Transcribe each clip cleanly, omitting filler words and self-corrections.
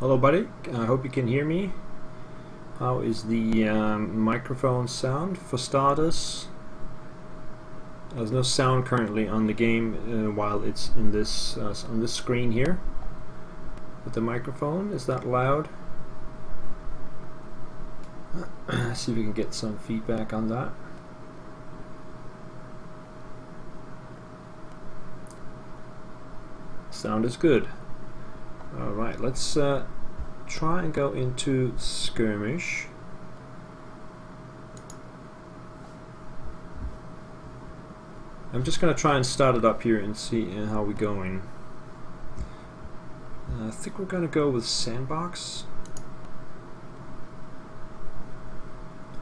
Hello buddy, I hope you can hear me. How is the microphone sound for starters? There's no sound currently on the game while it's in this on this screen here. But the microphone, is that loud? See if we can get some feedback on that. Sound is good. Alright, let's try and go into skirmish. I'm just going to try and start it up here and see how we're going. I think we're going to go with sandbox.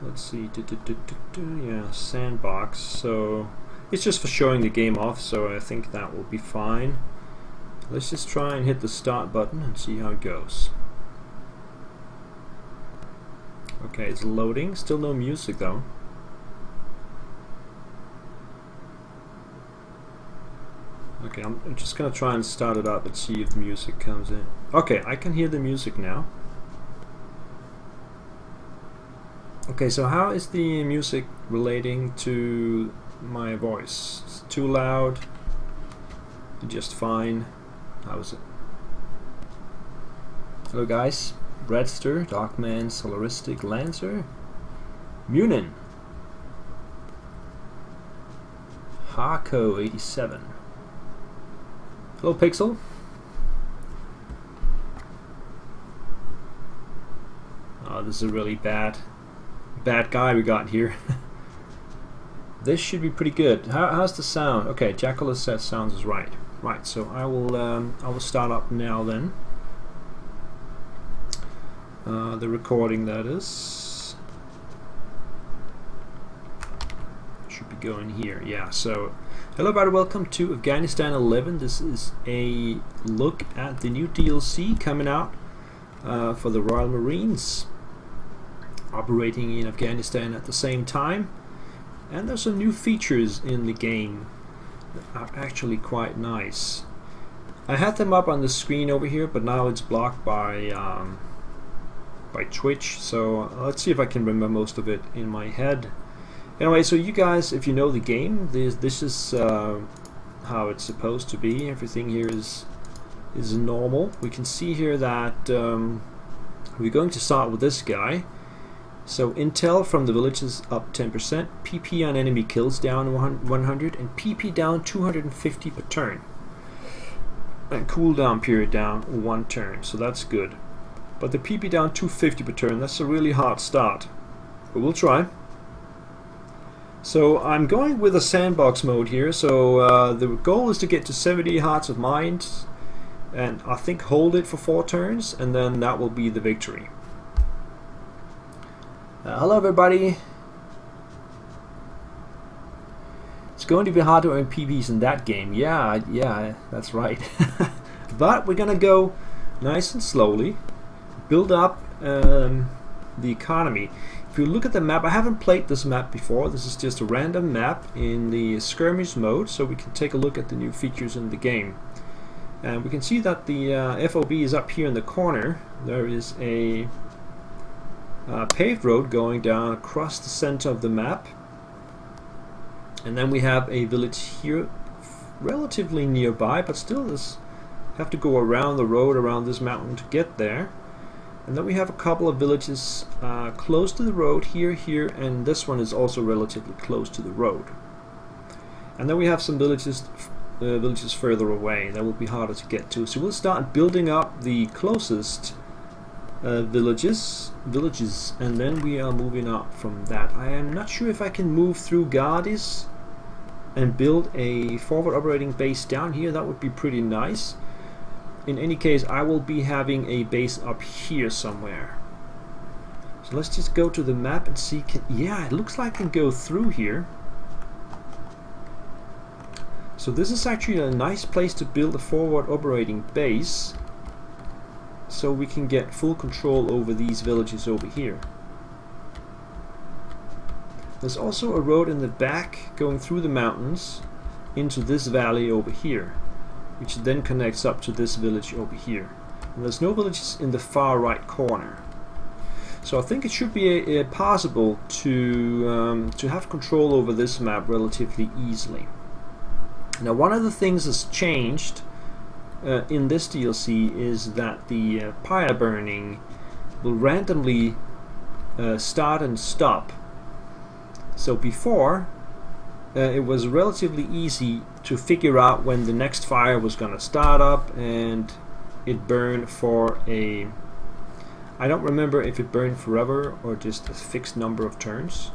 Let's see, yeah, sandbox. So it's just for showing the game off, so I think that will be fine. Let's just try and hit the start button and see how it goes. Okay, it's loading. Still no music though. Okay, I'm just gonna try and start it up and see if the music comes in. Okay, I can hear the music now. Okay, so how is the music relating to my voice? Is it too loud? Just fine? How is it? Hello guys, Bradster, Darkman, Solaristic, Lancer, Munin, Harco 87. Hello Pixel. Oh, this is a really bad guy we got here. This should be pretty good. How's the sound? Okay, Jackal has said sounds is right. Right, so I will start up now then. The recording, that is. Should be going here. Yeah, so hello everybody, welcome to Afghanistan 11. This is a look at the new DLC coming out for the Royal Marines operating in Afghanistan at the same time. And there's some new features in the game that are actually quite nice. I had them up on the screen over here, but now it's blocked by Twitch, so let's see if I can remember most of it in my head. Anyway, so you guys, if you know the game, this is how it's supposed to be. Everything here is normal. We can see here that we're going to start with this guy. So intel from the villages up 10%, PP on enemy kills down 100, and PP down 250 per turn. And cooldown period down 1 turn, so that's good. But the PP down 250 per turn, that's a really hard start. But we'll try. So I'm going with a sandbox mode here, so the goal is to get to 70 hearts of mind, and I think hold it for 4 turns, and then that will be the victory. Hello everybody. It's going to be hard to earn PBs in that game. Yeah, that's right. But we're gonna go nice and slowly, build up the economy. If you look at the map, I haven't played this map before. This is just a random map in the skirmish mode, so we can take a look at the new features in the game. And we can see that the FOB is up here in the corner. There is a paved road going down across the center of the map, and then we have a village here relatively nearby, but still have to go around the road around this mountain to get there. And then we have a couple of villages close to the road here, and this one is also relatively close to the road. And then we have some villages further away that will be harder to get to. So we'll start building up the closest villages, and then we are moving up from that. I am not sure if I can move through Gardis and build a forward operating base down here. That would be pretty nice. In any case, I will be having a base up here somewhere. So let's just go to the map and see. Yeah, it looks like I can go through here. So this is actually a nice place to build a forward operating base, so we can get full control over these villages over here. There's also a road in the back going through the mountains into this valley over here, which then connects up to this village over here. And there's no villages in the far right corner. So I think it should be possible to have control over this map relatively easily. Now, one of the things that's changed in this DLC is that the pyre burning will randomly start and stop. So before, it was relatively easy to figure out when the next fire was going to start up, and it burned for a... I don't remember if it burned forever or just a fixed number of turns.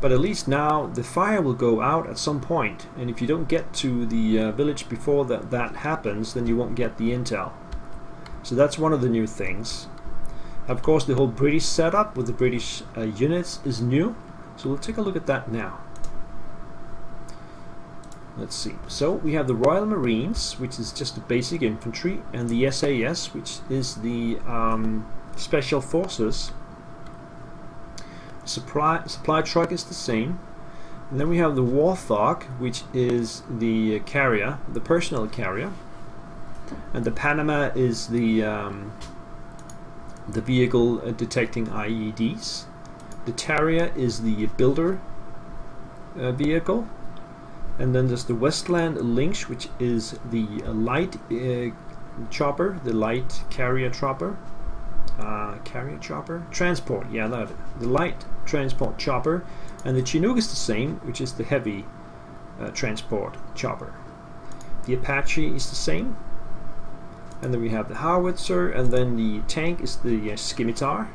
But at least now the fire will go out at some point, and if you don't get to the village before that happens, then you won't get the intel. So that's one of the new things. Of course, the whole British setup with the British units is new, so we'll take a look at that now. Let's see. So we have the Royal Marines, which is just the basic infantry, and the SAS, which is the special forces. Supply truck is the same, and then we have the Warthog, which is the carrier, the personal carrier, and the Panama is the vehicle detecting IEDs. The Terrier is the builder vehicle, and then there's the Westland Lynx, which is the light chopper, the light carrier chopper. Transport, yeah, that the light transport chopper, and the Chinook is the same, which is the heavy transport chopper. The Apache is the same, and then we have the howitzer, and then the tank is the scimitar,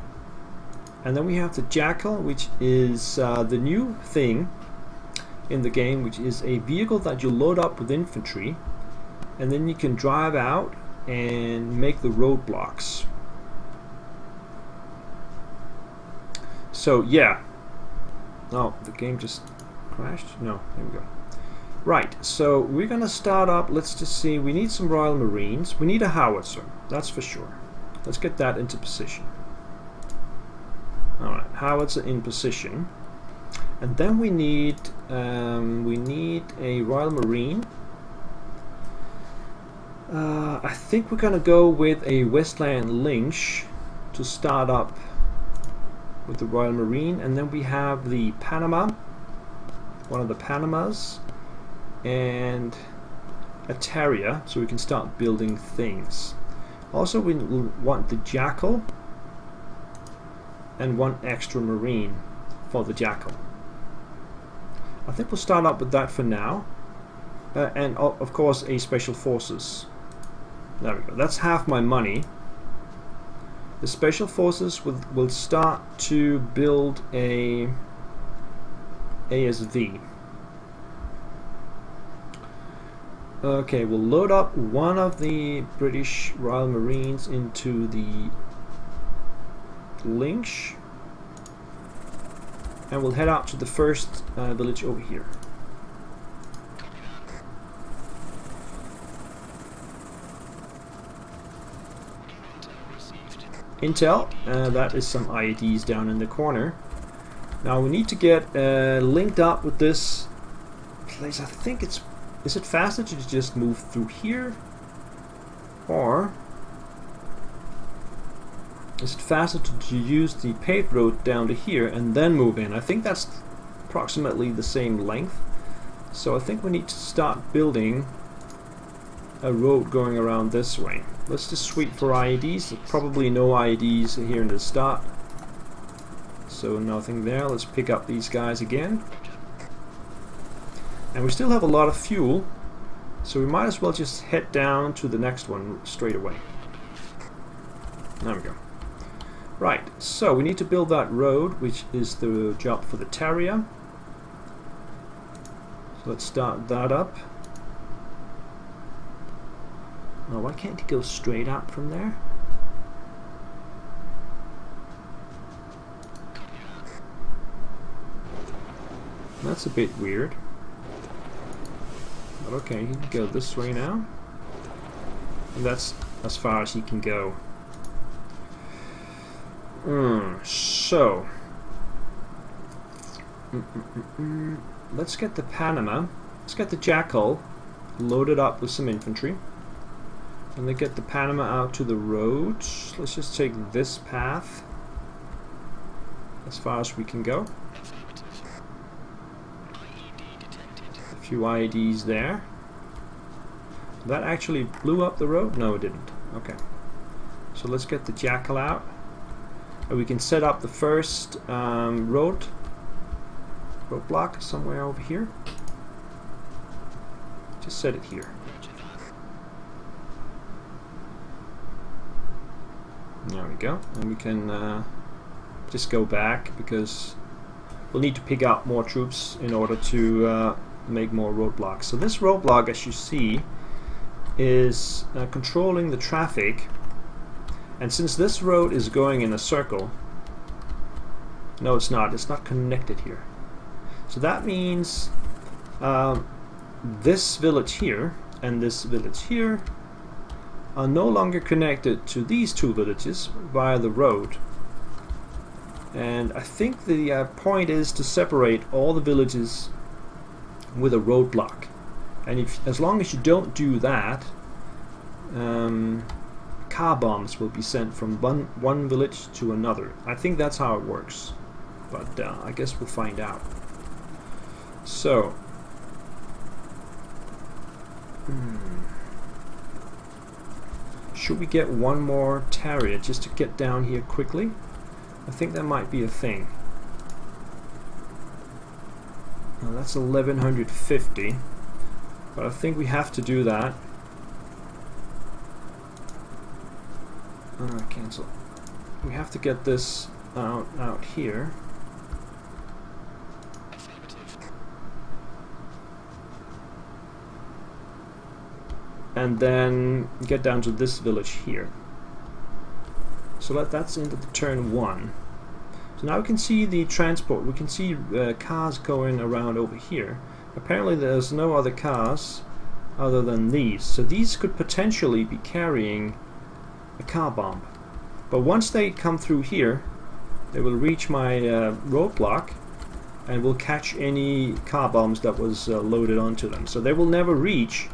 and then we have the Jackal, which is the new thing in the game, which is a vehicle that you load up with infantry, and then you can drive out and make the roadblocks. So yeah. Oh, the game just crashed? No, there we go. Right, so we're gonna start up. Let's just see, we need some Royal Marines. We need a howitzer, that's for sure. Let's get that into position. Alright, howitzer in position. And then we need a Royal Marine. I think we're gonna go with a Westland Lynx to start up with the Royal Marine, and then we have the Panama, one of the Panamas, and a Terrier, so we can start building things. Also, we want the Jackal and one extra Marine for the Jackal. I think we'll start up with that for now, and of course a Special Forces. There we go. That's half my money. The Special Forces will start to build a ASV. Okay, we'll load up one of the British Royal Marines into the Lynx, and we'll head out to the first village over here. Intel, that is some IEDs down in the corner. Now we need to get linked up with this place. I think it's... Is it faster to just move through here? Or is it faster to use the paved road down to here and then move in? I think that's approximately the same length. So I think we need to start building a road going around this way. Let's just sweep for IEDs. There's probably no IEDs here in the start, so nothing there. Let's pick up these guys again. And we still have a lot of fuel, so we might as well just head down to the next one straight away. There we go. Right, so we need to build that road, which is the job for the Terrier. So let's start that up. Now, why can't he go straight up from there? That's a bit weird. But okay, he can go this way now. And that's as far as he can go. So let's get the Panama. Let's get the Jackal loaded up with some infantry. And then get the Panama out to the road. Let's just take this path as far as we can go. A few IEDs there. That actually blew up the road? No, it didn't. Okay. So let's get the Jackal out. And we can set up the first roadblock somewhere over here. Just set it here. There we go. And we can just go back because we'll need to pick out more troops in order to make more roadblocks. So this roadblock, as you see, is controlling the traffic. And since this road is going in a circle, no, it's not connected here. So that means this village here and this village here are no longer connected to these two villages via the road. And I think the point is to separate all the villages with a roadblock. And as long as you don't do that, car bombs will be sent from one village to another. I think that's how it works, but I guess we'll find out. So should we get one more Terrier just to get down here quickly? I think that might be a thing. Now that's 1150, but I think we have to do that. Cancel. We have to get this out here. And then get down to this village here. So that's into the turn 1. So now we can see the transport. We can see cars going around over here. Apparently there's no other cars other than these. So these could potentially be carrying a car bomb. But once they come through here, they will reach my roadblock and will catch any car bombs that was loaded onto them. So they will never reach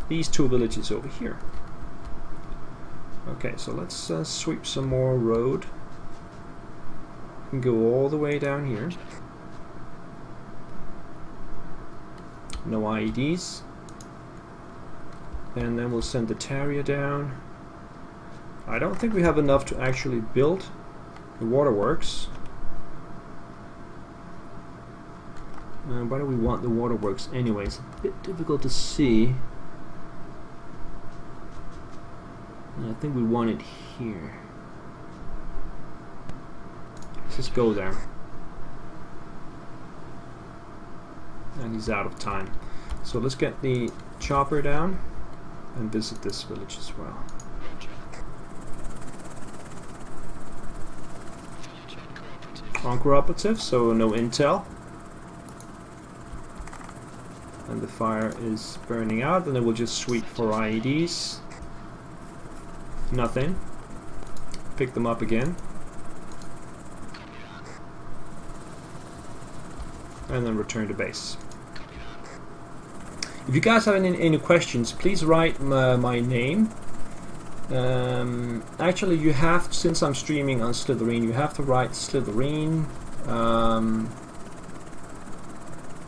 these two villages over here. Okay, so let's sweep some more road and go all the way down here. No IEDs. And then we'll send the Terrier down. I don't think we have enough to actually build the waterworks. Why do we want the waterworks anyway? It's a bit difficult to see. I think we want it here. Let's just go there. And he's out of time. So let's get the chopper down and visit this village as well. Uncooperative, so no intel. And the fire is burning out, and then we'll just sweep for IEDs. Nothing. Pick them up again. And then return to base. If you guys have any questions, please write my name. Actually, you have, since I'm streaming on Slitherine, you have to write Slitherine.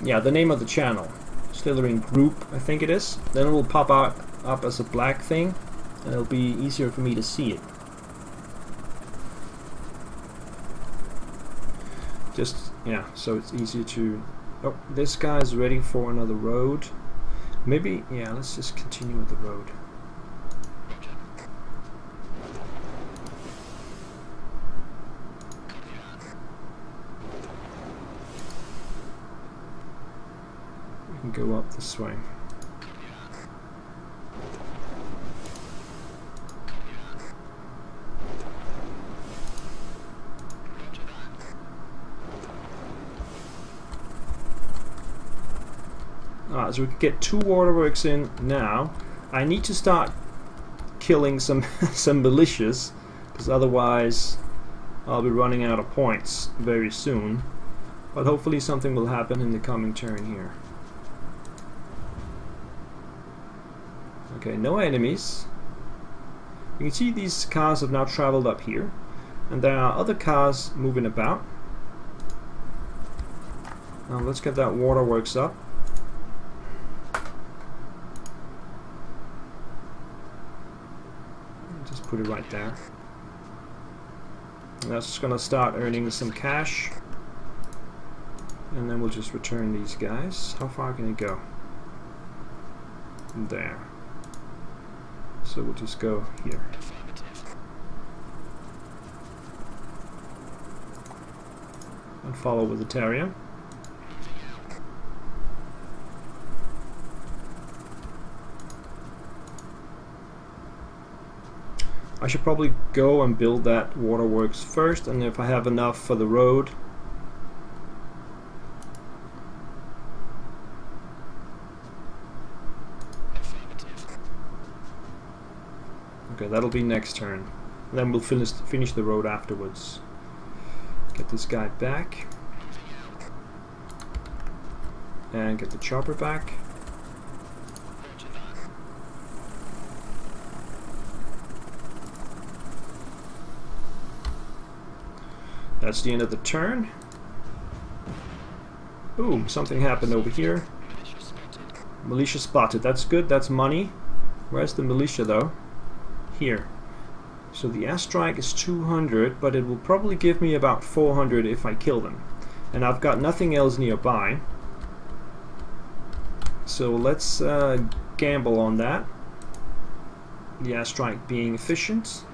Yeah, the name of the channel, Slitherine Group, I think it is. Then it will pop out up as a black thing, and it'll be easier for me to see it. Just, yeah, so it's easier to... Oh, this guy's ready for another road. Maybe, yeah, let's just continue with the road. We can go up this way. So we can get 2 waterworks in now. I need to start killing some militias, because otherwise I'll be running out of points very soon. But hopefully something will happen in the coming turn here. Okay, no enemies. You can see these cars have now traveled up here, and there are other cars moving about. Now let's get that waterworks up. Just put it right there. And that's gonna start earning some cash. And then we'll just return these guys. How far can it go? There. So we'll just go here. And follow with the Terrier. I should probably go and build that waterworks first, and if I have enough for the road. Okay, that'll be next turn. And then we'll finish the road afterwards. Get this guy back. And get the chopper back. That's the end of the turn. Ooh, something happened over here. Militia spotted. That's good, that's money. Where's the militia though? Here. So the airstrike is 200, but it will probably give me about 400 if I kill them. And I've got nothing else nearby. So let's gamble on that. The airstrike being efficient.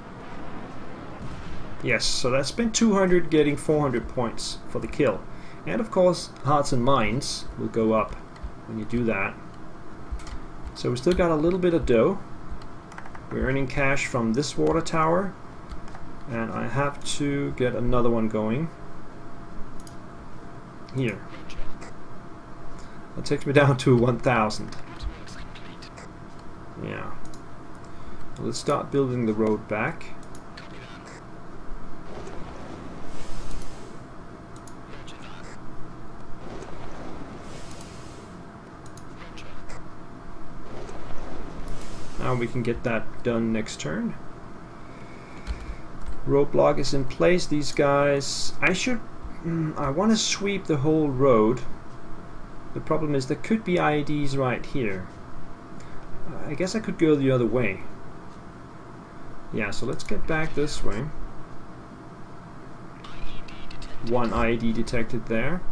Yes, so that's been 200, getting 400 points for the kill. And of course, hearts and minds will go up when you do that. So we still got a little bit of dough. We're earning cash from this water tower. And I have to get another one going. Here. That takes me down to 1,000. Yeah. Let's start building the road back. Now we can get that done next turn. Roadblock is in place. These guys, I want to sweep the whole road. The problem is there could be IEDs right here. I guess I could go the other way. Yeah, so let's get back this way. One IED detected there.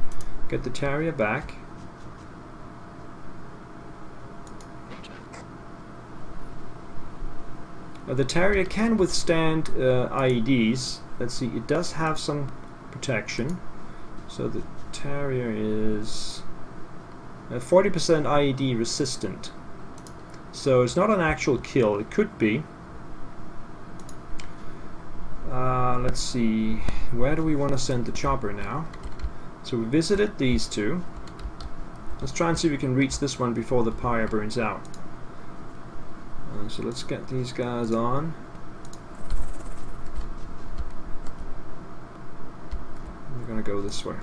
Get the Terrier back. The Terrier can withstand IEDs. Let's see, it does have some protection. So the Terrier is 40% IED resistant. So it's not an actual kill. It could be. Let's see, where do we want to send the chopper now? So we visited these two. Let's try and see if we can reach this one before the pyre burns out. So let's get these guys on. We're gonna go this way.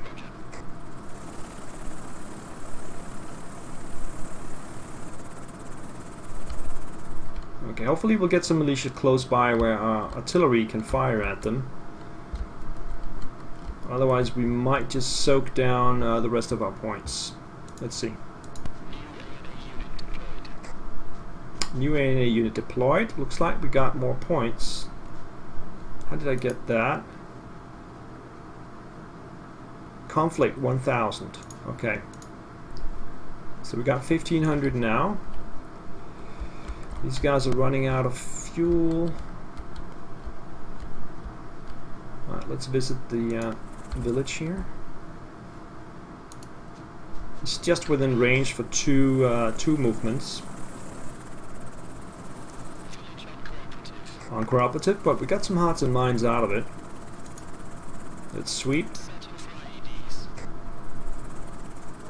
Okay, hopefully we'll get some militia close by where our artillery can fire at them. Otherwise we might just soak down the rest of our points. Let's see. New ANA unit deployed. Looks like we got more points. How did I get that? Conflict 1000. Okay. So we got 1500 now. These guys are running out of fuel. Alright, let's visit the village here. It's just within range for two movements. Uncooperative, but we got some hearts and minds out of it. Let's sweep.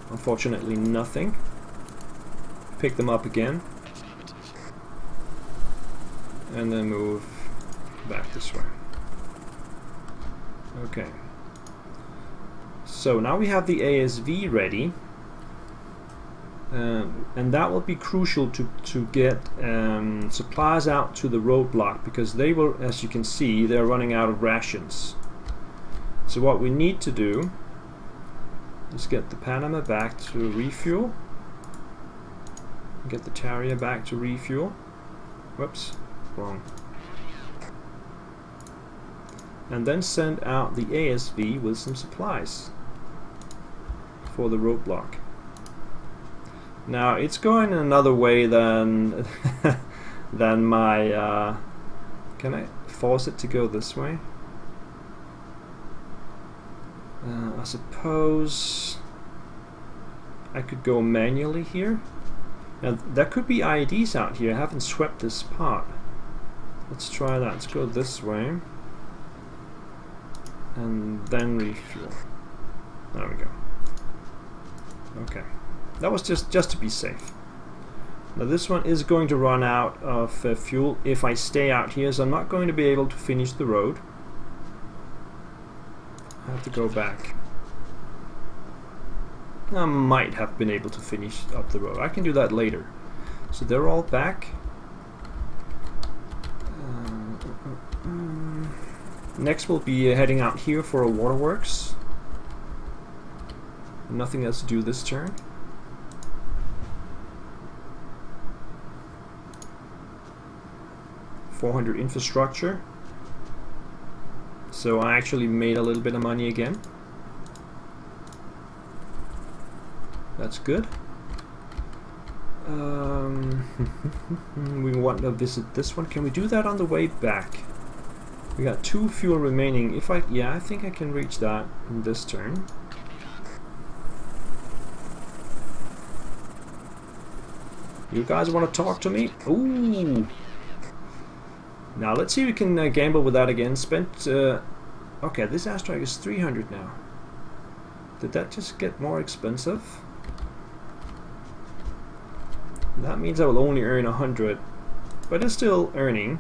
Unfortunately, nothing. Pick them up again. And then move back this way. Okay. So now we have the ASV ready. and that will be crucial to get supplies out to the roadblock, because they will, as you can see, they're running out of rations. So what we need to do is get the Panama back to refuel, get the Terrier back to refuel. Whoops, wrong. And then send out the ASV with some supplies for the roadblock. Now it's going another way than than my can I force it to go this way? I suppose I could go manually here. Now there could be IEDs out here. I haven't swept this part. Let's try that. Let's go this way and then refuel. There we go. Okay. That was just to be safe. Now this one is going to run out of fuel if I stay out here, so I'm not going to be able to finish the road. I have to go back. I might have been able to finish up the road. I can do that later. So they're all back. Next we'll be heading out here for a waterworks. Nothing else to do this turn. $400 infrastructure. So I actually made a little bit of money again. That's good. We want to visit this one. Can we do that on the way back? We got 2 fuel remaining. If I think I can reach that in this turn. You guys want to talk to me? Ooh. Now let's see if we can gamble with that again. Spent. Okay, this airstrike is 300 now. Did that just get more expensive? That means I will only earn 100, but it's still earning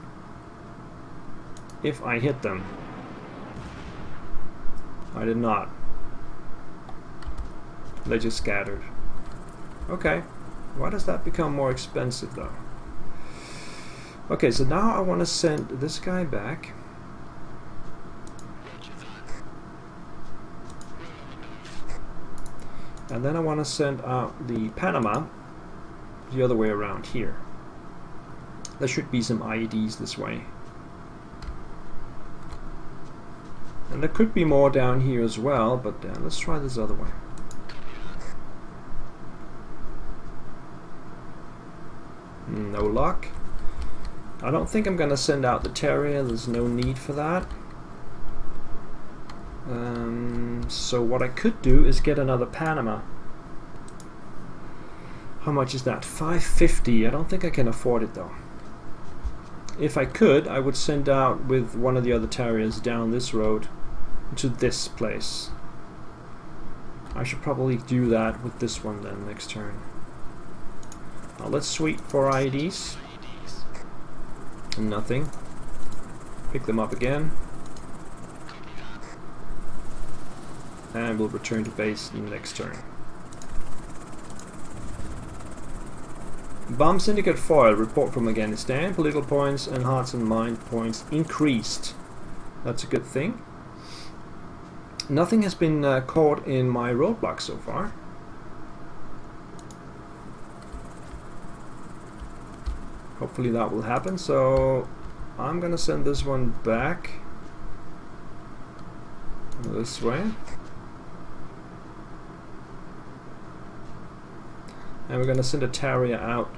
if I hit them. I did not. They just scattered. Okay. Why does that become more expensive though? Okay, so now I want to send this guy back. And then I want to send out the Panama the other way around here. There should be some IEDs this way. And there could be more down here as well, but let's try this other way. No luck. I don't think I'm gonna send out the Terrier. There's no need for that. So what I could do is get another Panama. How much is that? 550. I don't think I can afford it though. If I could, I would send out with one of the other Terriers down this road to this place. I should probably do that with this one then next turn. Now let's sweep for IEDs. Nothing. Pick them up again. And we'll return to base in the next turn. Bomb Syndicate foil. Report from Afghanistan. Political points and hearts and mind points increased. That's a good thing. Nothing has been caught in my roadblock so far. Hopefully that will happen. So I'm gonna send this one back this way. And we're gonna send a Terrier out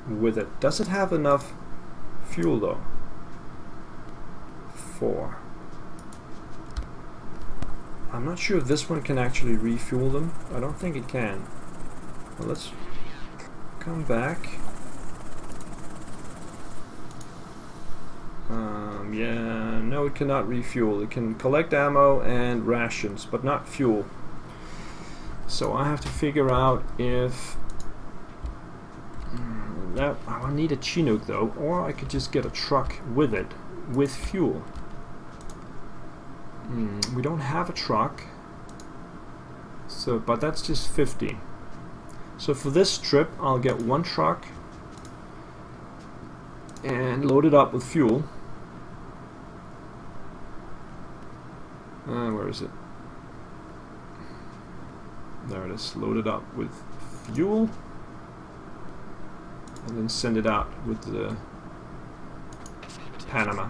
with it. Does it have enough fuel though? 4. I'm not sure if this one can actually refuel them. I don't think it can. Well, let's come back. Yeah, no, it cannot refuel. It can collect ammo and rations, but not fuel. So I have to figure out if I need a Chinook though, or I could just get a truck with it, with fuel. We don't have a truck, so but that's just 50. So for this trip, I'll get one truck and load it up with fuel. Where is it? There it is. Load it up with fuel, and then send it out with the Panama.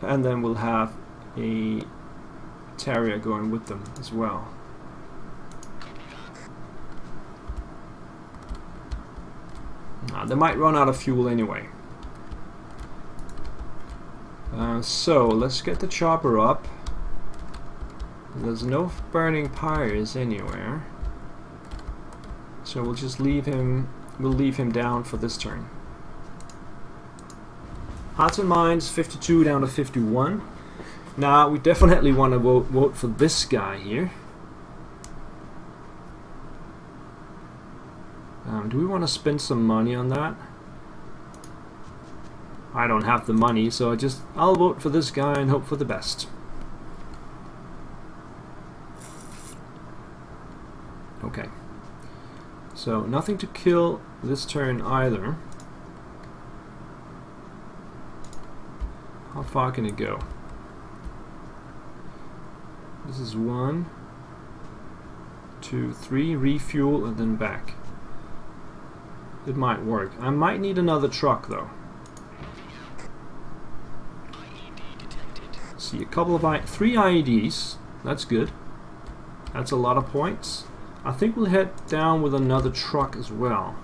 And then we'll have a Terrier going with them as well. They might run out of fuel anyway. So let's get the chopper up. There's no burning pyres anywhere, so we'll just leave him. We'll leave him down for this turn. Hearts and Minds 52 down to 51. Now we definitely want to vote for this guy here. Do we want to spend some money on that? I don't have the money, so I'll vote for this guy and hope for the best. Okay. So nothing to kill this turn either. How far can it go? This is 1, 2, 3, refuel and then back. It might work. I might need another truck though. See, a couple of 3 IEDs. That's good. That's a lot of points. I think we'll head down with another truck as well.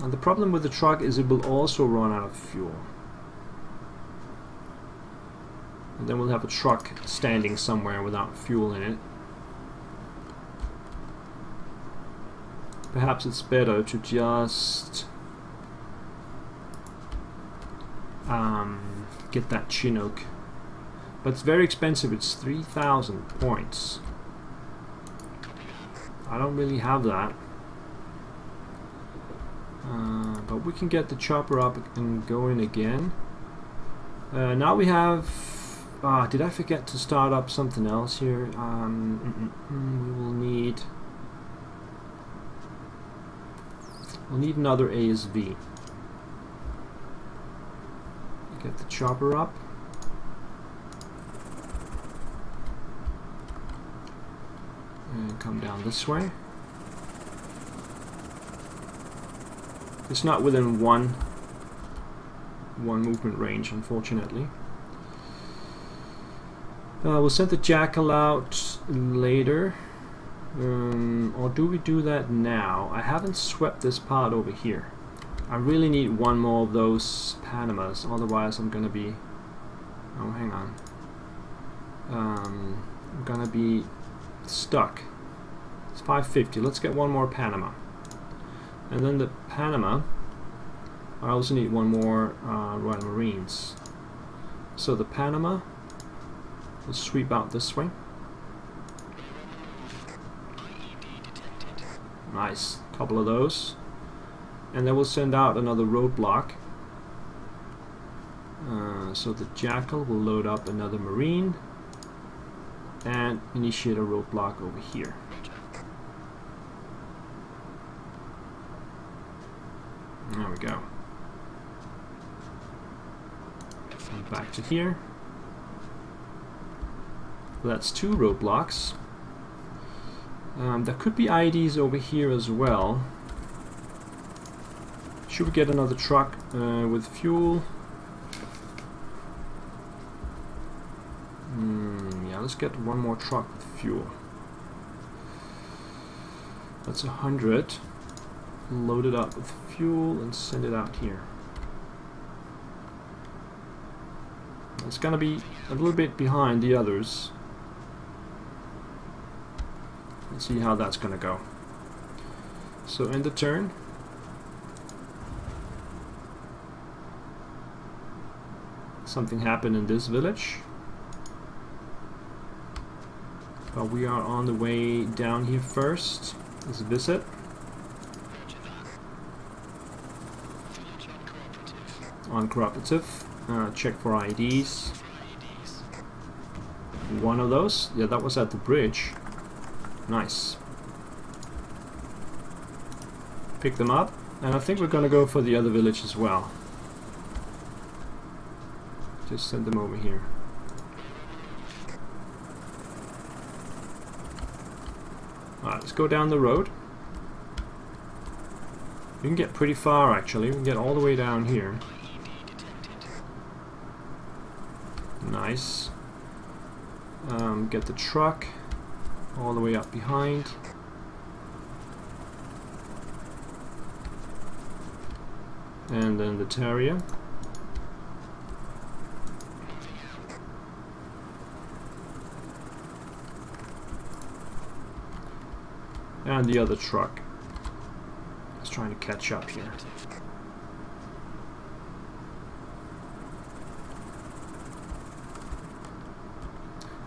And the problem with the truck is it will also run out of fuel. And then we'll have a truck standing somewhere without fuel in it. Perhaps it's better to just get that Chinook. But it's very expensive. It's 3,000 points. I don't really have that. But we can get the chopper up and going again. Now we have... did I forget to start up something else here? We will need... We'll need another ASV. Get the chopper up. And come down this way. It's not within one movement range, unfortunately. We'll send the Jackal out later. Or do we do that now? I haven't swept this part over here. I really need one more of those Panamas, otherwise I'm gonna be... Oh, hang on. I'm gonna be stuck. It's 550. Let's get one more Panama. And then the Panama, I also need one more Royal Marines. So the Panama will sweep out this way. Nice, couple of those. And then we'll send out another roadblock. So the Jackal will load up another Marine and initiate a roadblock over here. There we go. And back to here. That's 2 roadblocks. There could be IEDs over here as well. Should we get another truck with fuel? Yeah, let's get one more truck with fuel. That's 100. Load it up with fuel and send it out here. It's gonna be a little bit behind the others. Let's see how that's gonna go. So end the turn. Something happened in this village. But we are on the way down here first. Let's visit. On cooperative. Check for IDs. One of those. Yeah, that was at the bridge. Nice. Pick them up, and I think we're gonna go for the other village as well. Just send them over here. Alright, let's go down the road. We can get pretty far actually, we can get all the way down here. Nice. Get the truck all the way up behind. And then the Terrier. And the other truck. It's trying to catch up here.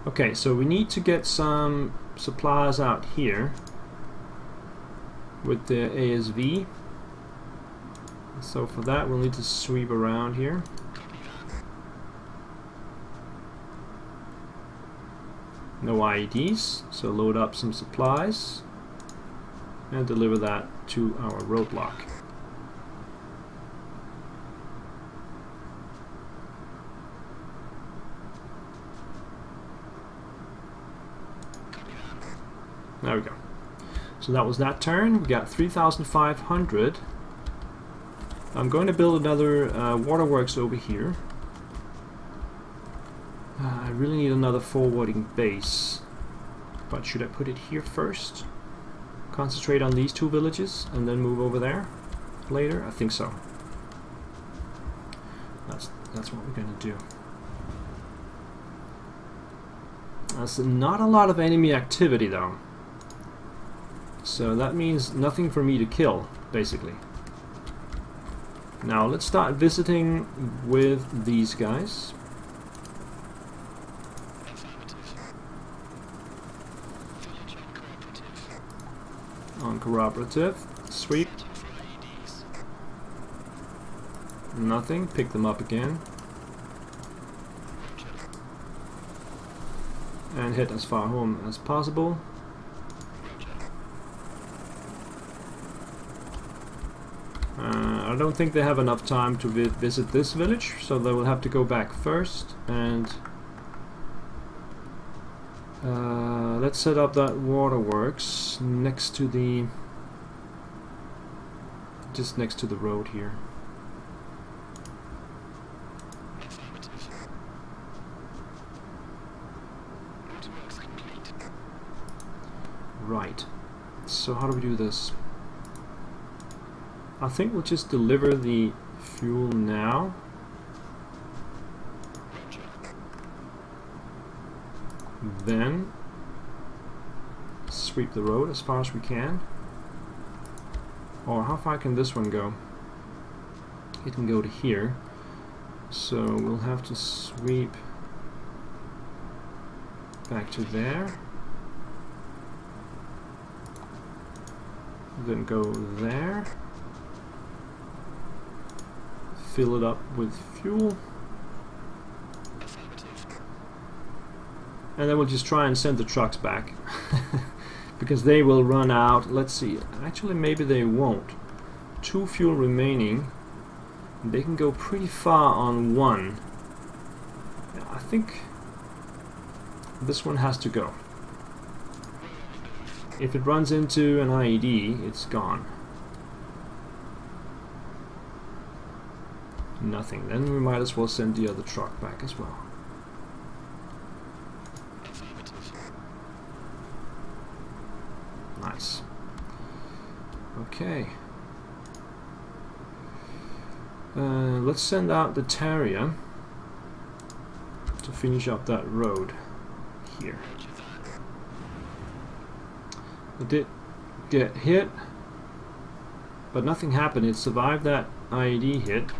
Okay, so we need to get some supplies out here with the ASV. So for that we'll need to sweep around here. No IEDs, so load up some supplies and deliver that to our roadblock. There we go. So that was that turn. We got 3,500. I'm going to build another waterworks over here. I really need another forwarding base. But should I put it here first? Concentrate on these two villages and then move over there later? I think so. That's what we're going to do. There's not a lot of enemy activity though. So that means nothing for me to kill, basically. Now let's start visiting with these guys. On cooperative, sweep. Nothing, pick them up again. And hit as far home as possible. I don't think they have enough time to visit this village, so they will have to go back first. And let's set up that waterworks next to the, just next to the road here. Right. So how do we do this? I think we'll just deliver the fuel now. Then sweep the road as far as we can. Or how far can this one go? It can go to here. So we'll have to sweep back to there. Then go there. Fill it up with fuel. And then we'll just try and send the trucks back. Because they will run out. Let's see. Actually, maybe they won't. 2 fuel remaining. They can go pretty far on one. Yeah, I think this one has to go. If it runs into an IED, it's gone. Nothing. Then we might as well send the other truck back as well. Nice. Okay. Let's send out the Terrier to finish up that road here. It did get hit, but nothing happened. It survived that IED hit.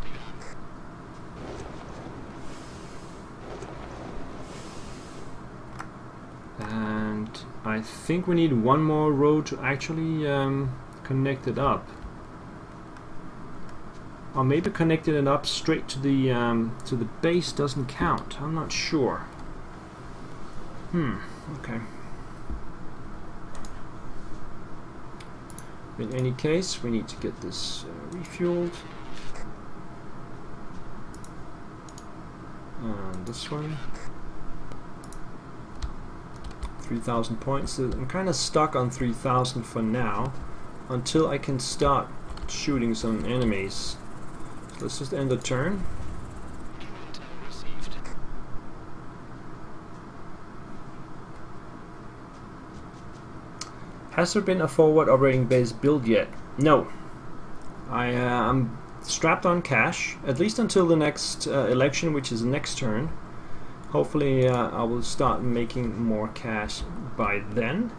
And I think we need one more road to actually connect it up. Or maybe connecting it up straight to the base doesn't count. I'm not sure. Okay. In any case, we need to get this refueled. And this one. 3,000 points. So I'm kind of stuck on 3,000 for now, until I can start shooting some enemies. So let's just end the turn. Has there been a forward operating base built yet? No. I'm strapped on cash, at least until the next election, which is next turn. Hopefully I will start making more cash by then.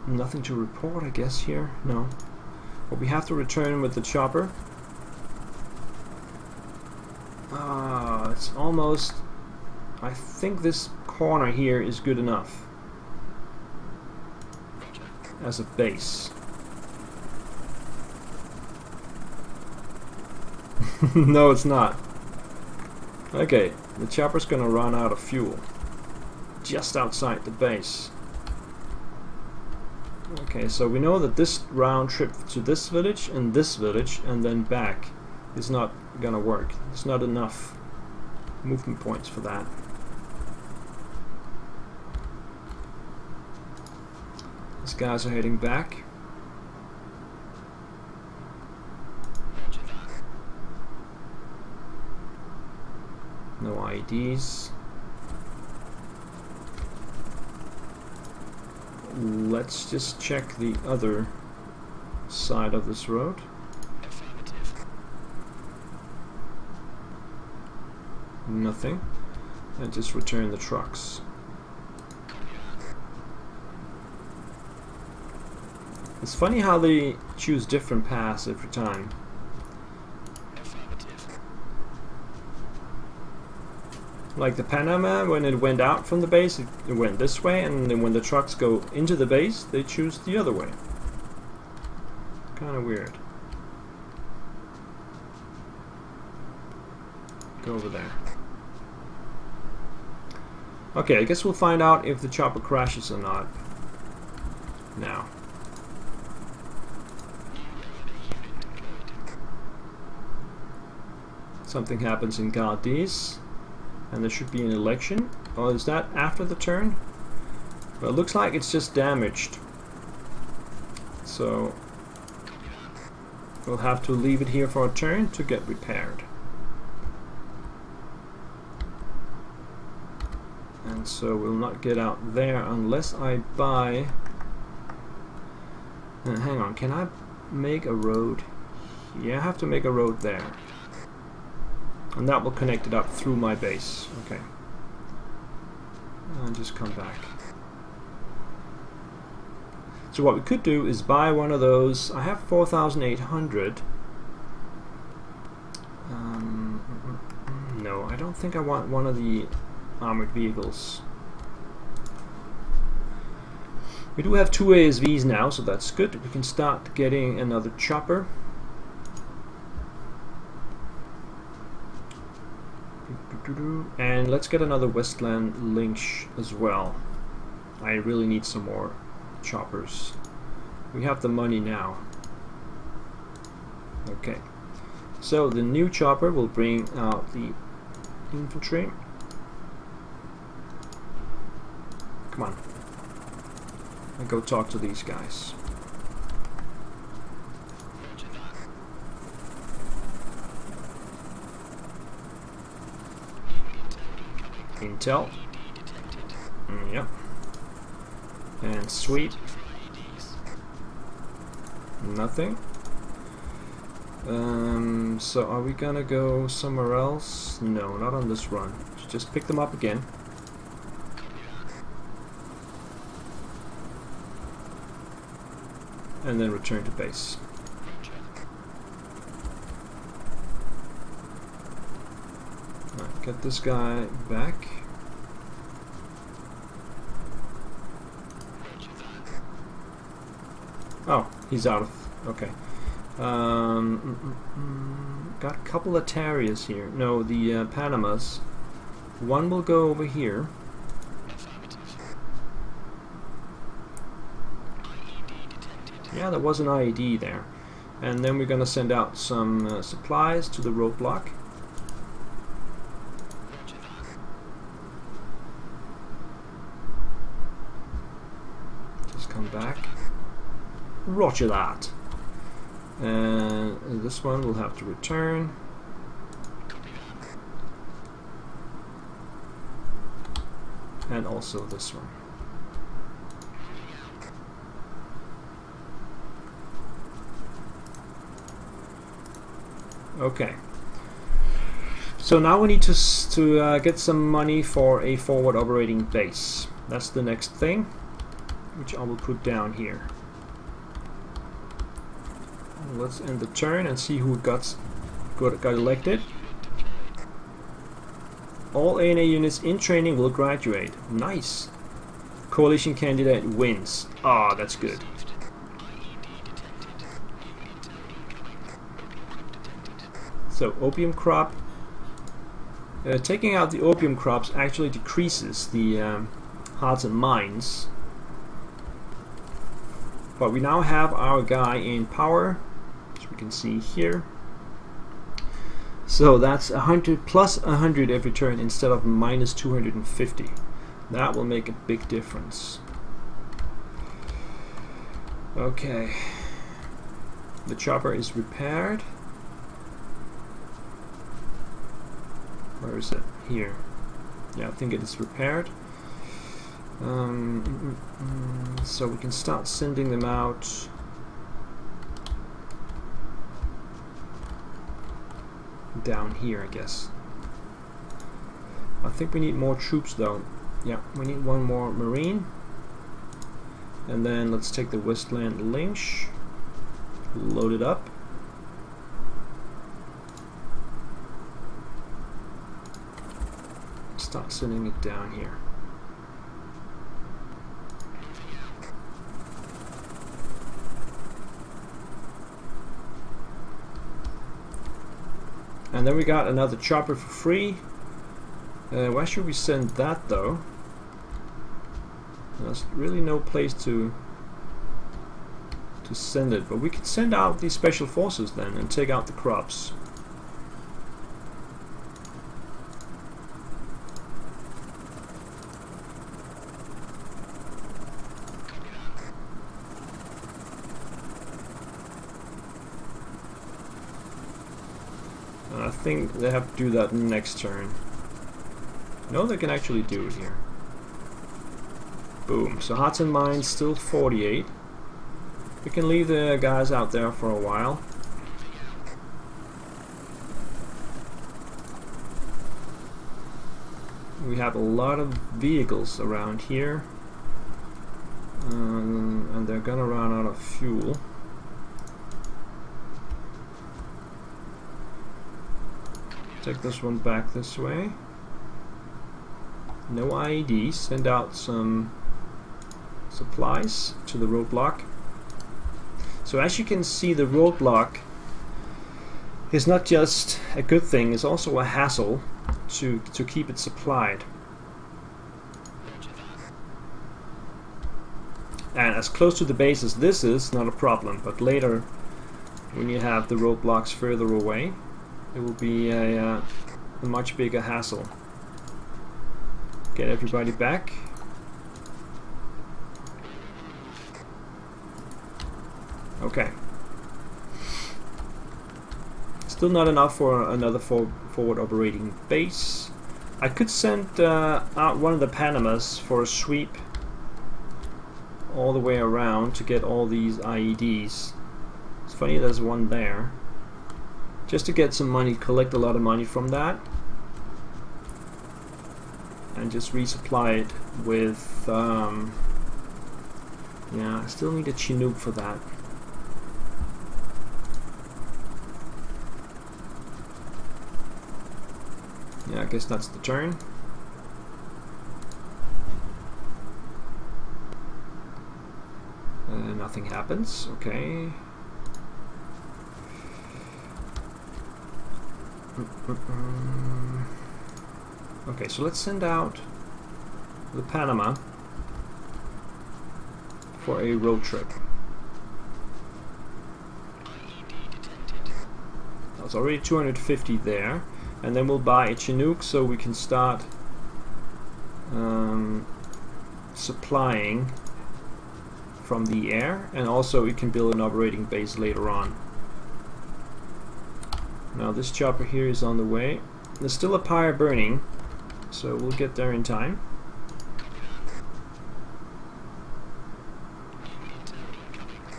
Nothing to report, I guess, here. No. But we have to return with the chopper. It's almost... I think this corner here is good enough as a base. No, it's not. Okay, the chopper's gonna run out of fuel just outside the base. Okay, so we know that this round trip to this village and then back is not gonna work. There's not enough movement points for that. These guys are heading back. No IDs. Let's just check the other side of this road. Nothing. And just return the trucks. It's funny how they choose different paths every time. Like the Panama, when it went out from the base, it went this way, and then when the trucks go into the base, they choose the other way. Kind of weird. Go over there. Okay, I guess we'll find out if the chopper crashes or not now. Something happens in Gardes, and there should be an election. Or is that after the turn? Well, it looks like it's just damaged. So we'll have to leave it here for a turn to get repaired. And so we'll not get out there unless I buy... hang on, can I make a road? Yeah, I have to make a road there. And that will connect it up through my base. Okay. And just come back. So what we could do is buy one of those. I have 4,800. No, I don't think I want one of the armored vehicles. We do have 2 ASVs now, so that's good. We can start getting another chopper. And let's get another Westland Lynch as well. I really need some more choppers. We have the money now. Okay. So the new chopper will bring out the infantry. Come on. And go talk to these guys. Intel. Yep. And sweep. Nothing. So are we gonna go somewhere else? No, not on this run. Just pick them up again. And then return to base. Get this guy back. Oh, he's out of... okay. Got a couple of Terriers here. No, the Panamas. One will go over here. Yeah, there was an IED there. And then we're gonna send out some supplies to the roadblock. Just come back. Roger that. And this one will have to return. And also this one. Okay. So now we need to get some money for a forward operating base. That's the next thing, which I will put down here. Let's end the turn and see who got elected. All ANA units in training will graduate. Nice. Coalition candidate wins. Ah, that's good. So opium crop. Taking out the opium crops actually decreases the hearts and minds. But we now have our guy in power, as we can see here. So that's 100 plus 100 every turn instead of minus 250. That will make a big difference. Okay. The chopper is repaired. Where is it? Here. Yeah, I think it is repaired. So we can start sending them out. Down here, I guess. I think we need more troops though. Yeah, we need one more Marine. And then let's take the Westland Lynch. Load it up. Start sending it down here. And then we got another chopper for free. Where should we send that though? There's really no place to send it, but we could send out these special forces then and take out the crops. I think they have to do that next turn. No, they can actually do it here. Boom. So hearts and minds still 48. We can leave the guys out there for a while. We have a lot of vehicles around here. And they're gonna run out of fuel. Take this one back this way. No IEDs. Send out some supplies to the roadblock. So as you can see, the roadblock is not just a good thing, it's also a hassle to keep it supplied. And as close to the base as this is, not a problem, but later when you have the roadblocks further away, it will be a much bigger hassle. Get everybody back. Okay. Still not enough for another forward operating base. I could send out one of the Panamas for a sweep all the way around to get all these IEDs. It's funny there's one there. Just to get some money, collect a lot of money from that, and just resupply it with yeah, I still need a Chinook for that. Yeah, I guess that's the turn. Nothing happens. Okay. Okay, so let's send out the Panama for a road trip. It's already 250 there, and then we'll buy a Chinook so we can start supplying from the air, and also we can build an operating base later on. Now this chopper here is on the way. There's still a pyre burning, so we'll get there in time.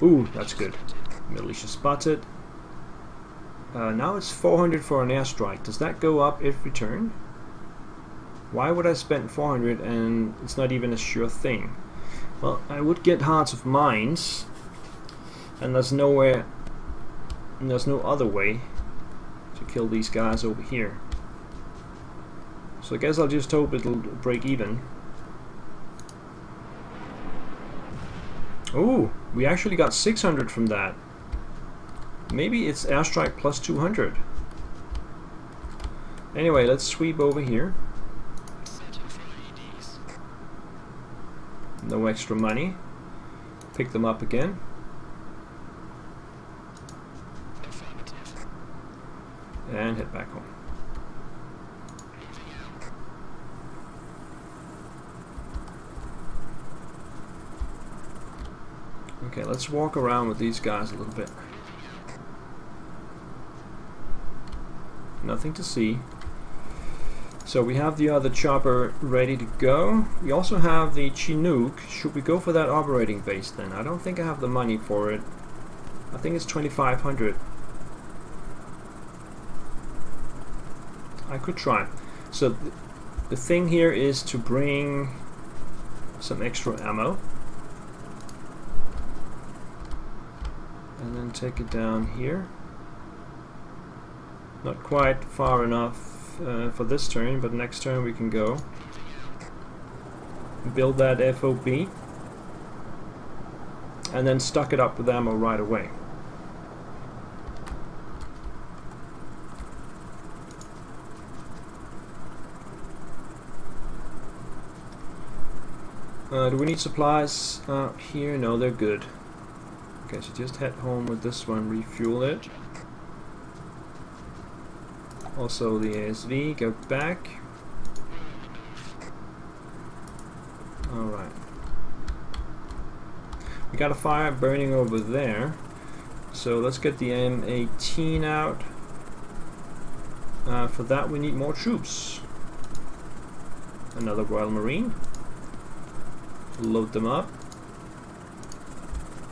Ooh, that's good. Militia spotted. Now it's 400 for an airstrike. Does that go up every turn? Why would I spend 400 and it's not even a sure thing? Well, I would get Hearts of Mines, and there's nowhere, and there's no other way to kill these guys over here. So I guess I'll just hope it'll break even. Oh, we actually got 600 from that. Maybe it's airstrike plus 200. Anyway, let's sweep over here. No extra money. Pick them up again. And head back home. Okay, let's walk around with these guys a little bit. Nothing to see. So we have the other chopper ready to go. We also have the Chinook. Should we go for that operating base then? I don't think I have the money for it. I think it's 2,500. I could try. So the thing here is to bring some extra ammo. And then take it down here. Not quite far enough for this turn, but next turn we can go. Build that FOB. And then stock it up with ammo right away. Do we need supplies here? No, they're good. Okay, so just head home with this one, refuel it. Also the ASV, go back. Alright. We got a fire burning over there. So let's get the M18 out. For that we need more troops. Another Royal Marine. Load them up.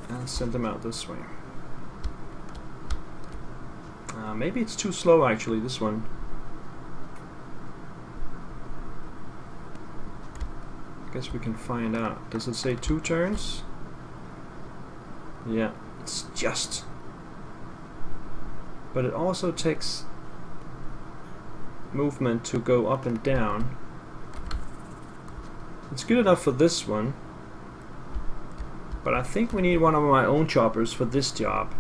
And send them out this way. Maybe it's too slow actually, this one. Guess we can find out. Does it say 2 turns? Yeah, it's just. But it also takes movement to go up and down. It's good enough for this one. But I think we need one of my own choppers for this job.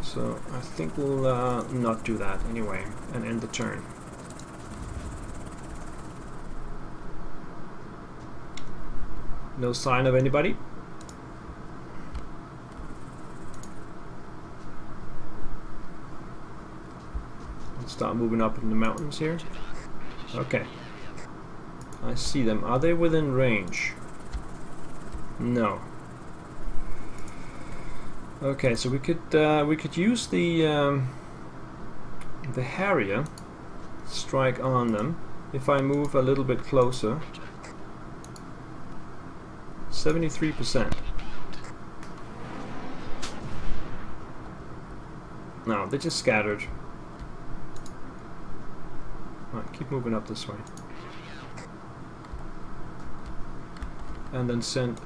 So I think we'll not do that anyway and end the turn. No sign of anybody. Let's start moving up in the mountains here. Okay. I see them. Are they within range? No. Okay, so we could use the Harrier, strike on them. If I move a little bit closer, 73%. No, they just scattered. Alright, keep moving up this way. And then send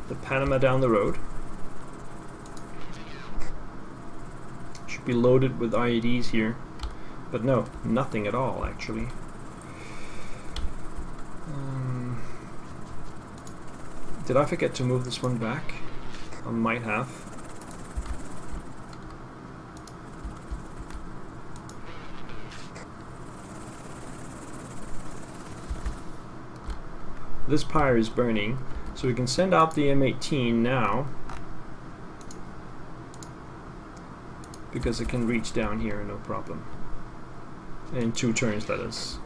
the Panama down the road. Should be loaded with IEDs here. But no, nothing at all actually. Did I forget to move this one back? I might have. This pyre is burning, so we can send out the M18 now. because it can reach down here, no problem. In 2 turns, that is.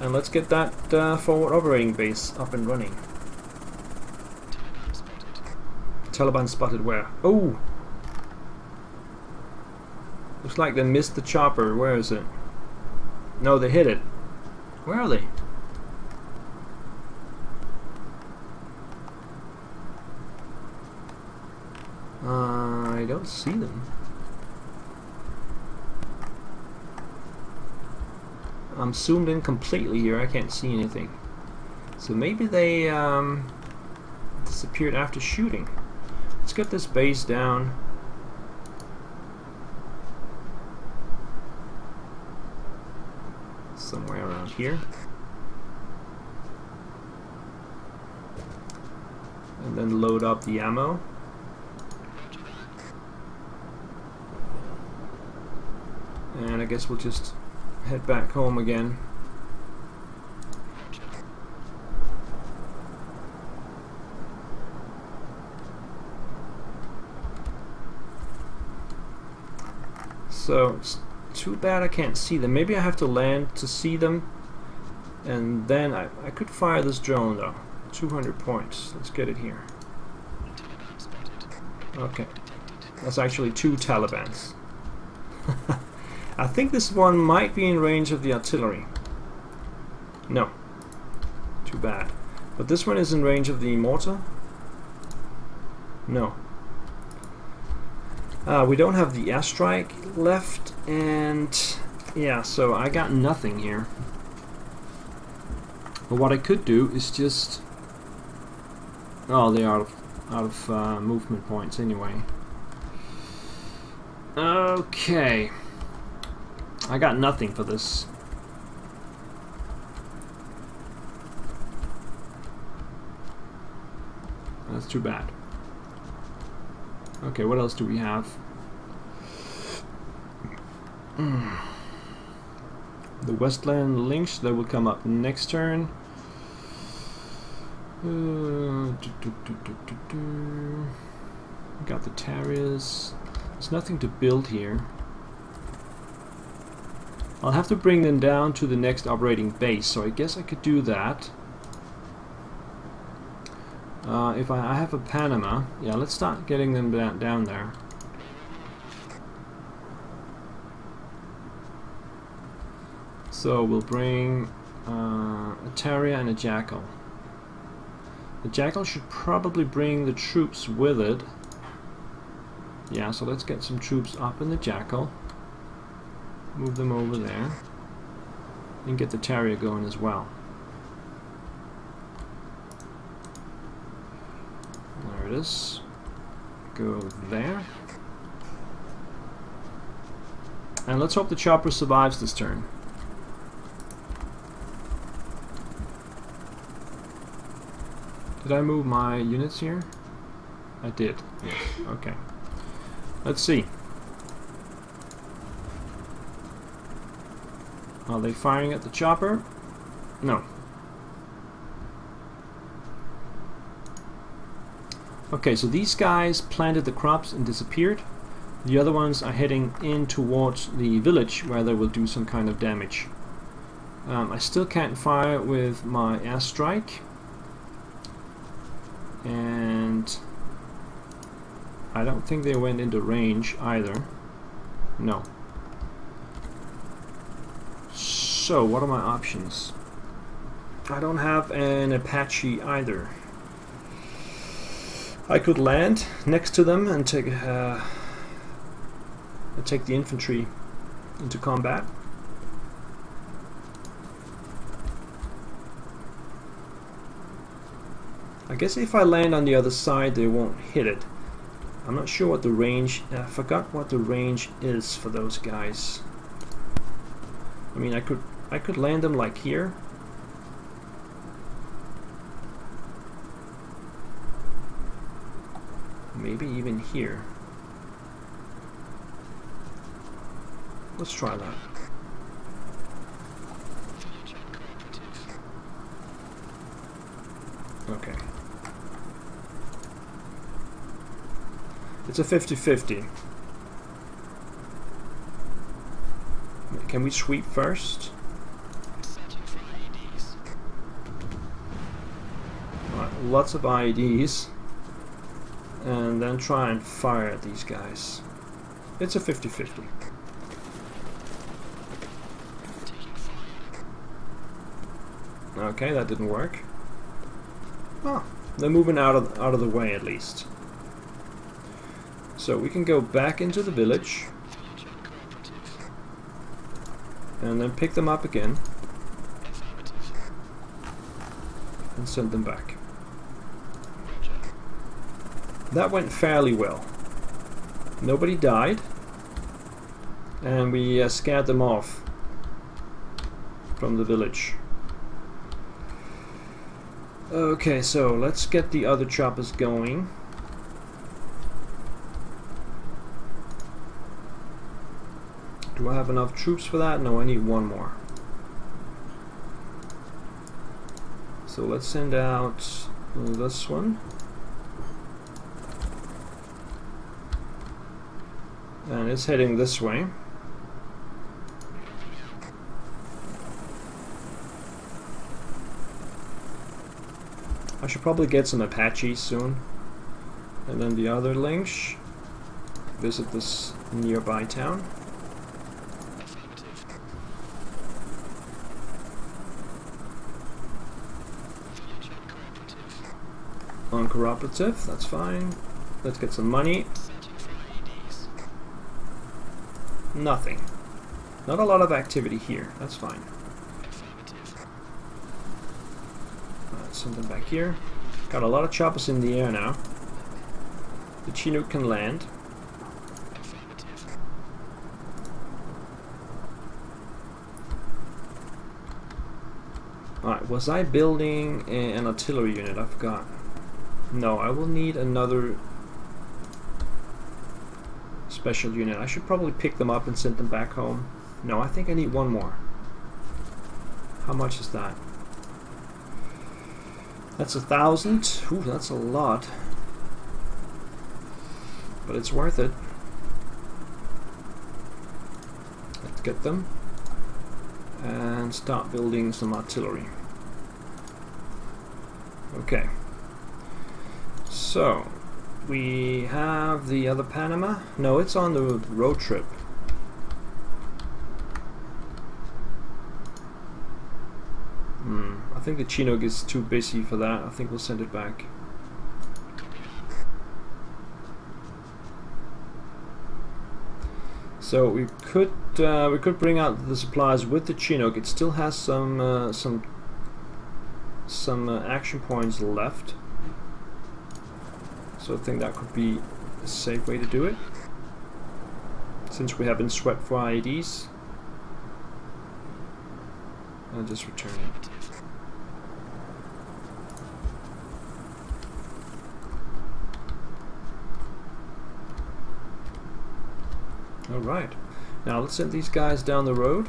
And let's get that forward operating base up and running. Taliban spotted where? Oh! Looks like they missed the chopper. Where is it? No, they hit it. Where are they? I don't see them. I'm zoomed in completely here. I can't see anything. So maybe they disappeared after shooting. Let's get this base down. Somewhere around here. And then load up the ammo. And I guess we'll just head back home again. So it's too bad I can't see them. Maybe I have to land to see them, and then I could fire this drone though. 200 points. Let's get it here. Okay, that's actually 2 Talibans. I think this one might be in range of the artillery. No. Too bad. But this one is in range of the mortar? No. We don't have the airstrike left, and yeah, so I got nothing here. But what I could do is just... Oh, they're out of movement points anyway. Okay. I got nothing for this. That's too bad. Okay, what else do we have? The Westland Lynx, that will come up next turn. Got the Terriers. There's nothing to build here. I'll have to bring them down to the next operating base, so I guess I could do that. If I have a Panama, yeah, let's start getting them down there. So we'll bring a Terrier and a Jackal. The Jackal should probably bring the troops with it. Yeah, so let's get some troops up in the Jackal. Move them over there. And get the Terrier going as well. There it is. Go there. And let's hope the chopper survives this turn. Did I move my units here? I did. Yes. Okay. Let's see. Are they firing at the chopper? No. Okay, so these guys planted the crops and disappeared. The other ones are heading in towards the village where they will do some kind of damage. I still can't fire with my airstrike. And I don't think they went into range either. No. So, what are my options? I don't have an Apache either. I could land next to them and take the infantry into combat. I guess if I land on the other side, they won't hit it. I'm not sure what the range... I forgot what the range is for those guys. I mean, I could land them like here. Maybe even here. Let's try that. Okay. It's a 50-50. Can we sweep first? Right, lots of IEDs. And then try and fire at these guys. It's a 50-50. Okay, that didn't work. Oh, they're moving out of the way at least. So we can go back into the village and then pick them up again and send them back. That went fairly well. Nobody died, and we scared them off from the village. Okay, so let's get the other choppers going. Do I have enough troops for that? No, I need one more. So let's send out this one. And it's heading this way. I should probably get some Apaches soon. And then the other links visit this nearby town. Uncooperative, that's fine. Let's get some money. Nothing. Not a lot of activity here. That's fine. Let's send them back here. Got a lot of choppers in the air now. The Chinook can land. Alright, was I building an artillery unit? I forgot. No, I will need another special unit. I should probably pick them up and send them back home. No, I think I need one more. How much is that? That's 1,000. Ooh, that's a lot. But it's worth it. Let's get them and start building some artillery. Okay. So we have the other Panama. No, it's on the road trip. I think the Chinook is too busy for that. I think we'll send it back. So we could bring out the supplies with the Chinook. It still has some action points left. So I think that could be a safe way to do it, since we have been swept for IEDs. I'll just return it. Alright, now let's send these guys down the road.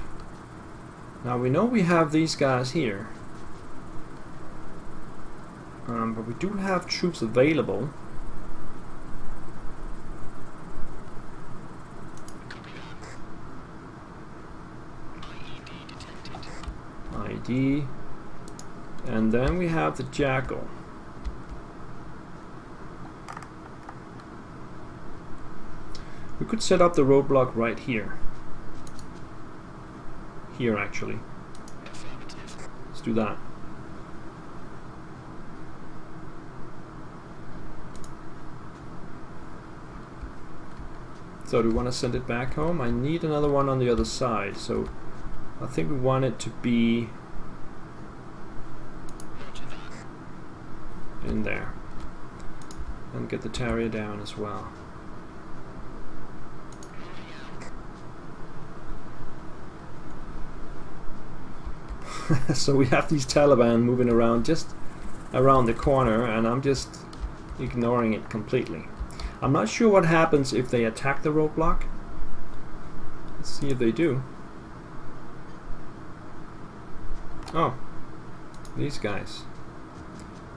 Now we know we have these guys here, but we do have troops available. ID, and then we have the Jackal. We could set up the roadblock right here. Here, actually. Let's do that. So do we want to send it back home? I need another one on the other side, so I think we want it to be in there. And get the Terrier down as well. So we have these Taliban moving around just around the corner, and I'm just ignoring it completely. I'm not sure what happens if they attack the roadblock. Let's see if they do. Oh, these guys.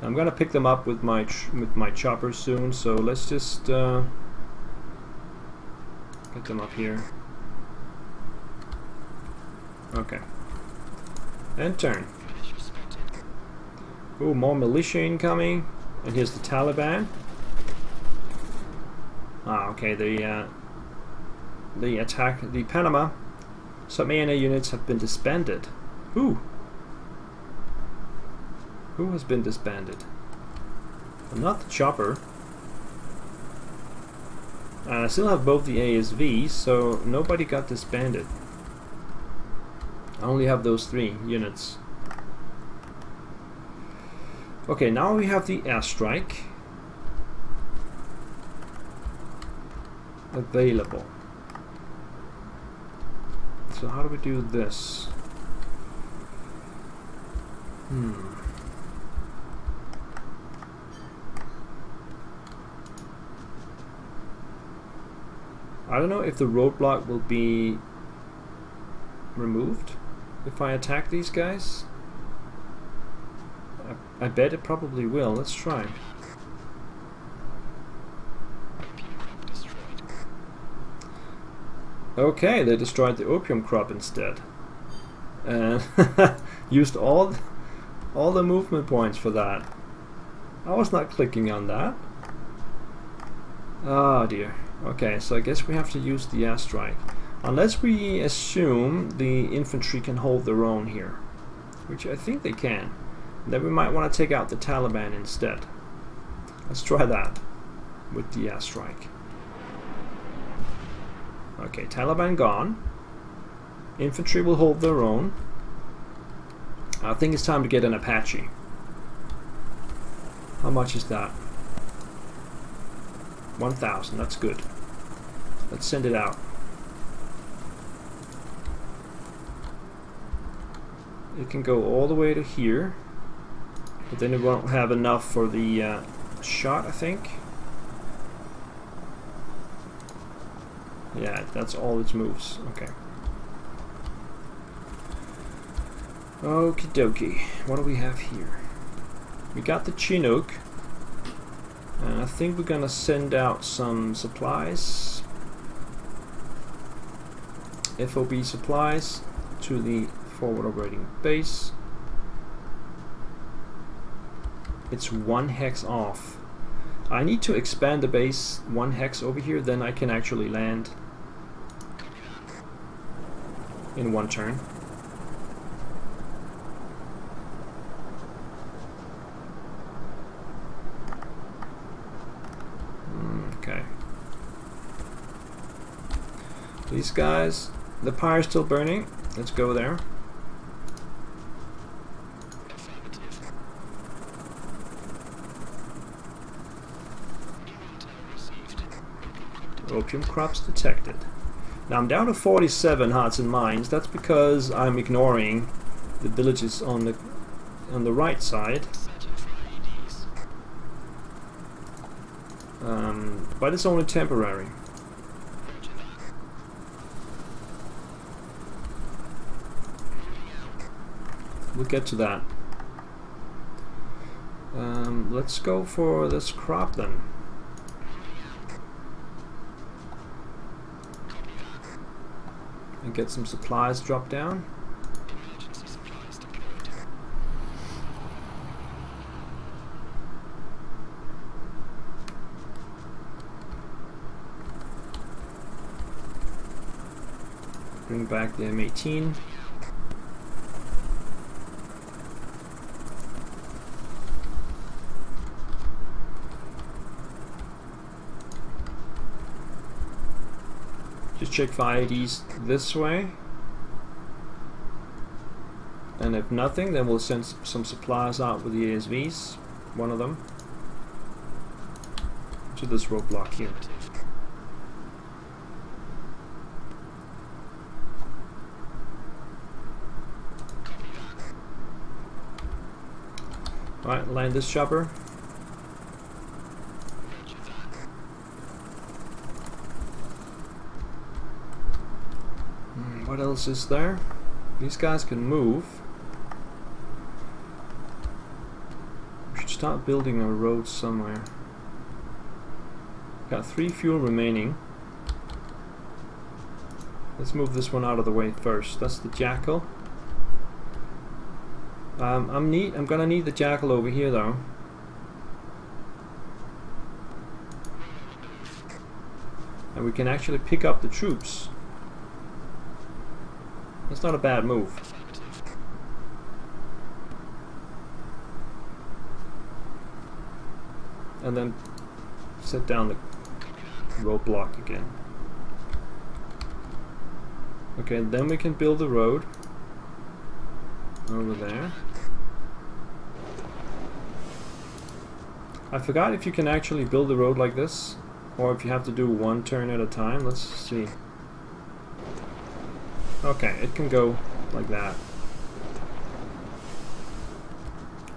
I'm gonna pick them up with my chopper soon, so let's just get them up here. Okay. And turn. Ooh, more militia incoming. And here's the Taliban. Ah, okay, the attack, the Panama sub-ANA units have been disbanded. Who? Who has been disbanded? Well, not the chopper. I still have both the ASVs, so nobody got disbanded. I only have those 3 units. Okay, now we have the airstrike available. So how do we do this? I don't know if the roadblock will be removed if I attack these guys. I bet it probably will. Let's try. Okay, they destroyed the opium crop instead. And used all the movement points for that. I was not clicking on that. Oh dear. Okay, so I guess we have to use the airstrike. Unless we assume the infantry can hold their own here. Which I think they can. Then we might want to take out the Taliban instead. Let's try that with the airstrike. Okay, Taliban gone. Infantry will hold their own. I think it's time to get an Apache. How much is that? 1,000, that's good. Let's send it out. It can go all the way to here, but then it won't have enough for the shot, I think. Yeah, that's all its moves. Okay. Okie dokie. What do we have here? We got the Chinook. And I think we're gonna send out some supplies. FOB supplies to the forward operating base. It's 1 hex off. I need to expand the base 1 hex over here, then I can actually land in 1 turn. Okay. These guys, the pyre's still burning. Let's go there. Opium crops detected. Now I'm down to 47 hearts and minds. That's because I'm ignoring the villages on the right side. But it's only temporary. We'll get to that. Let's go for this crop then. And get some supplies dropped down. Bring back the M18. Just check for IEDs this way. And if nothing, then we'll send some supplies out with the ASVs, one of them, to this roadblock here. Alright, land this chopper. What else is there? These guys can move. We should start building a road somewhere. Got 3 fuel remaining. Let's move this one out of the way first. That's the jackal. I'm gonna need the jackal over here though. And we can actually pick up the troops. That's not a bad move. And then set down the roadblock again. Okay, then we can build the road over there. I forgot if you can actually build the road like this, or if you have to do one turn at a time. Let's see. Okay, it can go like that.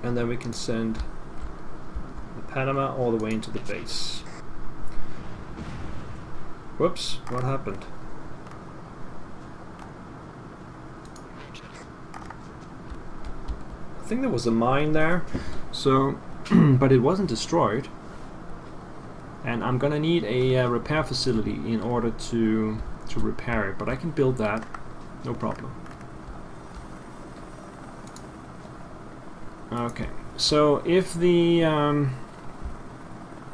And then we can send the Panama all the way into the base. Whoops, what happened? I think there was a mine there, so but it wasn't destroyed. And I'm gonna need a repair facility in order to repair it, but I can build that, no problem. Okay, so if the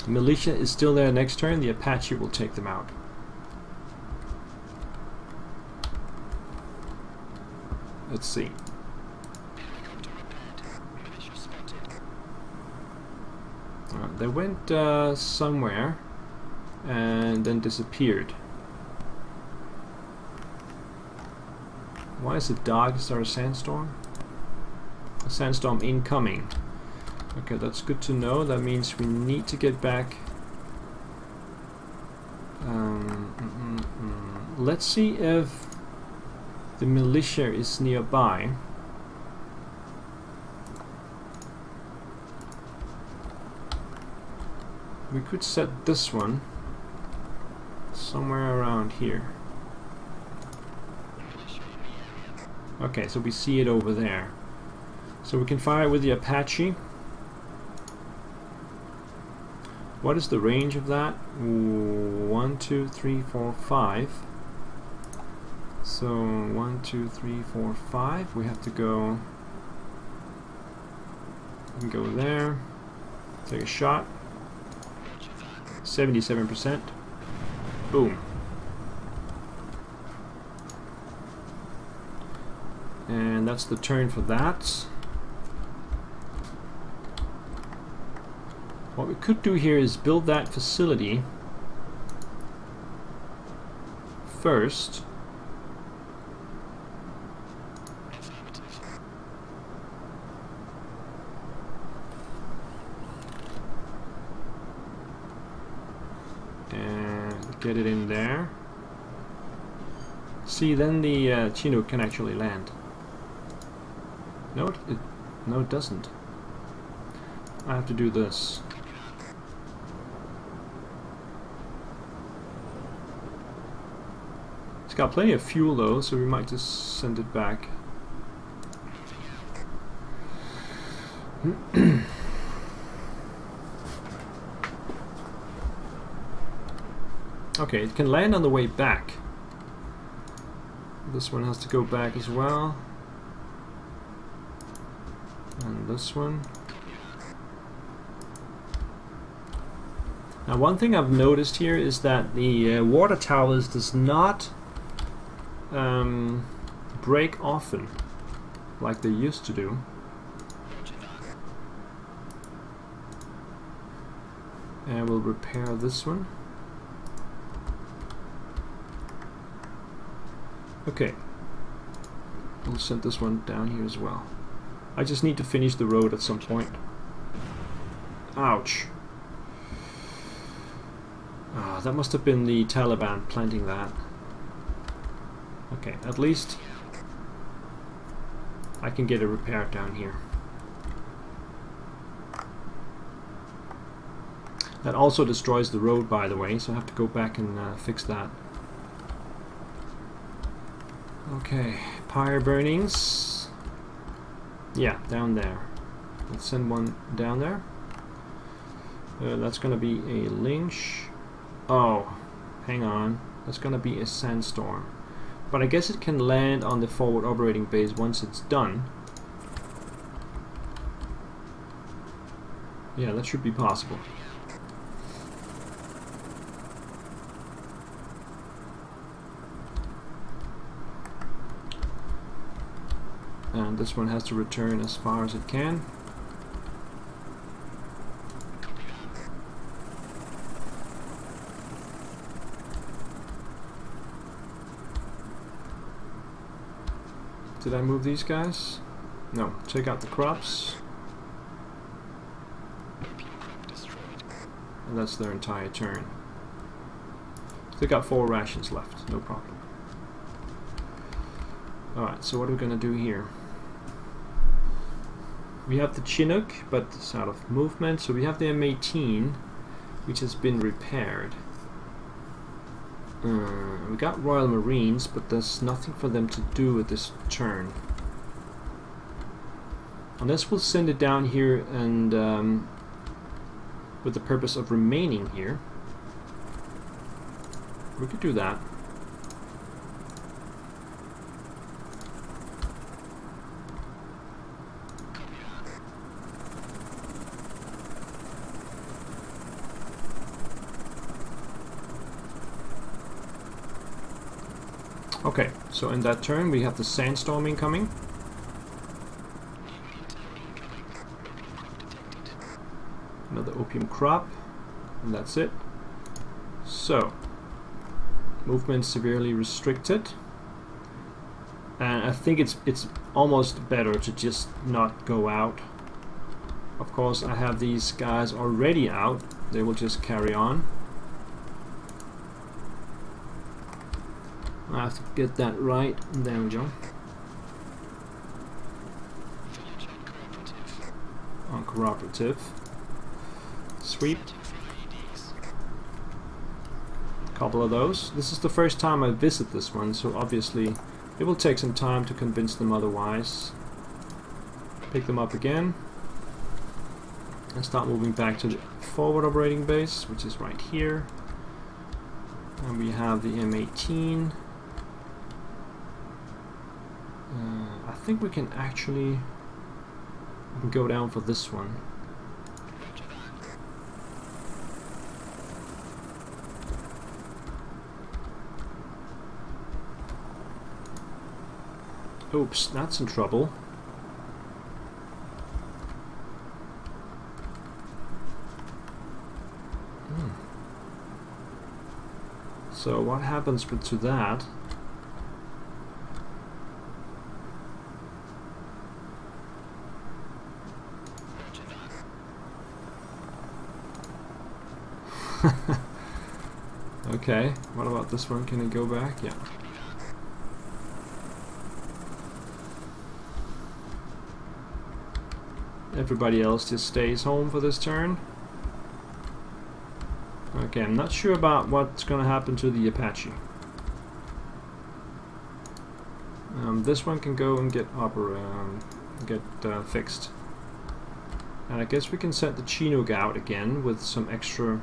militia is still there next turn, the Apache will take them out. Let's see. They went somewhere and then disappeared. Why is it dark? Is there a sandstorm? A sandstorm incoming. Okay, that's good to know. That means we need to get back. Let's see if the militia is nearby. We could set this one somewhere around here. Okay, so we see it over there. So we can fire it with the Apache. What is the range of that? 1, 2, 3, 4, 5. So 1, 2, 3, 4, 5. We have to go. We can go there. Take a shot. 77%. Boom. And that's the turn for that. What we could do here is build that facility first. And get it in there. See, then the Chinook can actually land. No, it doesn't. I have to do this. It's got plenty of fuel though, so we might just send it back. Okay, it can land on the way back. This one has to go back as well. And this one. Now, one thing I've noticed here is that the water towers does not break often like they used to do. And we'll repair this one. Okay, we'll send this one down here as well. I just need to finish the road at some point. Ouch. Ah, that must have been the Taliban planting that. Okay, at least I can get it repaired down here. That also destroys the road, by the way, so I have to go back and fix that. Okay, pyre burnings. Yeah, down there. Let's send one down there. That's gonna be a lynch. Oh, hang on. That's gonna be a sandstorm. But I guess it can land on the forward operating base once it's done. Yeah, that should be possible. And this one has to return as far as it can. Did I move these guys? No. Take out the crops. And that's their entire turn. They got 4 rations left, no problem. Alright, so what are we gonna do here? We have the Chinook, but it's out of movement, so we have the M18, which has been repaired. We got Royal Marines, but there's nothing for them to do with this turn. Unless we'll send it down here and with the purpose of remaining here. We could do that. Okay, so in that turn we have the sandstorm incoming. Another opium crop, and that's it. So, movement severely restricted. And I think it's almost better to just not go out. Of course, I have these guys already out. They will just carry on. I have to get that right. There we go. Uncooperative. Sweep. Couple of those. This is the first time I visit this one, so obviously it will take some time to convince them otherwise. Pick them up again and start moving back to the forward operating base, which is right here. And we have the M18. I think we can actually go down for this one. Oops, that's in trouble. So what happens to that? Okay, what about this one? Can it go back? Yeah. Everybody else just stays home for this turn. Okay, I'm not sure about what's going to happen to the Apache. This one can go and get fixed. And I guess we can set the Chinook out again with some extra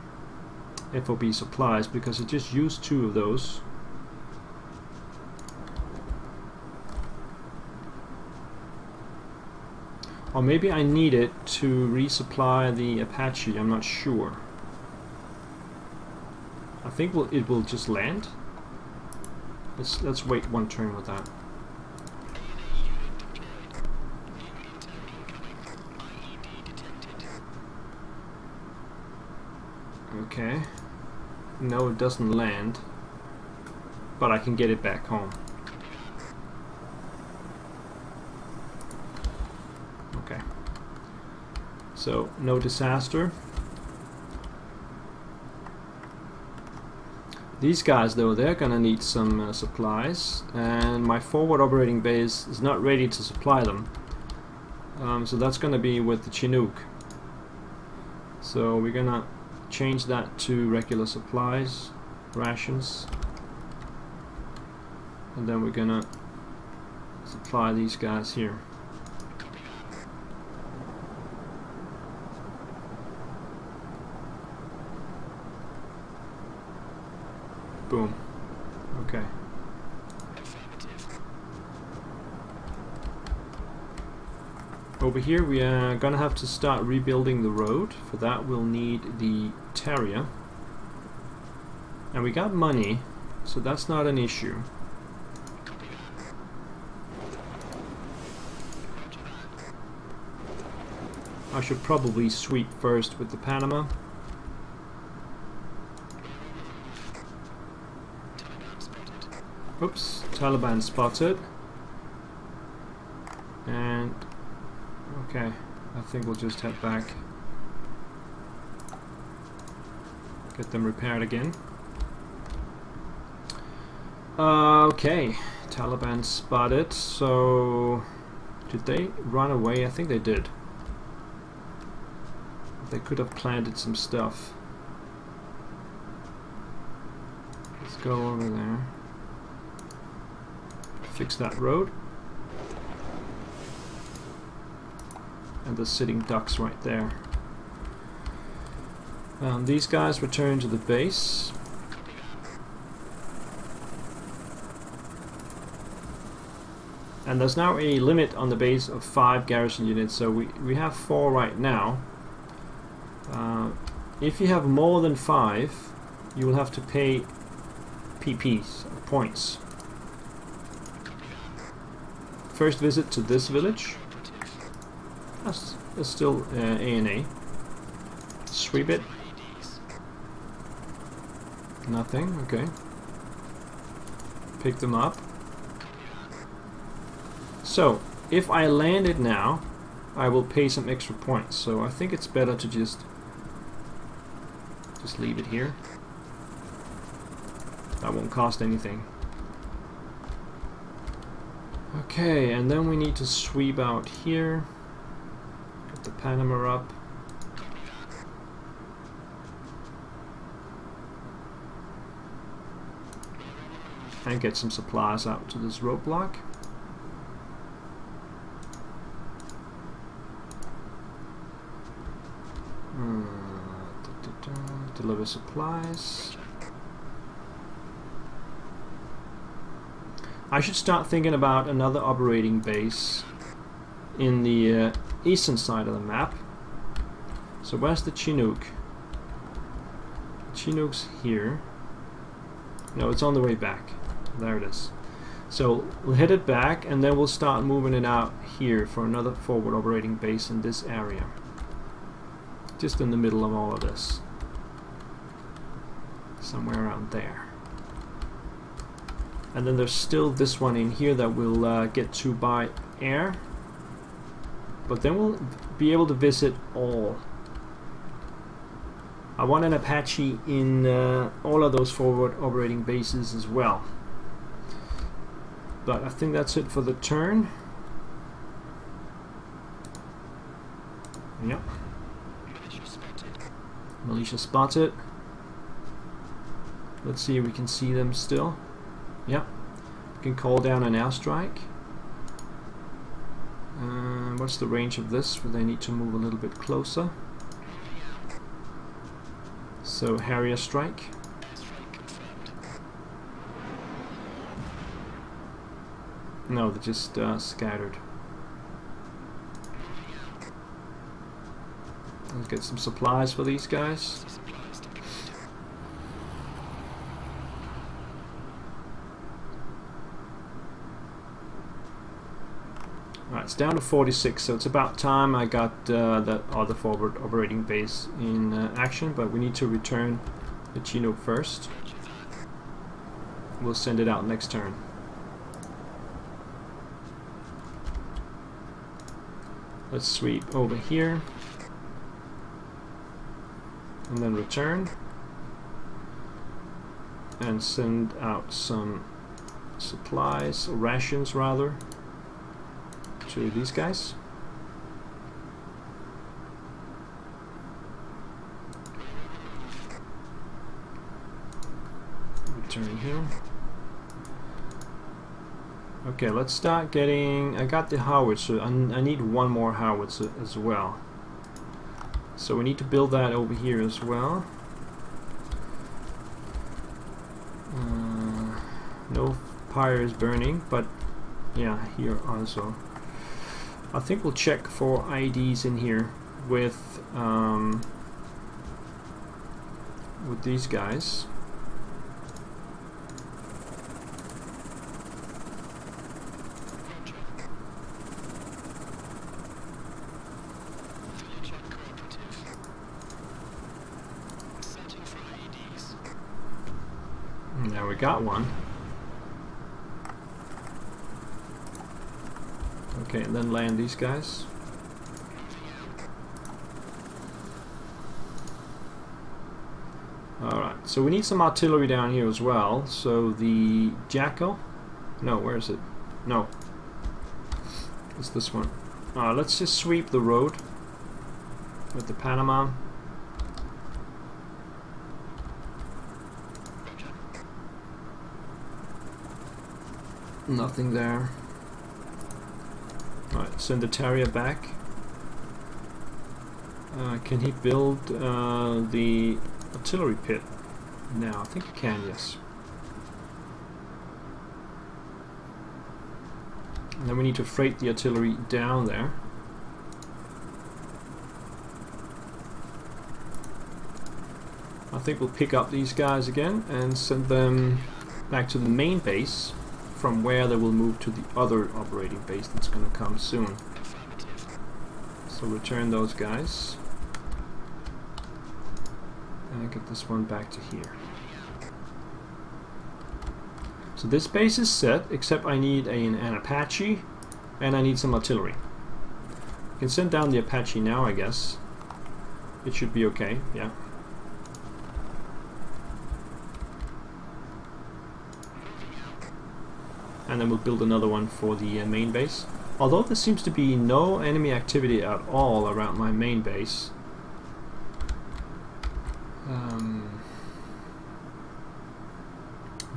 FOB supplies, because it just used 2 of those. Or maybe I need it to resupply the Apache, I'm not sure. I think it will just land. Let's wait 1 turn with that. Okay. No, it doesn't land, but I can get it back home. Okay. So, no disaster. These guys, though, they're gonna need some supplies, and my forward operating base is not ready to supply them. So that's gonna be with the Chinook. So we're gonna change that to regular supplies, rations, and then we're gonna supply these guys here. Boom. Okay. over here we are gonna have to start rebuilding the road. For that we'll need the Terrier. And we got money, so that's not an issue. I should probably sweep first with the Panama. Oops, Taliban spotted. And okay, I think we'll just head back. Get them repaired again. Okay, Taliban spotted. So did they run away? I think they did. They could have planted some stuff. Let's go over there. Fix that road. And the sitting ducks right there. These guys return to the base. And there's now a limit on the base of 5 garrison units, so we have 4 right now. If you have more than 5, you will have to pay PPs, points. First visit to this village. That's still A&A. Sweep it. Nothing, okay. Pick them up. So, if I land it now, I will pay some extra points. So I think it's better to just leave it here. That won't cost anything. Okay, and then we need to sweep out here. Get the Panama up. And get some supplies out to this roadblock. Deliver supplies. I should start thinking about another operating base in the eastern side of the map. So where's the Chinook? Chinook's here. No, it's on the way back. There it is. So we'll head it back and then we'll start moving it out here for another forward operating base in this area. Just in the middle of all of this. Somewhere around there. And then there's still this one in here that we'll get to by air. But then we'll be able to visit all. I want an Apache in all of those forward operating bases as well. But I think that's it for the turn. Yep. Militia spotted. Let's see if we can see them still. Yep. We can call down an airstrike. What's the range of this? Well, they need to move a little bit closer. So Harrier strike. No, they just scattered. Let's get some supplies for these guys. Right, it's down to 46, so it's about time I got that other forward operating base in action, but we need to return the Chinook first. We'll send it out next turn. Let's sweep over here and then return and send out some supplies, or rations rather, to these guys. Return here. Okay, let's start getting... I got the howitzer. I need one more howitzer as well. So we need to build that over here as well. No fire is burning, but yeah, here also. I think we'll check for IEDs in here with these guys. Now we got one. Okay, and then land these guys. Alright, so we need some artillery down here as well. So the Jackal. No, where is it? No. It's this one. Let's just sweep the road with the Panama. Nothing there. Alright, send the Terrier back. Can he build the artillery pit? Now, I think he can, yes. And then we need to freight the artillery down there. I think we'll pick up these guys again and send them back to the main base, from where they will move to the other operating base that's going to come soon. So return those guys and get this one back to here. So this base is set, except I need an Apache and I need some artillery. I can send down the Apache now, I guess. It should be okay, yeah. And then we'll build another one for the main base. Although there seems to be no enemy activity at all around my main base.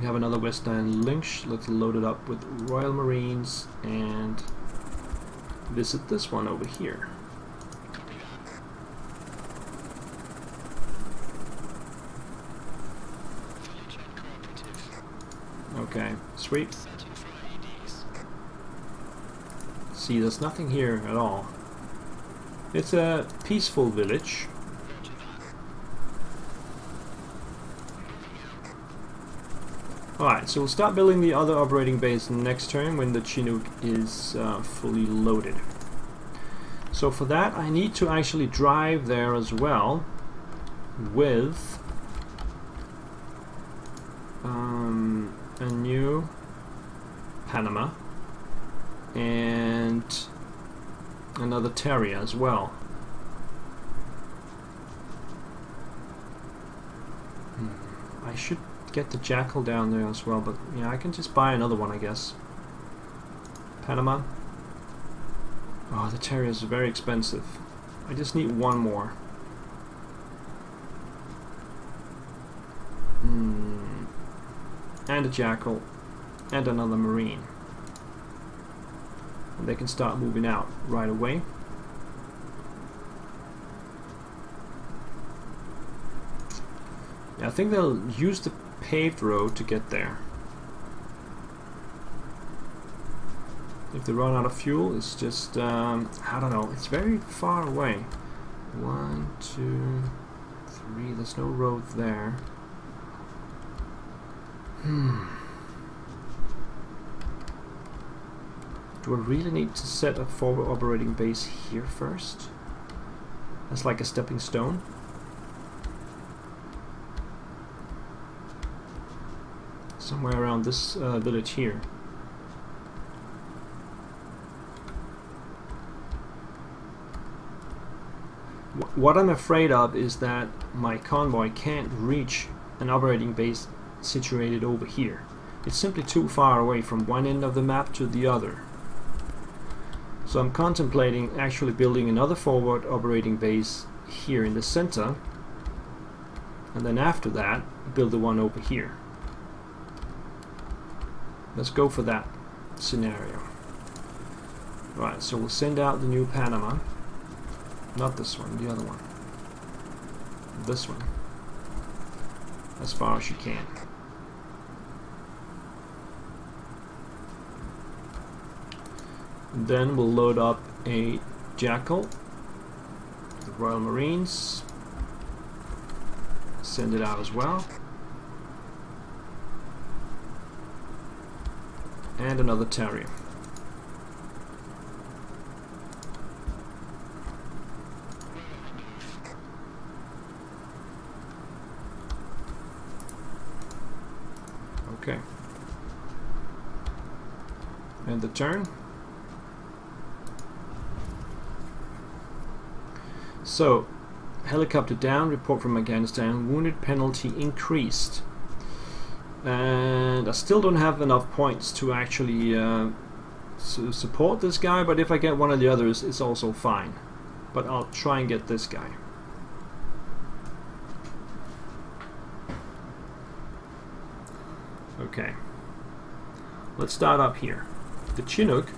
We have another Westland Lynch. Let's load it up with Royal Marines and visit this one over here. Okay, sweet. See, there's nothing here at all. It's a peaceful village. Alright, so we'll start building the other operating base next turn when the Chinook is fully loaded. So for that I need to actually drive there as well with a new Panama and another Terrier as well. I should get the Jackal down there as well, but yeah, I can just buy another one, I guess. Panama. Oh, the Terrier is very expensive. I just need one more. And a Jackal and another Marine. And they can start moving out right away. Yeah, I think they'll use the paved road to get there. If they run out of fuel, it's just, I don't know, it's very far away. 1, 2, 3, there's no road there. Do I really need to set a forward operating base here first? That's like a stepping stone. Somewhere around this village here. What I'm afraid of is that my convoy can't reach an operating base situated over here. It's simply too far away from one end of the map to the other. So I'm contemplating actually building another forward operating base here in the center, and then after that build the one over here. Let's go for that scenario. Right, so we'll send out the new Panama. Not this one, the other one. This one. As far as you can. Then we'll load up a Jackal, the Royal Marines. Send it out as well. And another Terrier. Okay. And the turn. So, helicopter down, report from Afghanistan, wounded penalty increased. And I still don't have enough points to actually support this guy, but if I get one of the others, it's also fine. But I'll try and get this guy. Okay. Let's start up here. The Chinook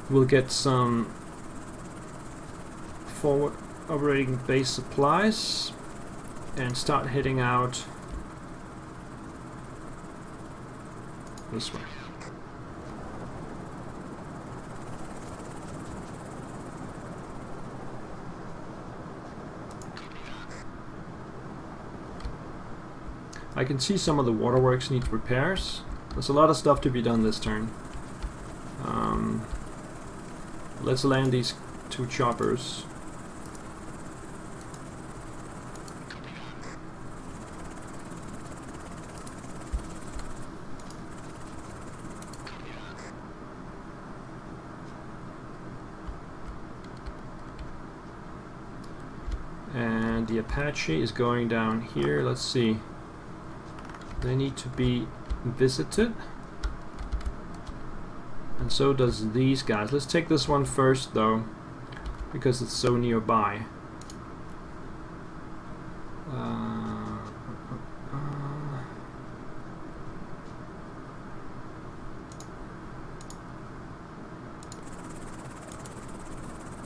will get some forward operating base supplies and start heading out this way. I can see some of the waterworks need repairs. There's a lot of stuff to be done this turn. Let's land these 2 choppers. And the Apache is going down here. Let's see. They need to be visited. And so does these guys. Let's take this one first though, because it's so nearby.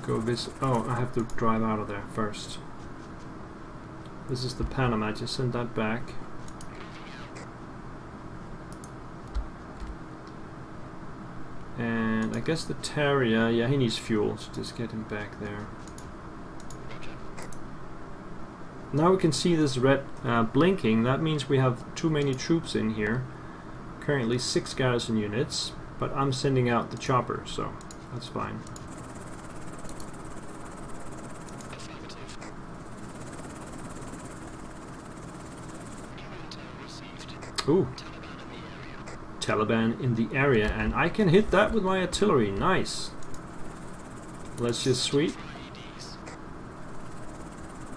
Go visit. Oh, I have to drive out of there first. This is the Panama. Just send that back. And I guess the Terrier, yeah, he needs fuel, so just get him back there. Now we can see this red blinking. That means we have too many troops in here. Currently 6 garrison units, but I'm sending out the chopper, so that's fine. Ooh. Taliban in the area, and I can hit that with my artillery. Nice. Let's just sweep.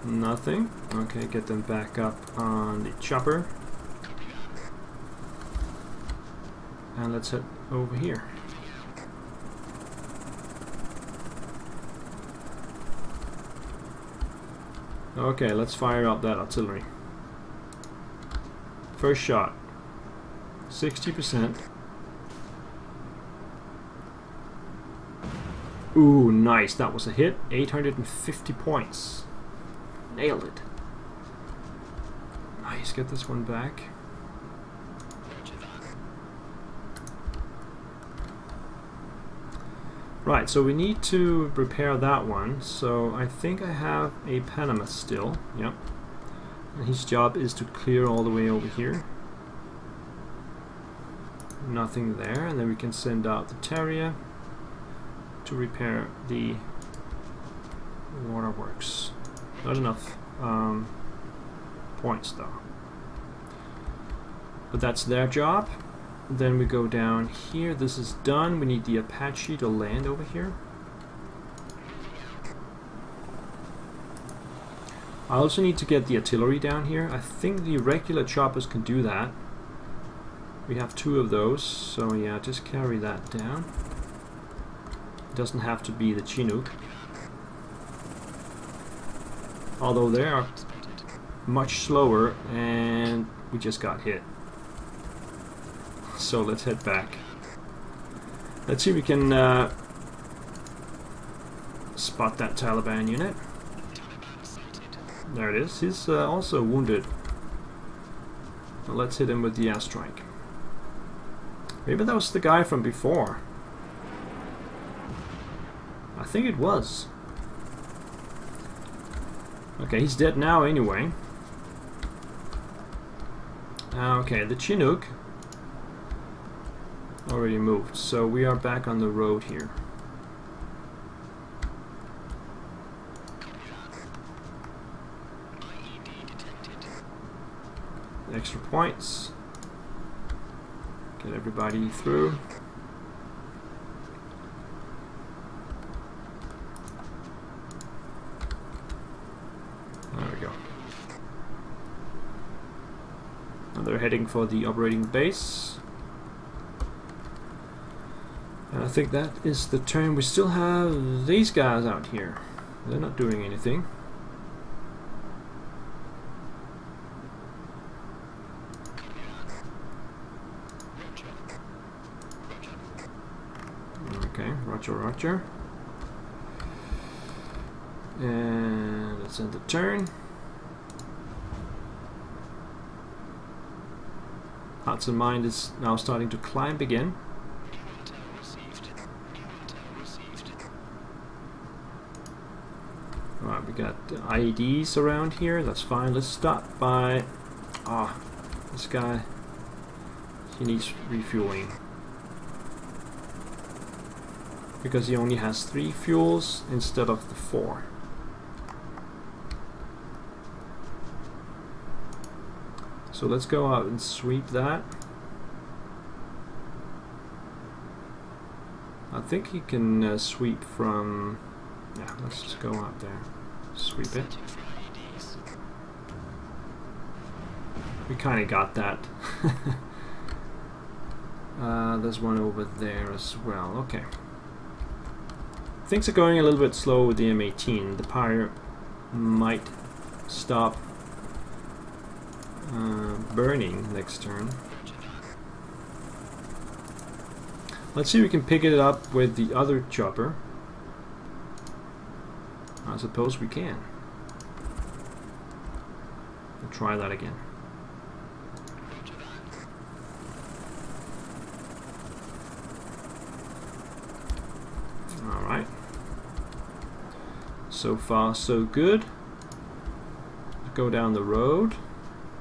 Nothing. Okay, get them back up on the chopper. And let's head over here. Okay, let's fire up that artillery. First shot. 60%. Ooh, nice. That was a hit. 850 points. Nailed it. Nice. Get this one back. Right, so we need to repair that one. So I think I have a Panama still. Yep. And his job is to clear all the way over here. Nothing there, and then we can send out the Terrier to repair the waterworks. Not enough points though, but that's their job. Then we go down here. This is done. We need the Apache to land over here. I also need to get the artillery down here. I think the regular choppers can do that. We have 2 of those, so yeah, just carry that down. It doesn't have to be the Chinook. Although they are much slower, and we just got hit. So let's head back. Let's see if we can spot that Taliban unit. There it is. He's also wounded. Well, let's hit him with the airstrike. Maybe that was the guy from before. I think it was. Okay, he's dead now anyway. Okay, the Chinook already moved, so we are back on the road here. Extra points. Get everybody through. There we go. Now they're heading for the operating base. And I think that is the turn. We still have these guys out here. They're not doing anything. Okay, roger, roger. And let's end the turn. Hearts and Mind is now starting to climb again. Alright, we got IEDs around here, that's fine. Let's start by... this guy, he needs refueling. Because he only has 3 fuels instead of the 4. So let's go out and sweep that. I think he can sweep from... yeah, let's just go out there. Sweep it. We kind of got that. There's one over there as well. Okay. Things are going a little bit slow with the M18. The pyre might stop burning next turn. Let's see if we can pick it up with the other chopper. I suppose we can. We'll try that again. Alright. So far so good. Let's go down the road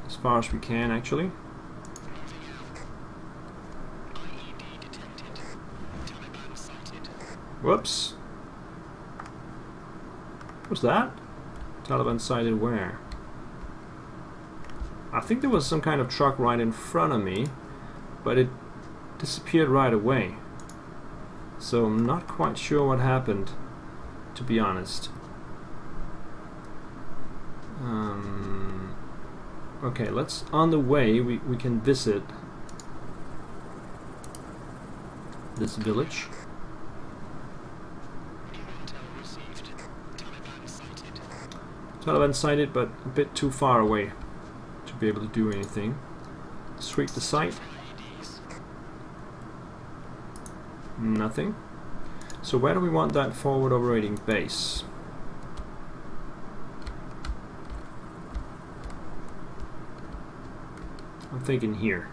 as far as we can actually. Whoops. What was that? Taliban sighted where? I think there was some kind of truck right in front of me, but it disappeared right away. So I'm not quite sure what happened, to be honest. Okay, let's, on the way, we can visit this village. Taliban sighted, but a bit too far away to be able to do anything. Sweep the site. Nothing. So where do we want that forward operating base? I'm thinking here.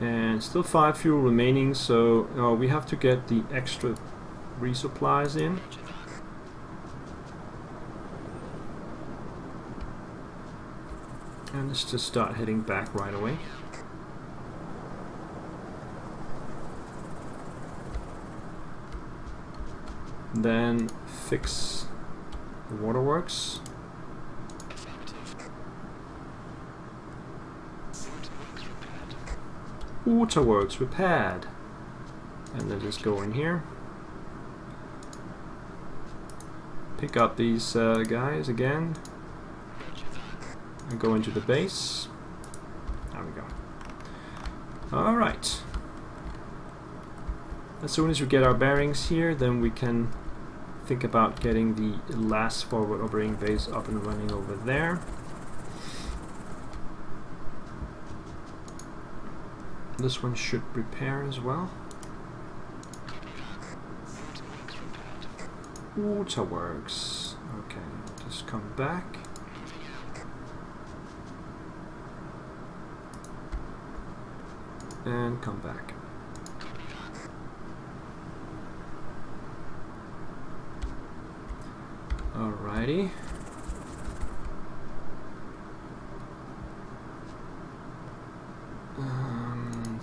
And still 5 fuel remaining, so we have to get the extra resupplies in. And let's just start heading back right away. Then fix the waterworks. Waterworks repaired. And then just go in here. Pick up these guys again. And go into the base. There we go. Alright. As soon as we get our bearings here, then we can think about getting the last forward operating base up and running over there. This one should repair as well. Waterworks. Okay, just come back. and come back. Alrighty.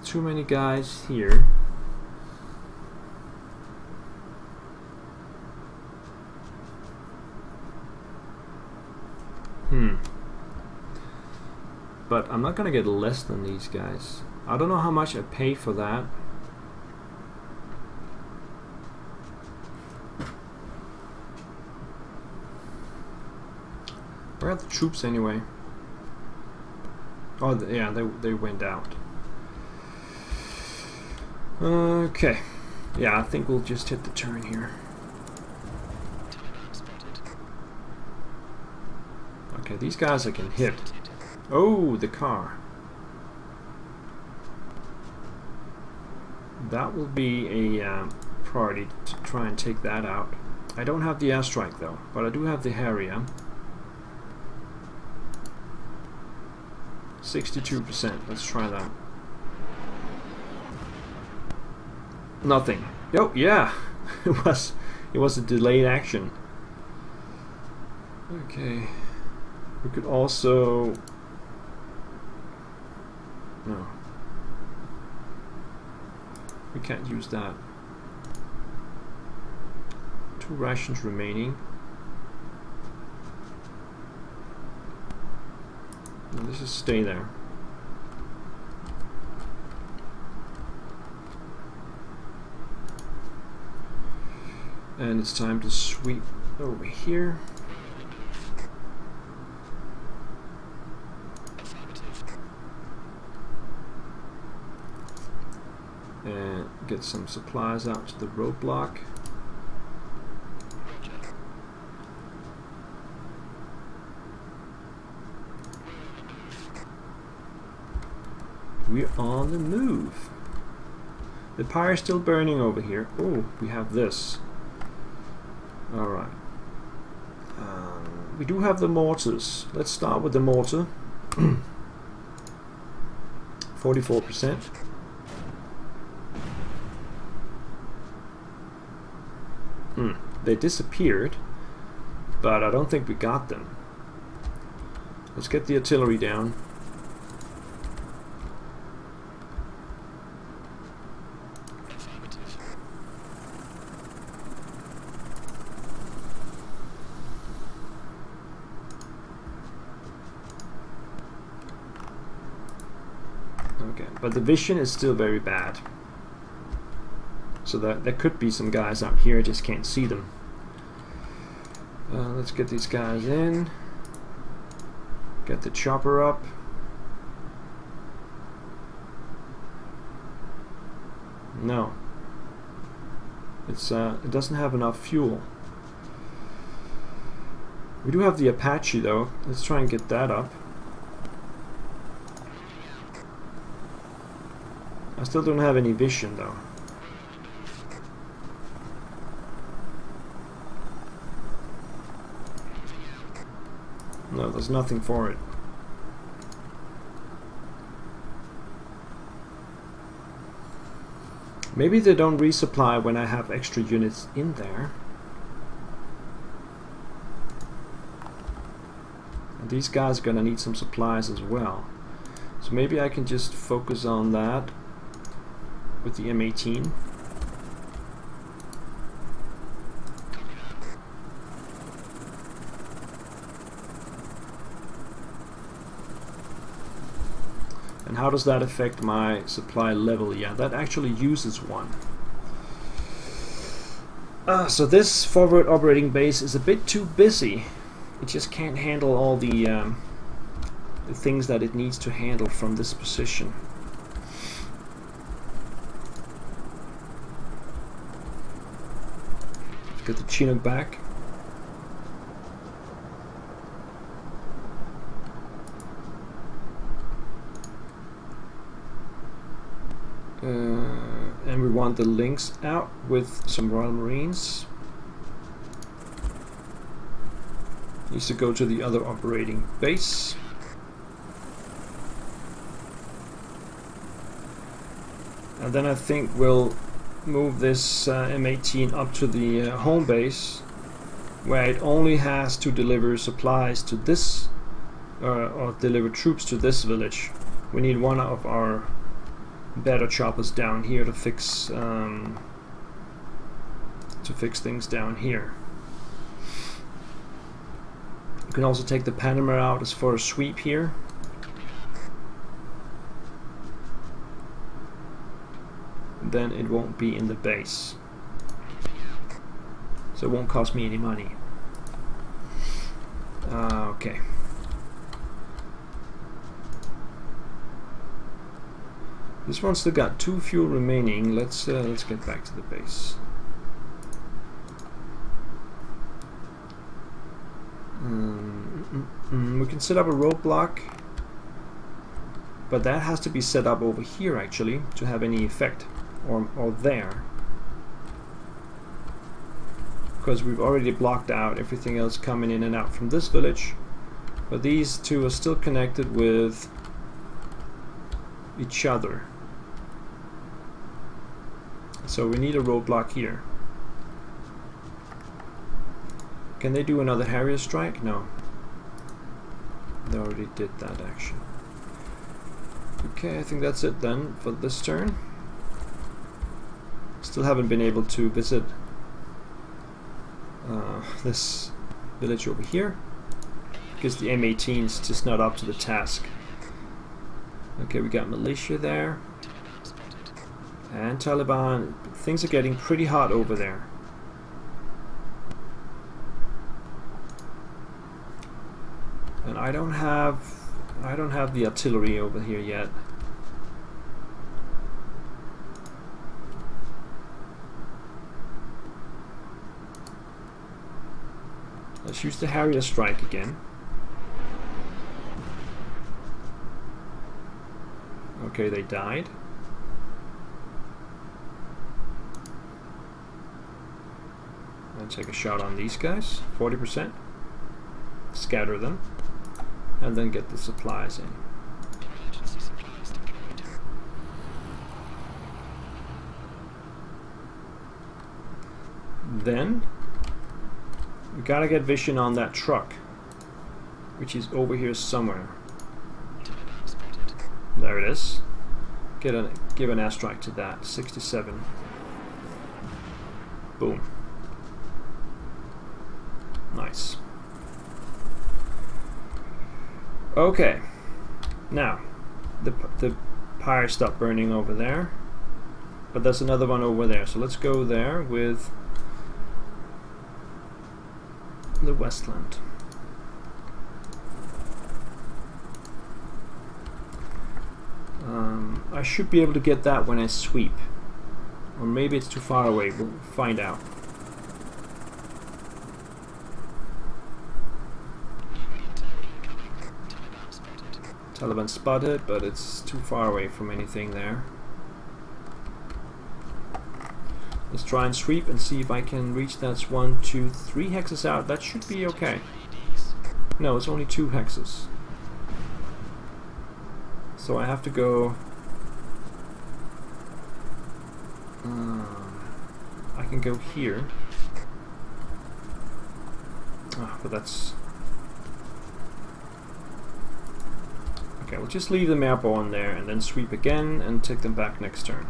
Too many guys here. But I'm not gonna get less than these guys. I don't know how much I pay for that. Where are the troops anyway? Oh, yeah, they went out. Okay. Yeah, I think we'll just hit the turn here. Okay, these guys I can hit. Oh, the car. That will be a priority to try and take that out. I don't have the airstrike though, but I do have the Harrier. 62%. Let's try that. Nothing. Oh yeah, it was a delayed action. Okay, we could also no. We can't use that. 2 rations remaining. No, let's just stay there. And it's time to sweep over here. And get some supplies out to the roadblock. We're on the move. The pyre is still burning over here. Oh, we have this. Alright. We do have the mortars. Let's start with the mortar. 44%. They disappeared, but I don't think we got them. Let's get the artillery down. Okay, but the vision is still very bad. So that there could be some guys out here, I just can't see them. Let's get these guys in. Get the chopper up. No. It doesn't have enough fuel. We do have the Apache though. Let's try and get that up. I still don't have any vision though. No, there's nothing for it. Maybe they don't resupply when I have extra units in there. And these guys are gonna need some supplies as well. So maybe I can just focus on that with the M18. And how does that affect my supply level? Yeah, that actually uses one. So this forward operating base is a bit too busy. It just can't handle all the things that it needs to handle from this position. Let's get the Chinook back. And we want the links out with some Royal Marines. Needs to go to the other operating base. And then I think we'll move this M18 up to the home base, where it only has to deliver supplies to this, or deliver troops to this village. We need one of our better choppers down here to fix things down here. You can also take the Panama out as for a sweep here. Then it won't be in the base, so it won't cost me any money. Okay. This one's still got 2 fuel remaining. Let's get back to the base. We can set up a roadblock, but that has to be set up over here actually to have any effect, or there, because we've already blocked out everything else coming in and out from this village, but these two are still connected with each other, so we need a roadblock here. Can they do another Harrier strike? No. They already did that action. Okay, I think that's it then for this turn. Still haven't been able to visit this village over here because the M18's just not up to the task. Okay, we got militia there and Taliban. Things are getting pretty hot over there. And I don't have the artillery over here yet. Let's use the Harrier strike again. Okay, they died. I'll take a shot on these guys. 40%. Scatter them. And then get the supplies in. Then we gotta get vision on that truck, which is over here somewhere. There it is. Give an airstrike to that. 67. Boom. Nice. Okay, now the pyre stopped burning over there, but there's another one over there, so let's go there with the Westland. I should be able to get that when I sweep, or maybe it's too far away. We'll find out. Taliban spotted, but it's too far away from anything there. Let's try and sweep and see if I can reach. That's 1, 2, 3 hexes out. That should be okay. No, it's only 2 hexes. So I have to go... I can go here. But that's... Okay, we'll just leave the map on there and then sweep again and take them back next turn.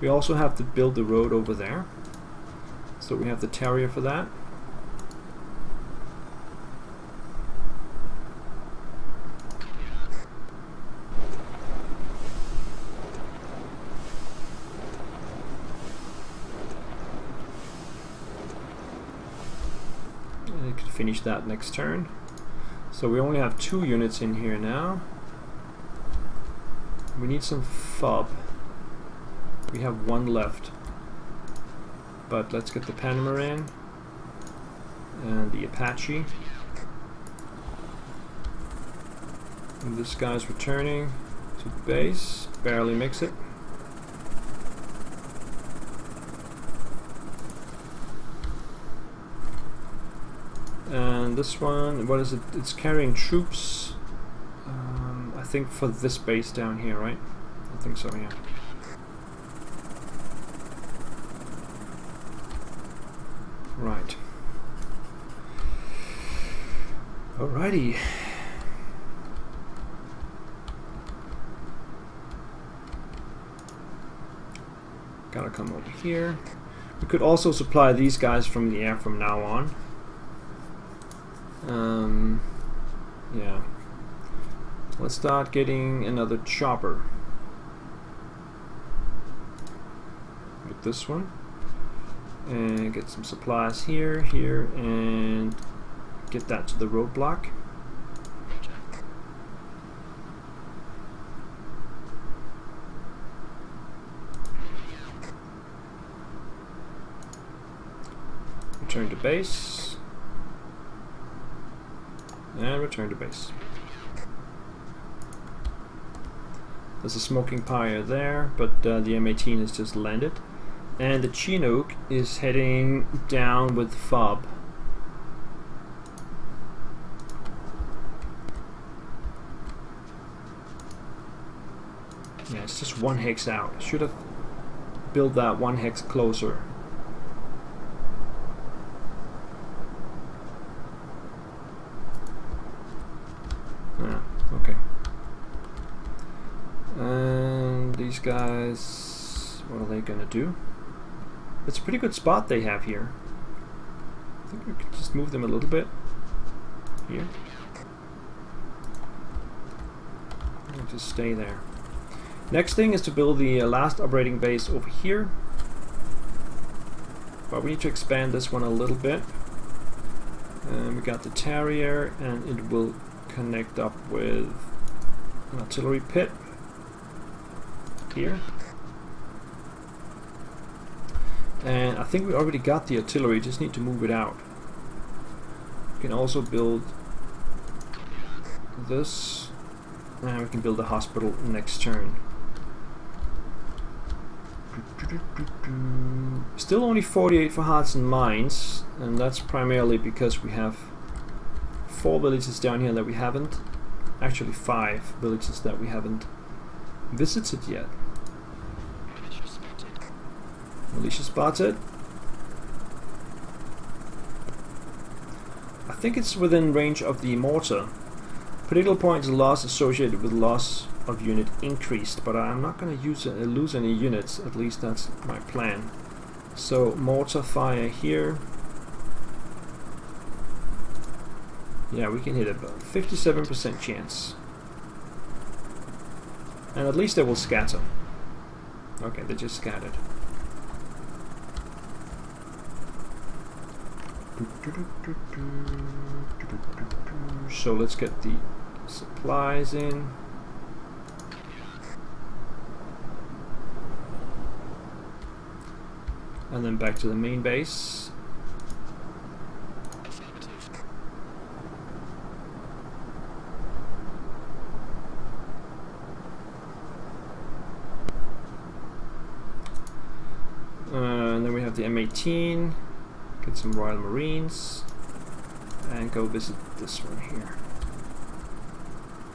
We also have to build the road over there, so we have the Terrier for that. And I could finish that next turn. So we only have 2 units in here now. We need some FOB. We have 1 left. But let's get the Panama in. And the Apache. And this guy's returning to the base. Barely makes it. And this one, what is it? It's carrying troops. I think for this base down here, right? I think so, yeah. Right. Alrighty. Gotta come over here. We could also supply these guys from the air from now on. Yeah. Let's start getting another chopper. With this one. And get some supplies here, here, and get that to the roadblock. Return to base. And return to base. There's a smoking pyre there, but the M18 has just landed. And the Chinook is heading down with FOB. Yeah, it's just 1 hex out. I should have built that 1 hex closer. Yeah, okay. And these guys, what are they gonna do? It's a pretty good spot they have here. I think we could just move them a little bit here. And just stay there. Next thing is to build the last operating base over here. But we need to expand this one a little bit. And we got the Terrier, and it will connect up with an artillery pit here. And I think we already got the artillery, just need to move it out. We can also build this, and we can build a hospital next turn. Still only 48 for hearts and minds, and that's primarily because we have 4 villages down here that we haven't, actually 5 villages that we haven't visited yet. Militia spotted. I think it's within range of the mortar. Political points loss associated with loss of unit increased, but I'm not going to lose any units, at least that's my plan. So mortar fire here. Yeah, we can hit about 57% chance. And at least they will scatter. Okay, they just scattered. So let's get the supplies in. And then back to the main base. And then we have the M18. Get some Royal Marines and go visit this one here.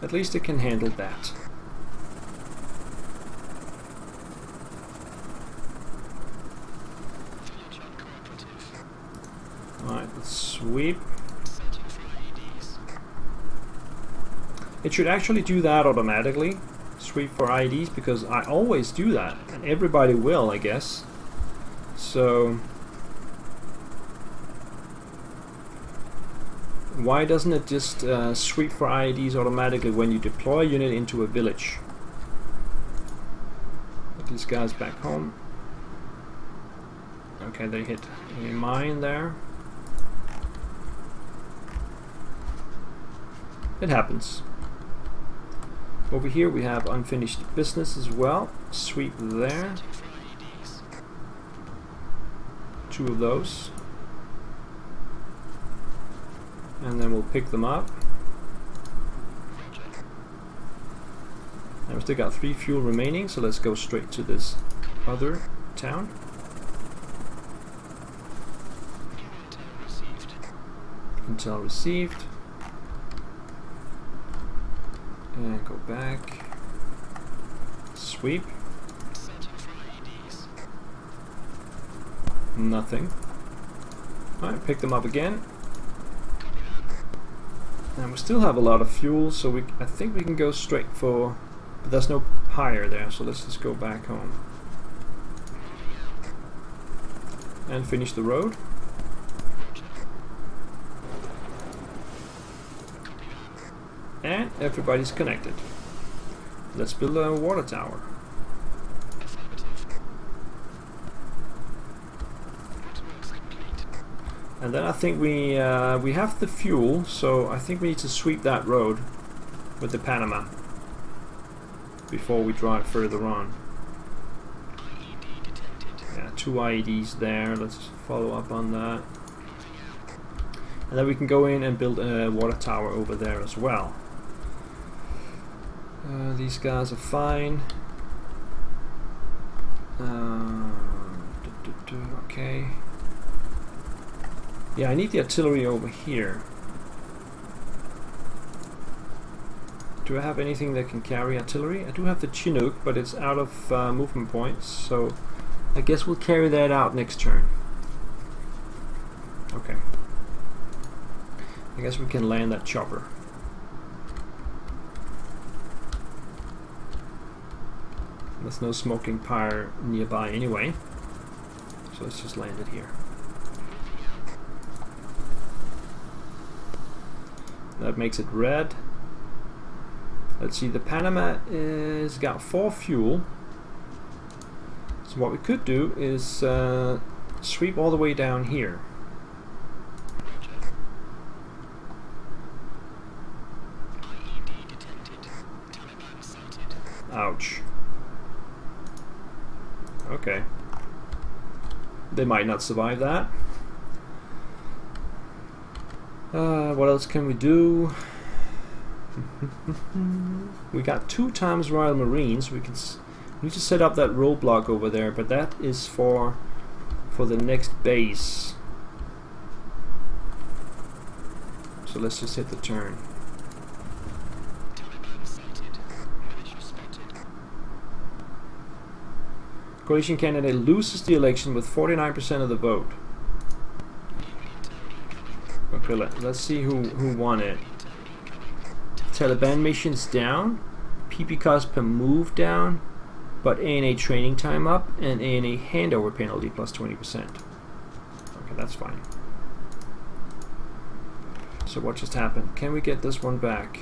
At least it can handle that. Alright, let's sweep. It should actually do that automatically. Sweep for IEDs, because I always do that, and everybody will, I guess. So why doesn't it just sweep for IEDs automatically when you deploy a unit into a village? Put these guys back home. Okay, they hit a mine there. It happens. Over here we have unfinished business as well. Sweep there. 2 of those. And then we'll pick them up. And we still got 3 fuel remaining, so let's go straight to this other town. Intel received. And go back. Sweep. Nothing. Alright, pick them up again. And we still have a lot of fuel, so I think we can go straight for... But there's no pyre there, so let's just go back home. And finish the road. And everybody's connected. Let's build a water tower. And then I think we have the fuel, so I think we need to sweep that road with the Panama before we drive further on. Yeah, 2 IEDs there. Let's follow up on that. And then we can go in and build a water tower over there as well. These guys are fine. Okay. Yeah, I need the artillery over here. Do I have anything that can carry artillery? I do have the Chinook, but it's out of movement points, so I guess we'll carry that out next turn. Okay. I guess we can land that chopper. There's no smoking pyre nearby anyway, so let's just land it here. That makes it red. Let's see, the Panama is got 4 fuel. So what we could do is sweep all the way down here. Ouch. Okay. They might not survive that. What else can we do? We got 2 times Royal Marines. We need to set up that roadblock over there, but that is for the next base. So let's just hit the turn. Coalition candidate loses the election with 49% of the vote. Okay, let's see who won it. Taliban missions down, PP cost per move down, but ANA training time up, and ANA handover penalty plus 20%. Okay, that's fine. So what just happened? Can we get this one back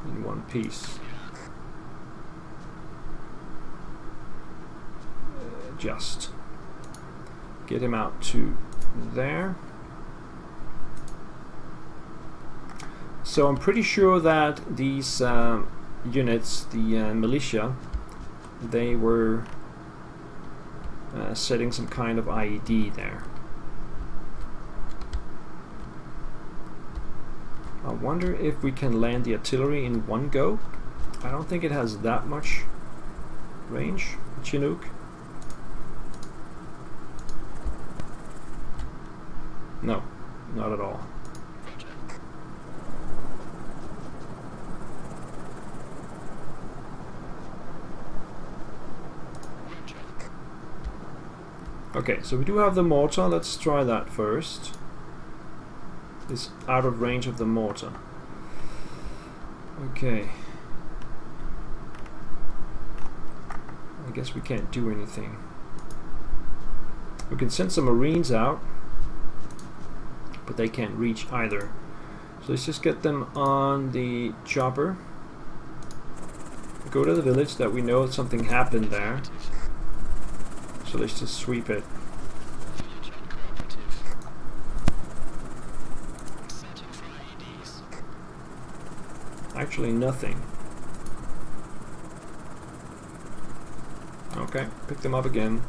in one piece? Just get him out to there. So I'm pretty sure that these units, the militia, they were setting some kind of IED there. I wonder if we can land the artillery in one go. I don't think it has that much range, Chinook. No, not at all. Okay, so we do have the mortar. Let's try that first. It's out of range of the mortar. Okay. I guess we can't do anything. We can send some Marines out, but they can't reach either. So let's just get them on the chopper. Go to the village that we know something happened there. So let's just sweep it. Actually nothing. Okay, pick them up again.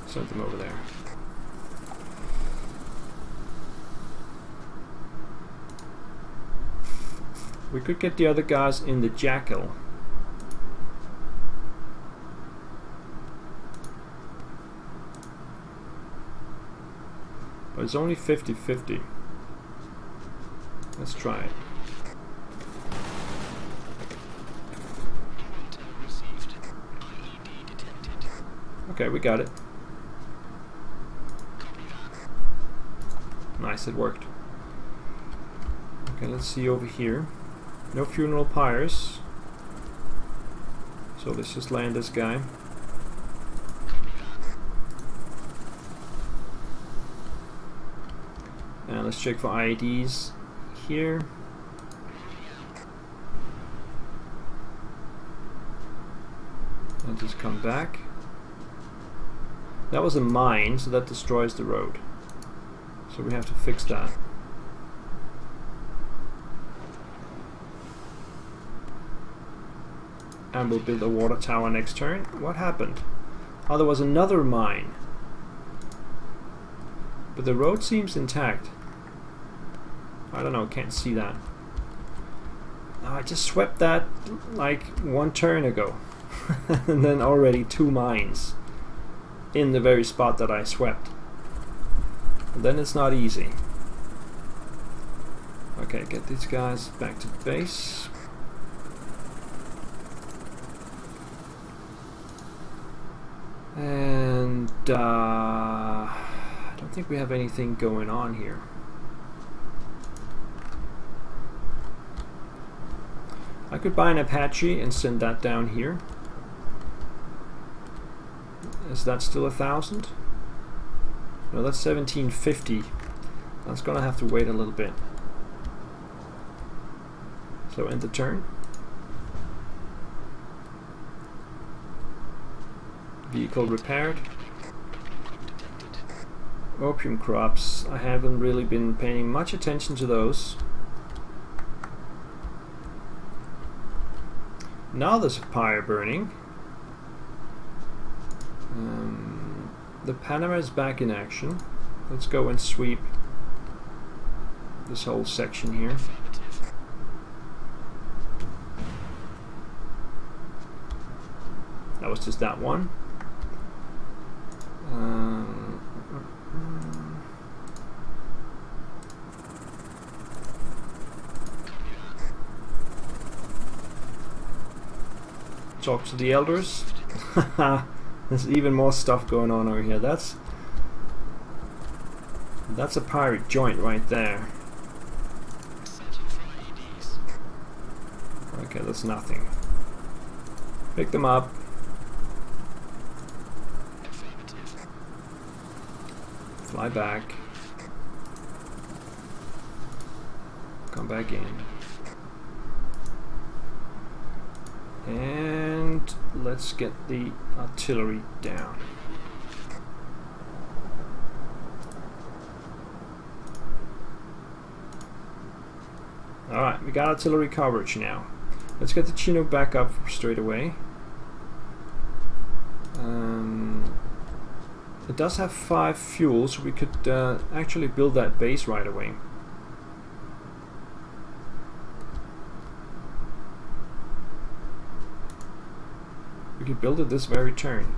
Send them over there. We could get the other guys in the Jackal. But it's only 50-50. Let's try it. Okay, we got it. Nice, it worked. Okay, let's see over here. No funeral pyres. So let's just land this guy. And let's check for IEDs here. And just come back. That was a mine, so that destroys the road. So we have to fix that. And we'll build a water tower next turn. What happened? Oh, there was another mine. But the road seems intact. I don't know, can't see that. Oh, I just swept that like one turn ago. And then already 2 mines in the very spot that I swept. And then it's not easy. Okay, get these guys back to base. And I don't think we have anything going on here. I could buy an Apache and send that down here. Is that still 1,000? No, that's 1750. That's gonna have to wait a little bit. So end the turn. Vehicle repaired. Opium crops. I haven't really been paying much attention to those. Now there's a pyre burning. The Panama is back in action. Let's go and sweep this whole section here. That was just that one. Talk to the elders. There's even more stuff going on over here. That's a pirate joint right there. Okay, that's nothing. Pick them up. Fly back. Come back in. And let's get the artillery down. Alright, we got artillery coverage now. Let's get the Chinook back up straight away. It does have 5 fuel, so we could actually build that base right away. We could build it this very turn,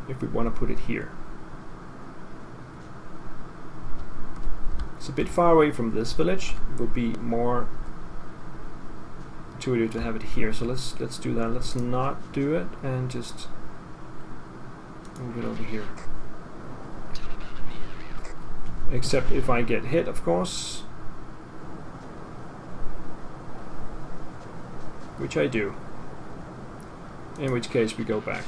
if we want to put it here. It's a bit far away from this village. It would be more intuitive to have it here, so let's do that. Let's not do it and just move it over here. Except if I get hit, of course. Which I do. In which case we go back.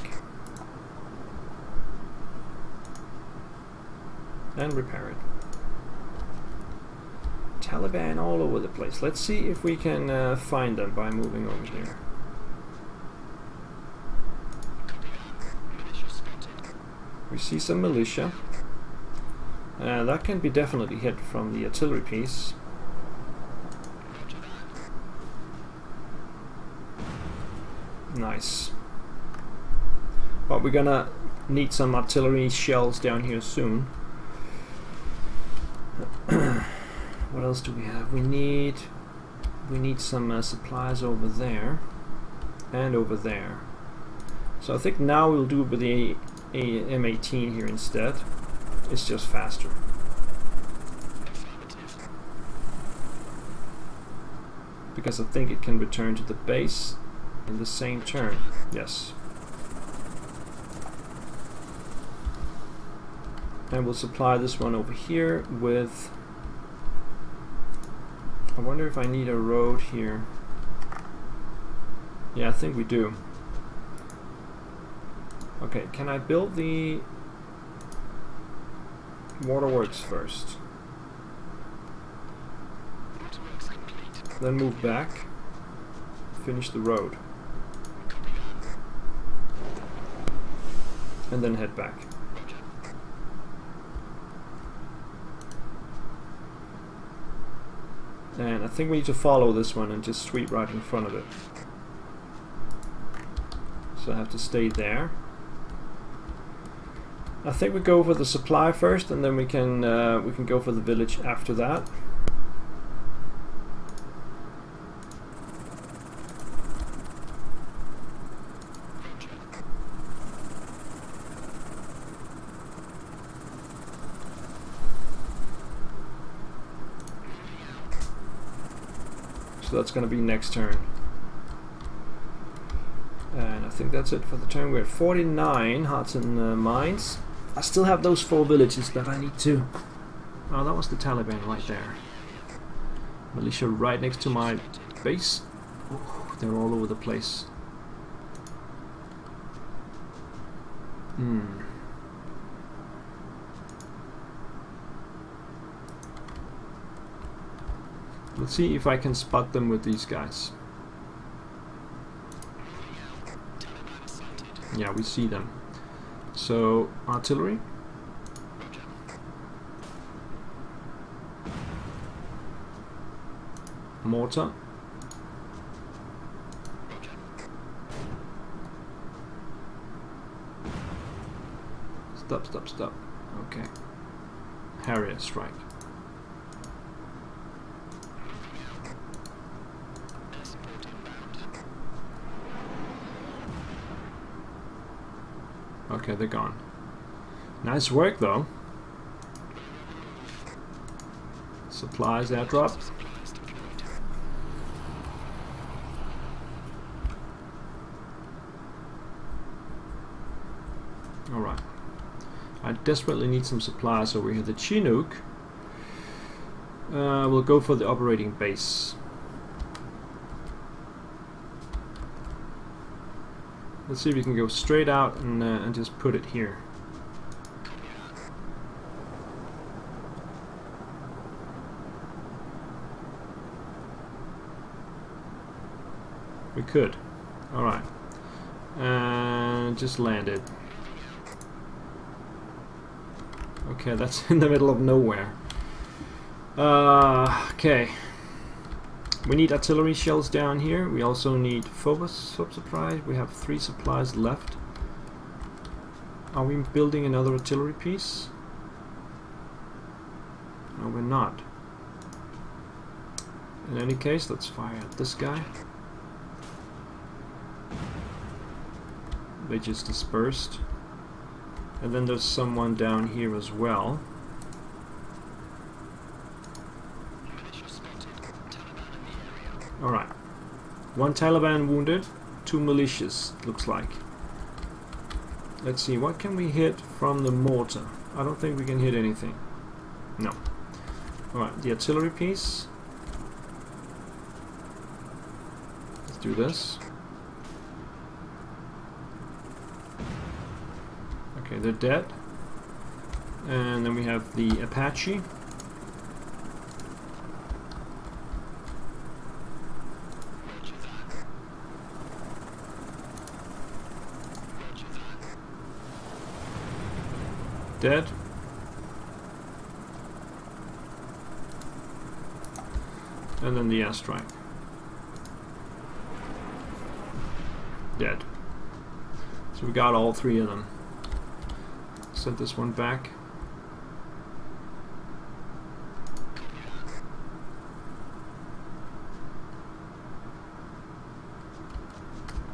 And repair it. Taliban all over the place. Let's see if we can find them by moving over here. We see some militia. That can be definitely hit from the artillery piece. Nice. But we're gonna need some artillery shells down here soon. What else do we have? We need some supplies over there and over there. So I think now we'll do it with the M18 here instead. It's just faster. because I think it can return to the base in the same turn. Yes. And we'll supply this one over here with... I wonder if I need a road here. Yeah, I think we do. Okay, can I build the waterworks first? Then move back, finish the road, and then head back. And I think we need to follow this one and just sweep right in front of it. So I have to stay there. I think we go for the supply first, and then we can go for the village after that. So that's going to be next turn. And I think that's it for the turn. We're at 49 hearts and mines. I still have those 4 villages that I need to... Oh, that was the Taliban right there. Militia right next to my base. Oh, they're all over the place. Let's see if I can spot them with these guys. Yeah, we see them. So, artillery. Mortar. Stop, stop, stop. Okay. Harrier strike. Okay, they're gone. Nice work, though. Supplies airdrop. Alright. I desperately need some supplies over here. The Chinook. We'll go for the operating base. Let's see if we can go straight out and just put it here. We could. Alright. And just landed. Okay, that's in the middle of nowhere. Okay. We need artillery shells down here. We also need Phobos supplies. We have 3 supplies left. Are we building another artillery piece? No, we're not. In any case, let's fire at this guy. They just dispersed. And then there's someone down here as well. Alright. 1 Taliban wounded, 2 militias, looks like. Let's see, what can we hit from the mortar? I don't think we can hit anything. No. Alright, the artillery piece. Let's do this. Okay, they're dead. And then we have the Apache. Dead. And then the airstrike. Dead. So we got all 3 of them. Send this one back.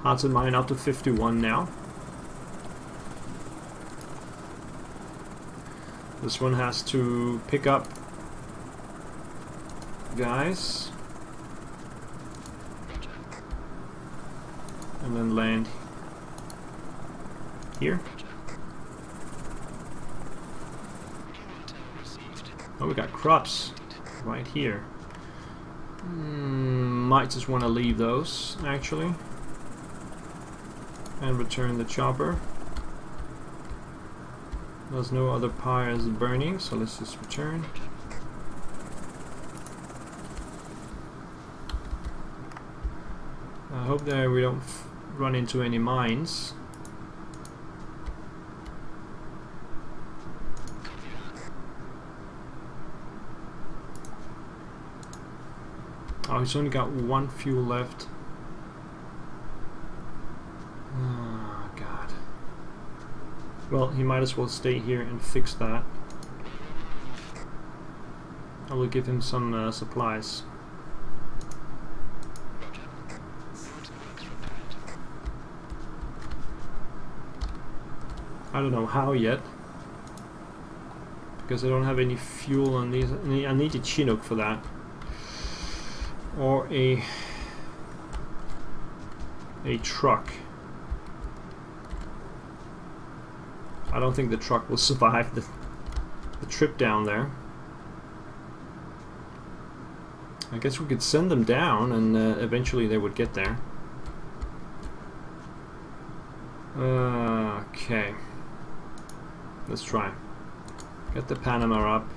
Hearts and mine up to 51 now. This one has to pick up guys. and then land here. Oh, we got crops right here. Might just want to leave those actually and return the chopper. There's no other pyres burning, so let's just return. I hope that we don't run into any mines. Oh, he's only got one fuel left. Oh, God. Well, he might as well stay here and fix that. I will give him some supplies. I don't know how yet, because I don't have any fuel on these. I need a Chinook for that, or a truck. I don't think the truck will survive the trip down there. I guess we could send them down, and eventually they would get there. Okay. Let's try. Get the Panama up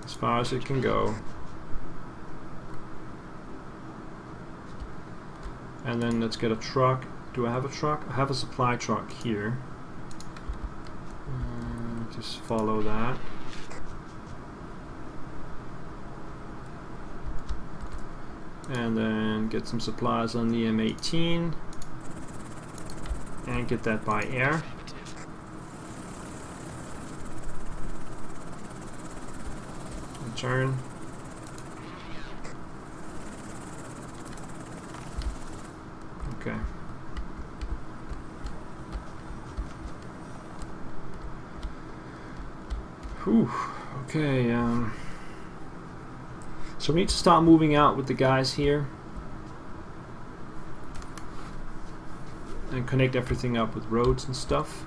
as far as it can go. And then let's get a truck. Do I have a truck? I have a supply truck here. Just follow that. And then get some supplies on the M18. And get that by air. Return. Okay. Whew. Okay. So we need to start moving out with the guys here and connect everything up with roads and stuff.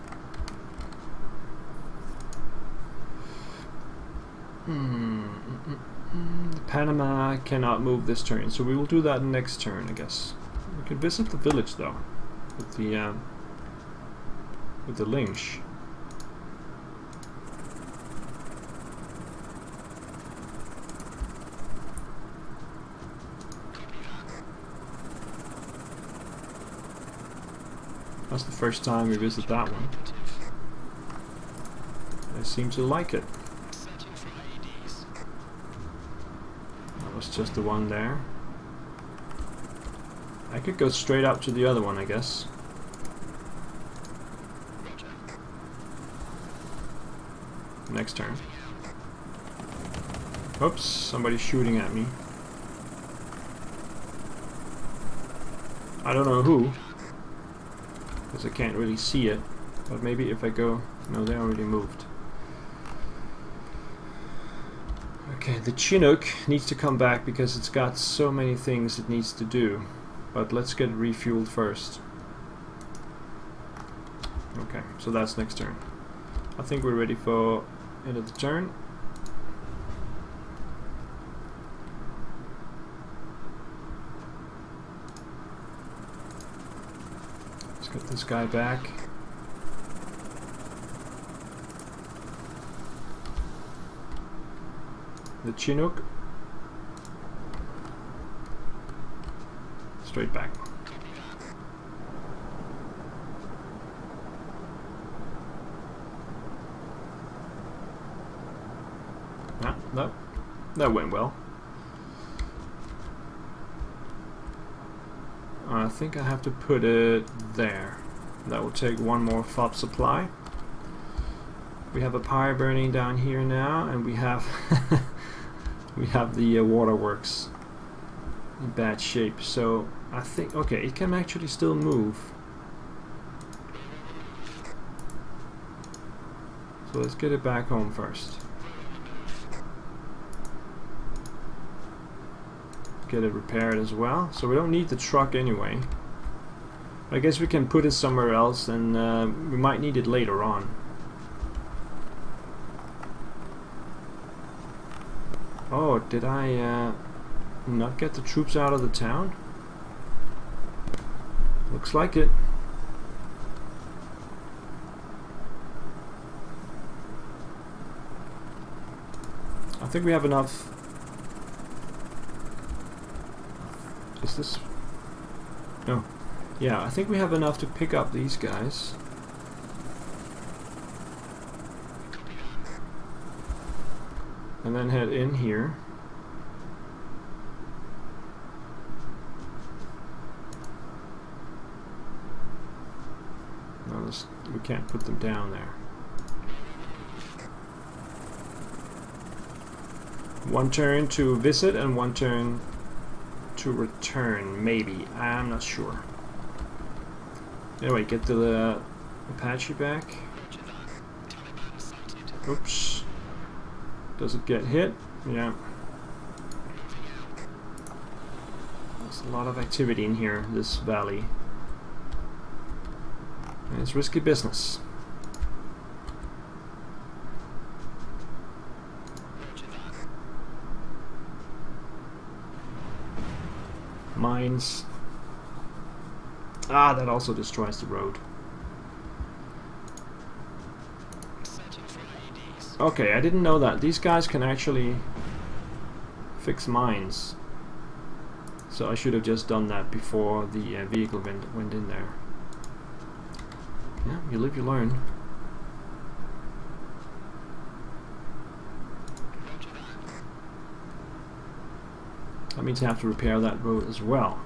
Panama cannot move this turn, so we will do that next turn, I guess. We can visit the village though, with the Lynch. That's the first time we visit that one. They seem to like it. That was just the one there. I could go straight up to the other one, I guess. Next turn. Oops, somebody's shooting at me. I don't know who, because I can't really see it, but maybe if I go... No, they already moved. Okay, the Chinook needs to come back because it's got so many things it needs to do, but let's get it refueled first. Okay, so that's next turn. I think we're ready for end of the turn. Let's get this guy back. The Chinook. Straight back. No, that went well. I think I have to put it there. That will take one more FOB supply. We have a pyre burning down here now, and we have we have the waterworks in bad shape. So I think, okay, it can actually still move. So let's get it back home first. Get it repaired as well. So we don't need the truck anyway. I guess we can put it somewhere else, and we might need it later on. Oh, did I not get the troops out of the town? Looks like it. I think we have enough. Is this? No. Yeah, I think we have enough to pick up these guys. And then head in here. No, we can't put them down there. One turn to visit and one turn to return, maybe. I'm not sure. Anyway, get the Apache back. Oops. Does it get hit? Yeah. There's a lot of activity in here, this valley. And it's risky business. Mines. Ah, that also destroys the road. Okay, I didn't know that. These guys can actually fix mines. So I should have just done that before the vehicle went in there. Yeah, you live, you learn. That means I have to repair that road as well.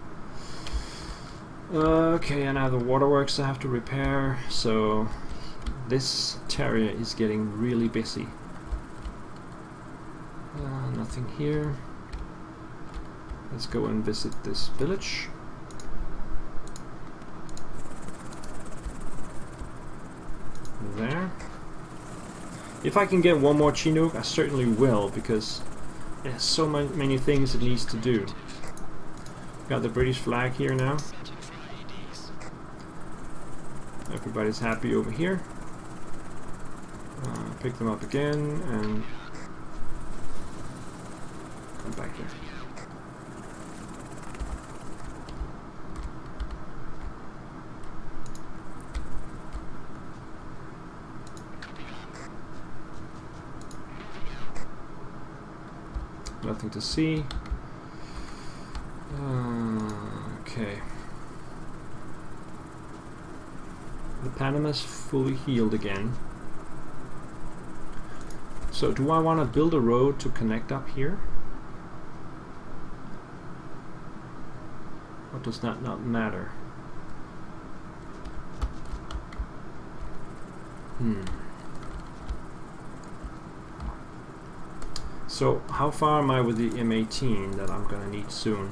Okay, and I have the waterworks I have to repair, so this terrier is getting really busy. Nothing here. Let's go and visit this village. There. If I can get one more Chinook, I certainly will, because there's so many things it needs to do. Got the British flag here now. Everybody's happy over here. Pick them up again and come back here. Nothing to see. Okay. The Panama's fully healed again. So do I want to build a road to connect up here? Or does that not matter? So how far am I with the M18 that I'm gonna need soon?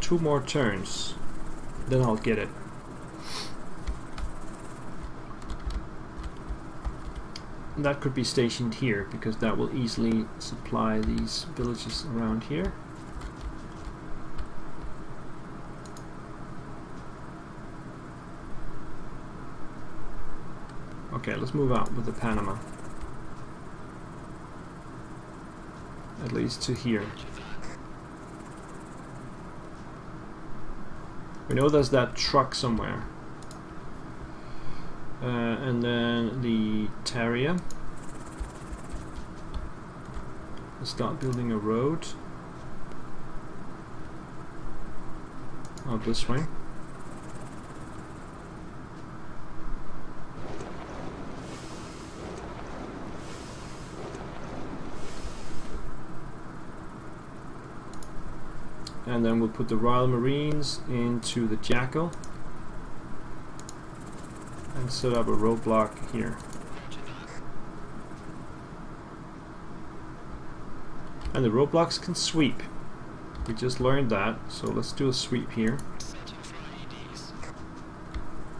2 more turns, then I'll get it. That could be stationed here, because that will easily supply these villages around here. Okay, let's move out with the Panama. At least to here. We know there's that truck somewhere. And then the Terrier. Let's start building a road. Out this way. And then we'll put the Royal Marines into the Jackal and set up a roadblock here. And the roadblocks can sweep. We just learned that, so let's do a sweep here.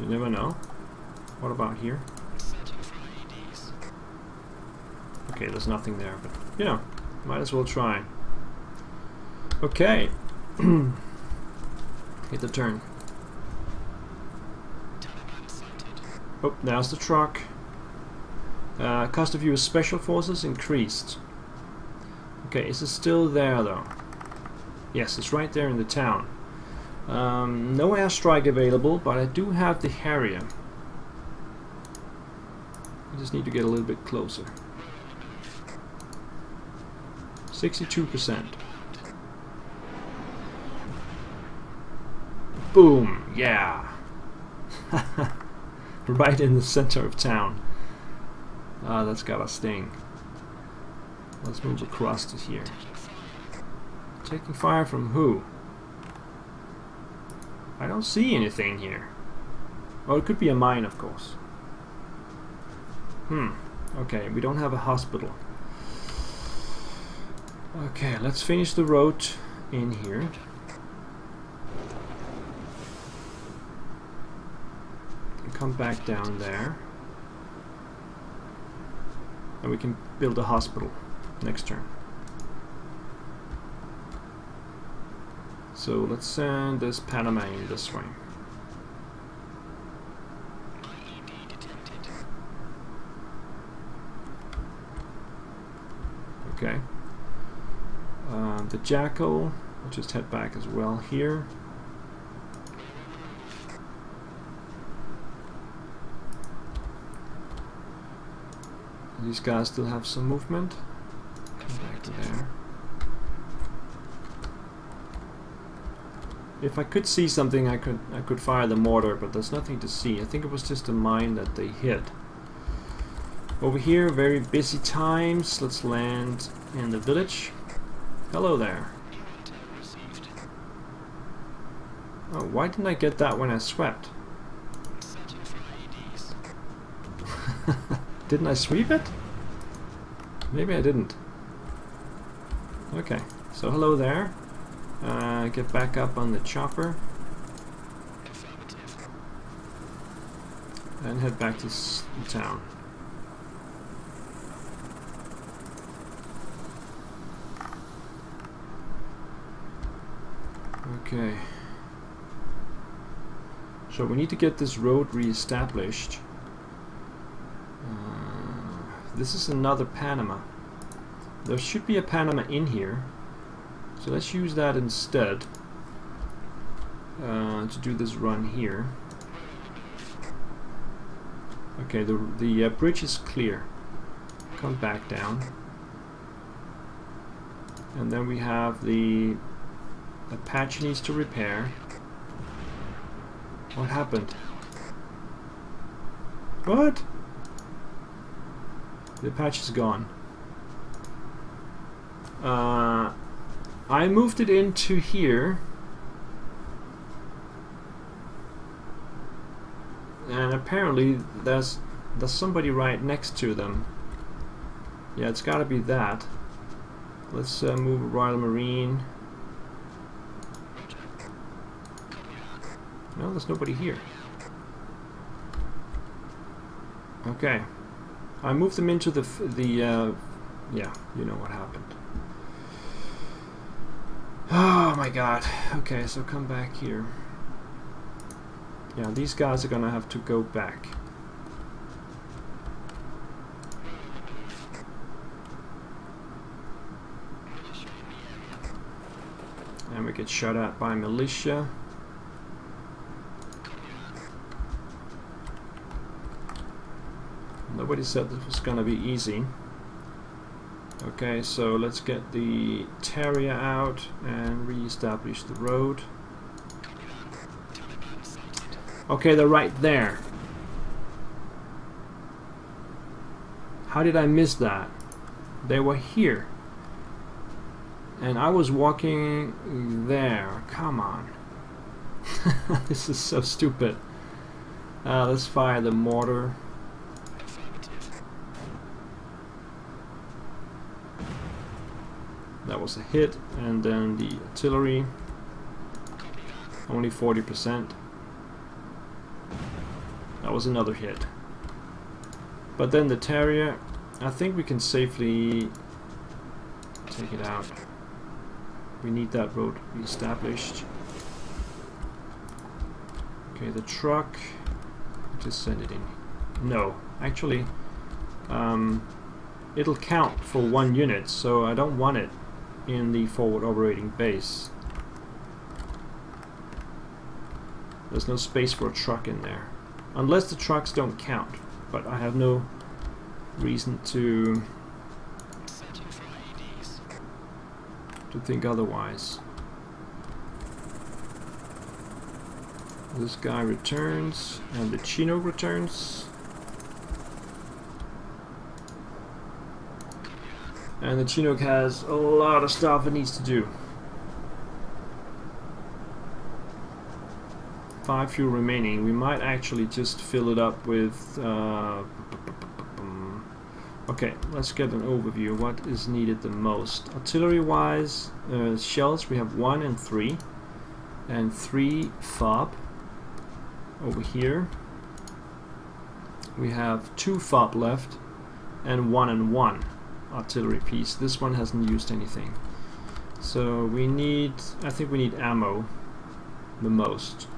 You never know. What about here? Okay, there's nothing there, but you know, might as well try. Okay. Hit the turn. Oh, there's the truck. Cost of US special forces increased. Okay, is it still there though? Yes, it's right there in the town. No airstrike available, but I do have the Harrier. I just need to get a little bit closer. 62%. Boom! Yeah! Right in the center of town. Ah, that's gotta sting. Let's move across to here. Taking fire from who? I don't see anything here. Oh, it could be a mine, of course. Okay, we don't have a hospital. Okay, let's finish the road in here. And come back down there. And we can build a hospital next turn. So let's send this Panamanian this way. Okay. The Jackal, I'll just head back as well here. These guys still have some movement. Come back to there. If I could see something, I could fire the mortar, but there's nothing to see. I think it was just a mine that they hit. Over here, very busy times. Let's land in the village. Hello there. Oh, why didn't I get that when I swept? Didn't I sweep it? Maybe I didn't. Okay, so hello there. Get back up on the chopper. And head back to town. Okay. So we need to get this road re-established. This is another Panama. There should be a Panama in here. So let's use that instead to do this run here. Okay, the bridge is clear. Come back down. And then we have the patch needs to repair. What happened? What? The patch is gone. I moved it into here, and apparently there's somebody right next to them. Yeah, it's gotta be that. Let's move Royal Marine. No, there's nobody here. Okay, I moved them into yeah, you know what happened. Oh my god. Okay, so come back here. Yeah, these guys are gonna have to go back. And we get shot at by militia. Nobody said this was gonna be easy. Okay, so let's get the Terrier out and re-establish the road. Okay, they're right there. How did I miss that? They were here. And I was walking there. Come on. This is so stupid. Let's fire the mortar. That was a hit, and then the artillery, only 40%. That was another hit. But then the Terrier, I think we can safely take it out. We need that road re-established. Okay, the truck, just send it in No, actually, it'll count for 1 unit, so I don't want it in the forward operating base. There's no space for a truck in there, unless the trucks don't count, but I have no reason to think otherwise. This guy returns, and the Chinook returns. And the Chinook has a lot of stuff it needs to do. 5 fuel remaining. We might actually just fill it up with... okay, let's get an overview. What is needed the most? Artillery-wise, shells, we have 1 and 3. And 3 FOB. Over here we have 2 FOB left and 1 and 1 artillery piece. This one hasn't used anything, so we need, I think we need ammo the most.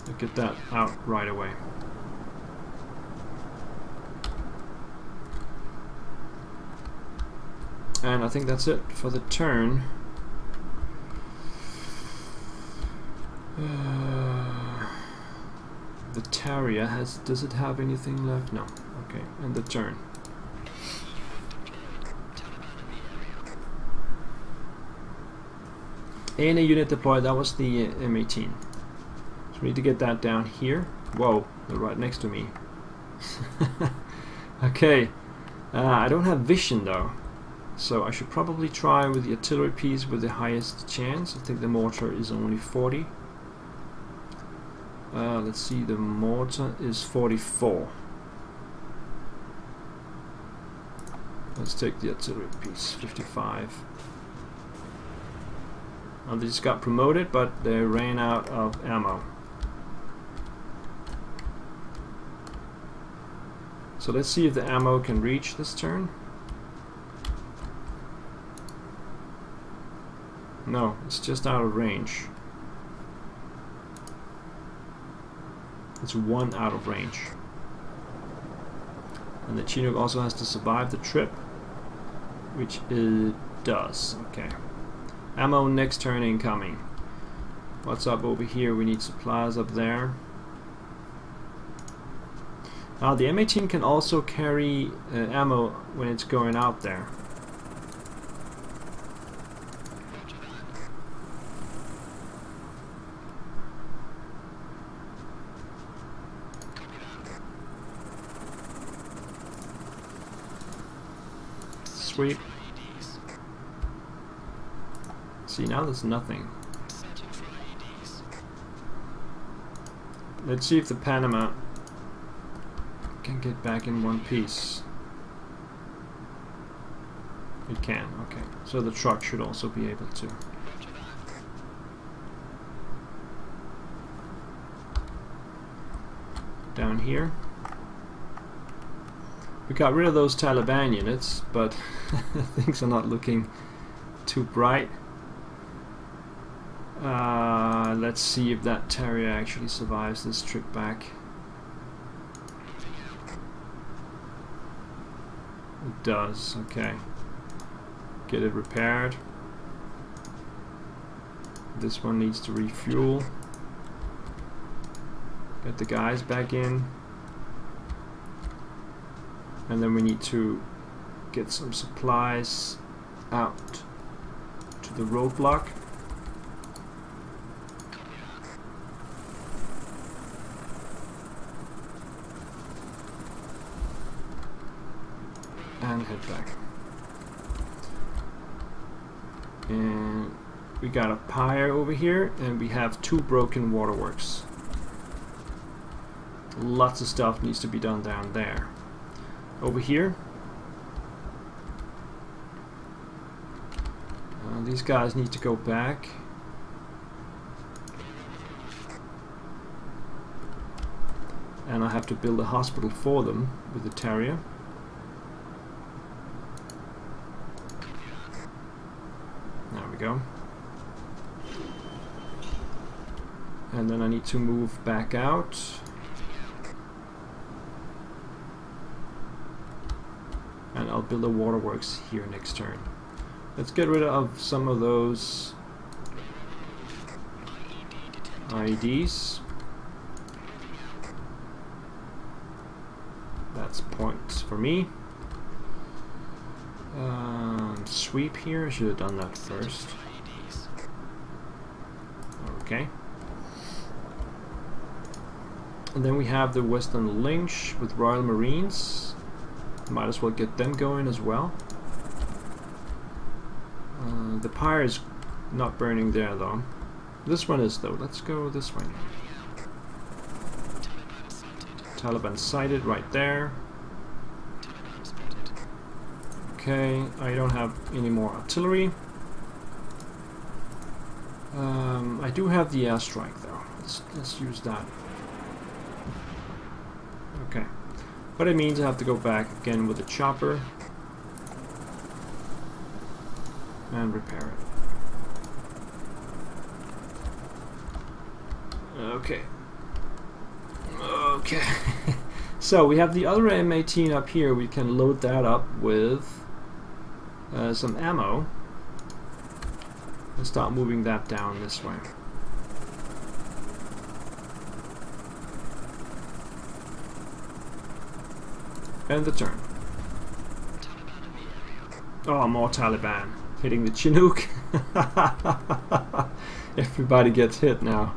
I'll get that out right away. And I think that's it for the turn. The Terrier does it have anything left? No. Okay, and the turn. And a unit deployed. That was the M18. So we need to get that down here. Whoa, they're right next to me. Okay, I don't have vision though, so I should probably try with the artillery piece with the highest chance. I think the mortar is only 40. Let's see, the mortar is 44. Let's take the artillery piece, 55. Now they just got promoted, but they ran out of ammo. So let's see if the ammo can reach this turn. No, it's just out of range. It's 1 out of range. And the Chinook also has to survive the trip, which it does. Okay. Ammo next turn incoming. What's up over here? We need supplies up there. The M18 can also carry ammo when it's going out there. Sweep. See, now there's nothing. Let's see if the Panama can get back in one piece. It can, okay. So the truck should also be able to. Down here. We got rid of those Taliban units, but things are not looking too bright. Let's see if that Terrier actually survives this trip back. It does, okay. Get it repaired. This one needs to refuel. Get the guys back in. And then we need to get some supplies out to the roadblock. And head back. And we got a pyre over here, and we have 2 broken waterworks. Lots of stuff needs to be done down there. Over here, these guys need to go back. And I have to build a hospital for them with the Terrier. There we go. And then I need to move back out. And I'll build a waterworks here next turn. Let's get rid of some of those IEDs. That's points for me. Sweep here. I should have done that first. Okay. And then we have the Western Lynch with Royal Marines. Might as well get them going as well. The pyre is not burning there though. This one is though. Let's go this way. Taliban sighted right there. Okay, I don't have any more artillery. I do have the airstrike though. Let's use that. Okay. But it means I have to go back again with the chopper and repair it. Okay. Okay. So we have the other M18 up here. We can load that up with some ammo and start moving that down this way. End the turn. Oh, more Taliban hitting the Chinook. Everybody gets hit now.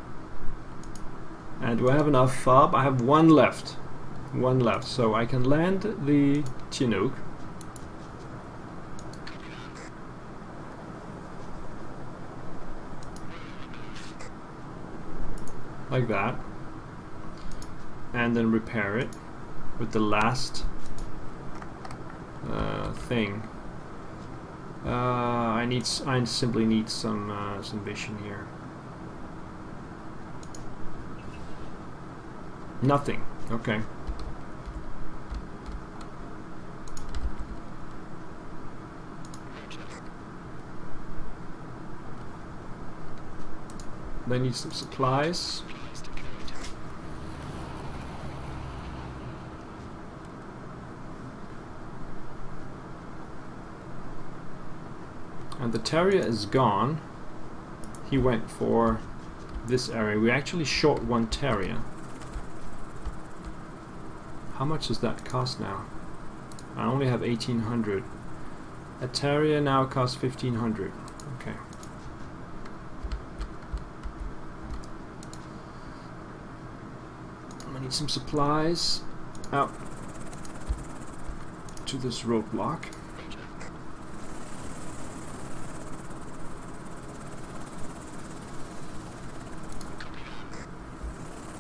And do I have enough fob? I have one left. One left, so I can land the Chinook. Like that. And then repair it with the last thing. I simply need some vision here. Nothing. Okay. They need some supplies. And the Terrier is gone. He went for this area. We actually short one Terrier. How much does that cost now? I only have 1800. A Terrier now costs 1500. Okay. I need some supplies out to this roadblock.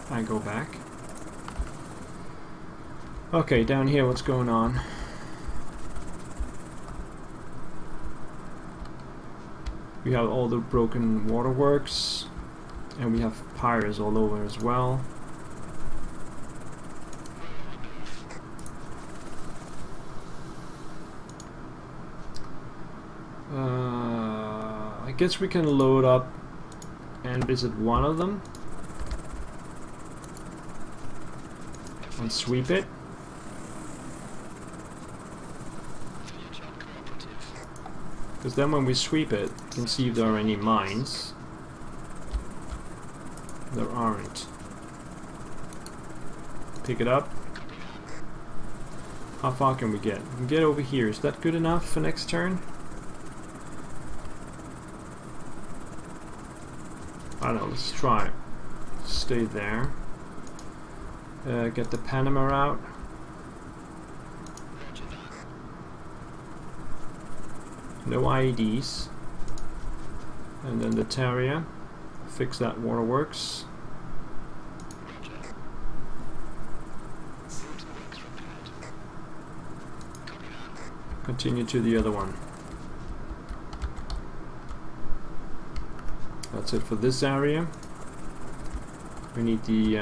I go back. Okay, down here, what's going on? We have all the broken waterworks, and we have pyres all over as well. I guess we can load up and visit one of them and sweep it. Because then when we sweep it, we can see if there are any mines. There aren't. Pick it up. How far can we get? We can get over here. Is that good enough for next turn? I don't know, let's try. Stay there. Get the Panama out. No IEDs. And then the Terrier. Fix that waterworks. Continue to the other one. That's it for this area. We need the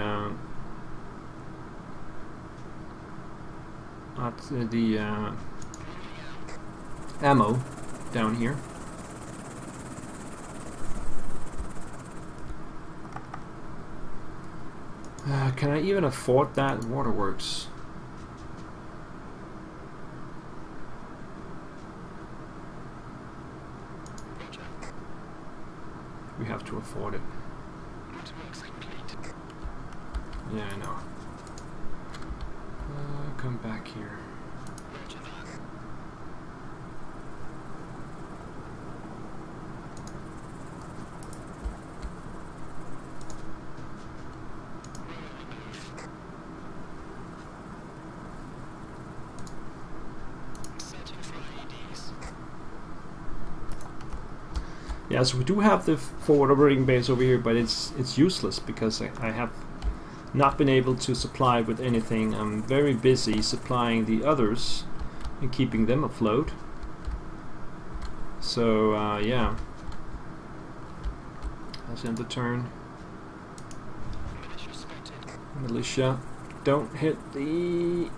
ammo down here. Can I even afford that? Waterworks. We have to afford it. Yeah, I know. Come back here. Yeah, so we do have the forward operating base over here, but it's useless because I have not been able to supply with anything. I'm very busy supplying the others and keeping them afloat. So yeah, let's end the turn. Militia, don't hit the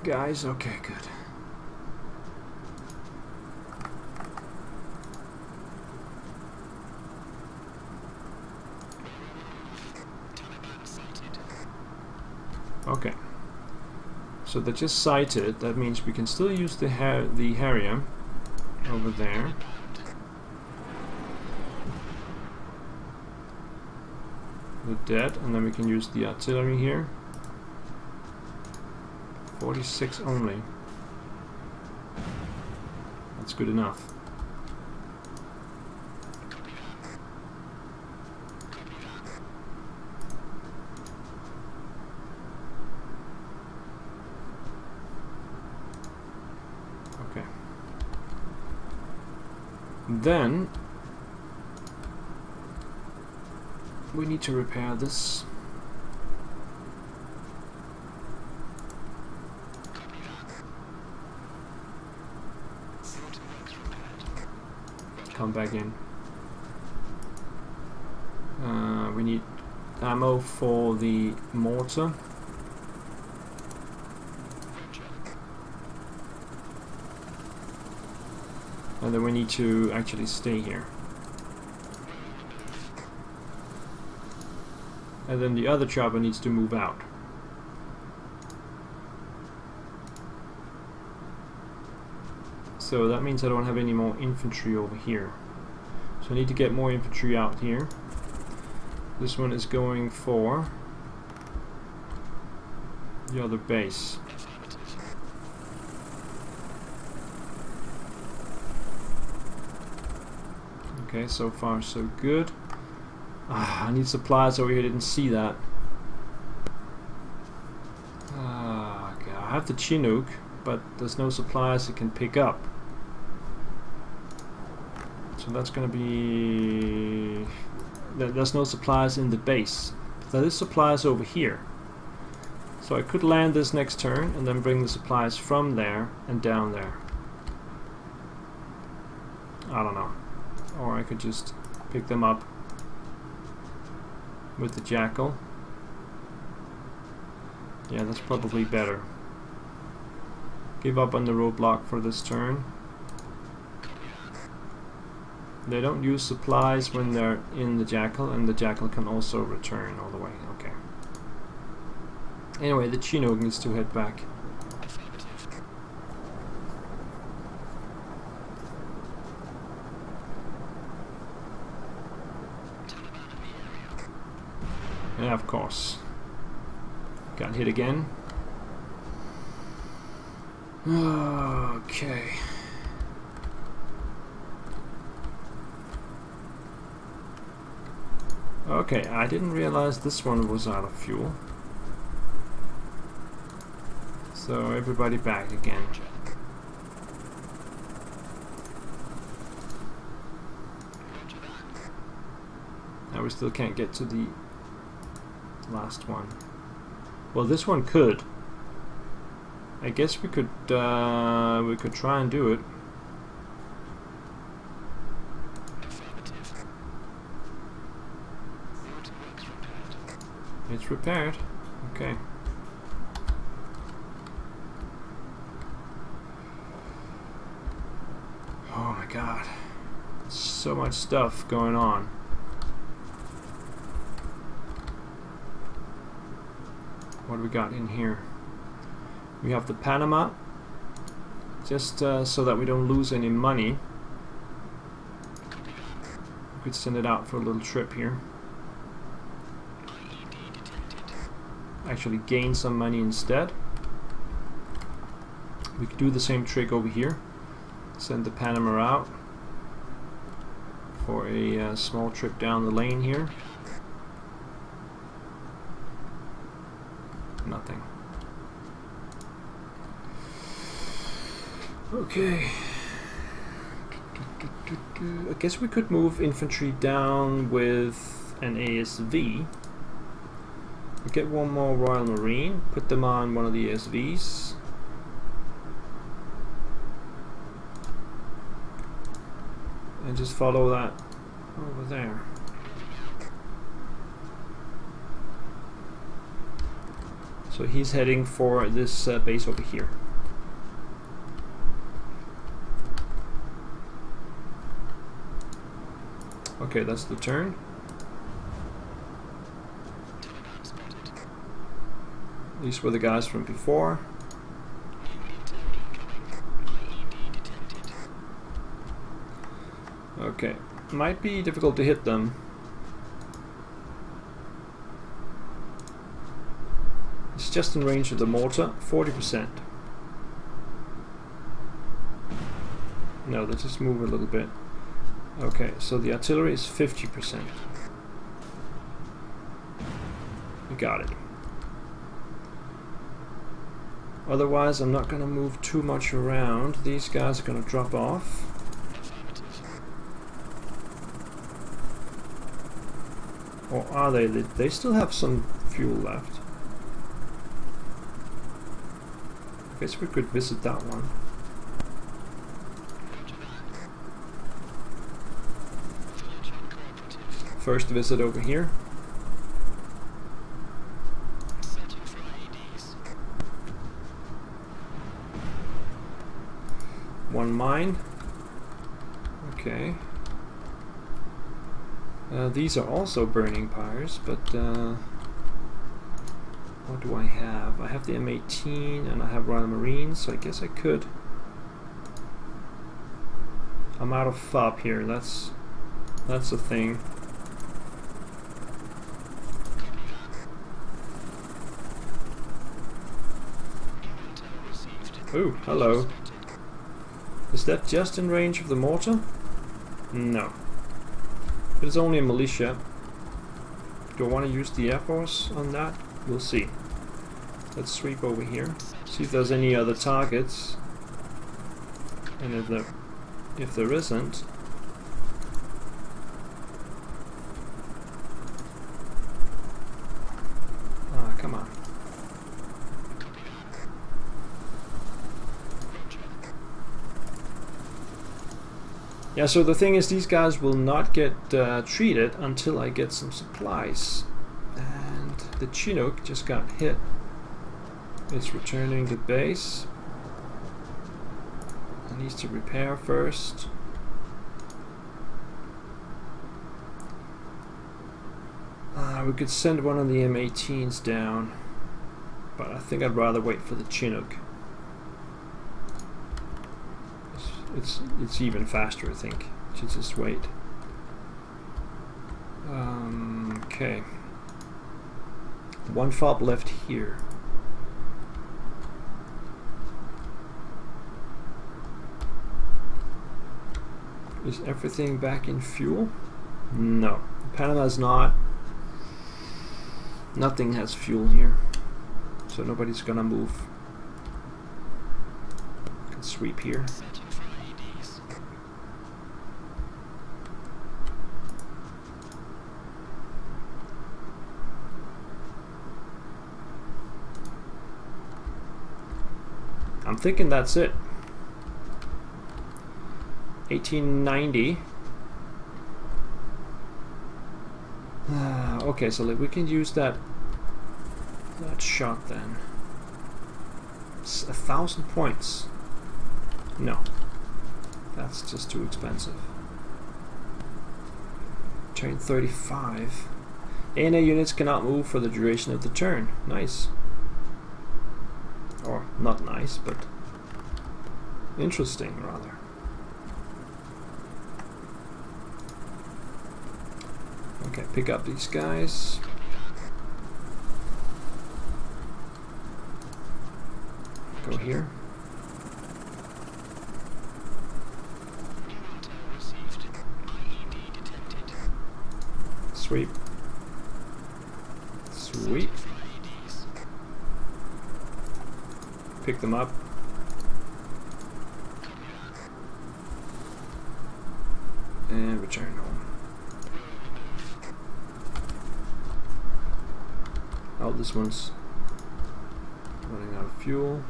guys. Okay, good. Okay, so they're just sighted. That means we can still use the Harrier over there. They're dead, and then we can use the artillery here. 46 only. That's good enough. Then we need to repair this. Come back in. We need ammo for the mortar. And then we need to actually stay here. And then the other chopper needs to move out. So that means I don't have any more infantry over here. So I need to get more infantry out here. This one is going for the other base. Okay, so far so good. I need supplies over here, didn't see that. Okay, I have the Chinook, but there's no supplies it can pick up. So that's gonna be... There's no supplies in the base. There is supplies over here. So I could land this next turn and then bring the supplies from there and down there. I don't know. Or I could just pick them up with the Jackal. Yeah, that's probably better. Give up on the roadblock for this turn. They don't use supplies when they're in the Jackal, and the Jackal can also return all the way. Okay. Anyway, the Chinook needs to head back. Yeah, of course. Got hit again. Okay. Okay, I didn't realize this one was out of fuel. So everybody back again. Now we still can't get to the last one. Well, this one could. I guess we could try and do it. It's repaired. Okay. Oh my god. So much stuff going on. what do we got in here? We have the Panama, just so that we don't lose any money. We could send it out for a little trip here. Actually gain some money instead. We could do the same trick over here. Send the Panama out for a small trip down the lane here. Nothing. Okay. I guess we could move infantry down with an ASV. We get one more Royal Marine, put them on one of the ASVs. And just follow that over there. So he's heading for this base over here. Okay, that's the turn. These were the guys from before. Okay, might be difficult to hit them. It's just in range of the mortar, 40%. No, let's just move a little bit. Okay, so the artillery is 50%. We got it. Otherwise, I'm not going to move too much around. These guys are going to drop off. Or are they? They still have some fuel left. I guess we could visit that one. First visit over here. One mine. Okay. These are also burning pyres, but what do I have? I have the M18 and I have Royal Marines, so I guess I could. I'm out of FOB here. That's the thing. Ooh, hello. Is that just in range of the mortar? No. But it's only a militia. Do I want to use the Air Force on that? We'll see. Let's sweep over here. See if there's any other targets. And if there isn't, come on. Yeah, so the thing is, these guys will not get treated until I get some supplies. And the Chinook just got hit. It's returning to base. It needs to repair first. We could send one of the M18s down, but I think I'd rather wait for the Chinook. It's even faster, I think. Should just wait. Okay. One FOB left here. Is everything back in fuel? No. Panama's not. Nothing has fuel here. So nobody's gonna move. Can sweep here. I'm thinking that's it. 1890. Okay, so we can use that shot then. It's 1,000 points. No, that's just too expensive. Turn 35. ANA units cannot move for the duration of the turn. Nice. not nice, but interesting rather. Okay, pick up these guys. Go here. Sweep. Sweep. Pick them up. And return home. Oh, this one's running out of fuel.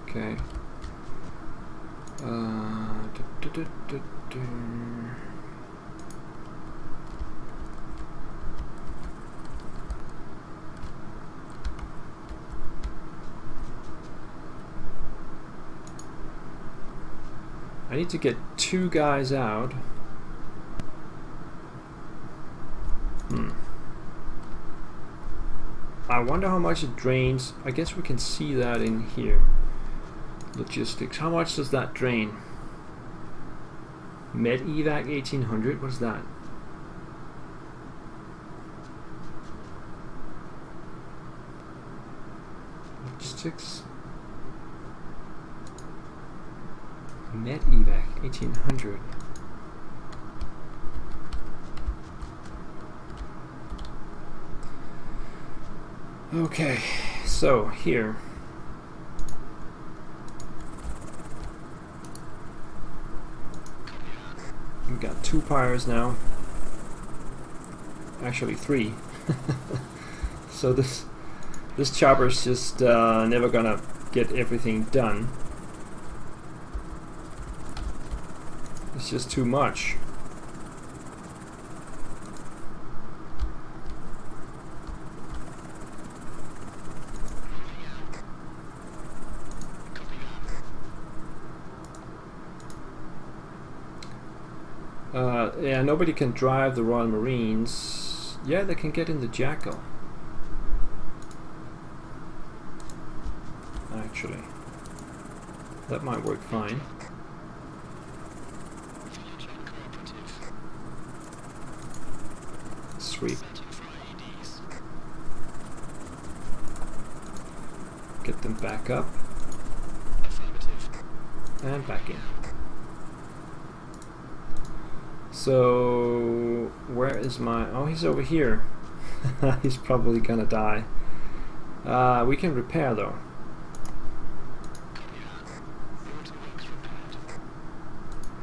Okay. I need to get 2 guys out. I wonder how much it drains. I guess we can see that in here. Logistics. How much does that drain? Med evac 1800. What's that? Logistics. Med evac 1800. Okay, so here. We've got 2 pyres now. Actually 3. So this chopper's just never gonna get everything done. It's just too much. Yeah, nobody can drive the Royal Marines. Yeah, they can get in the Jackal. Actually, that might work fine. Sweep. Get them back up. And back in. So, where is my... Oh, he's over here. He's probably gonna die. We can repair though.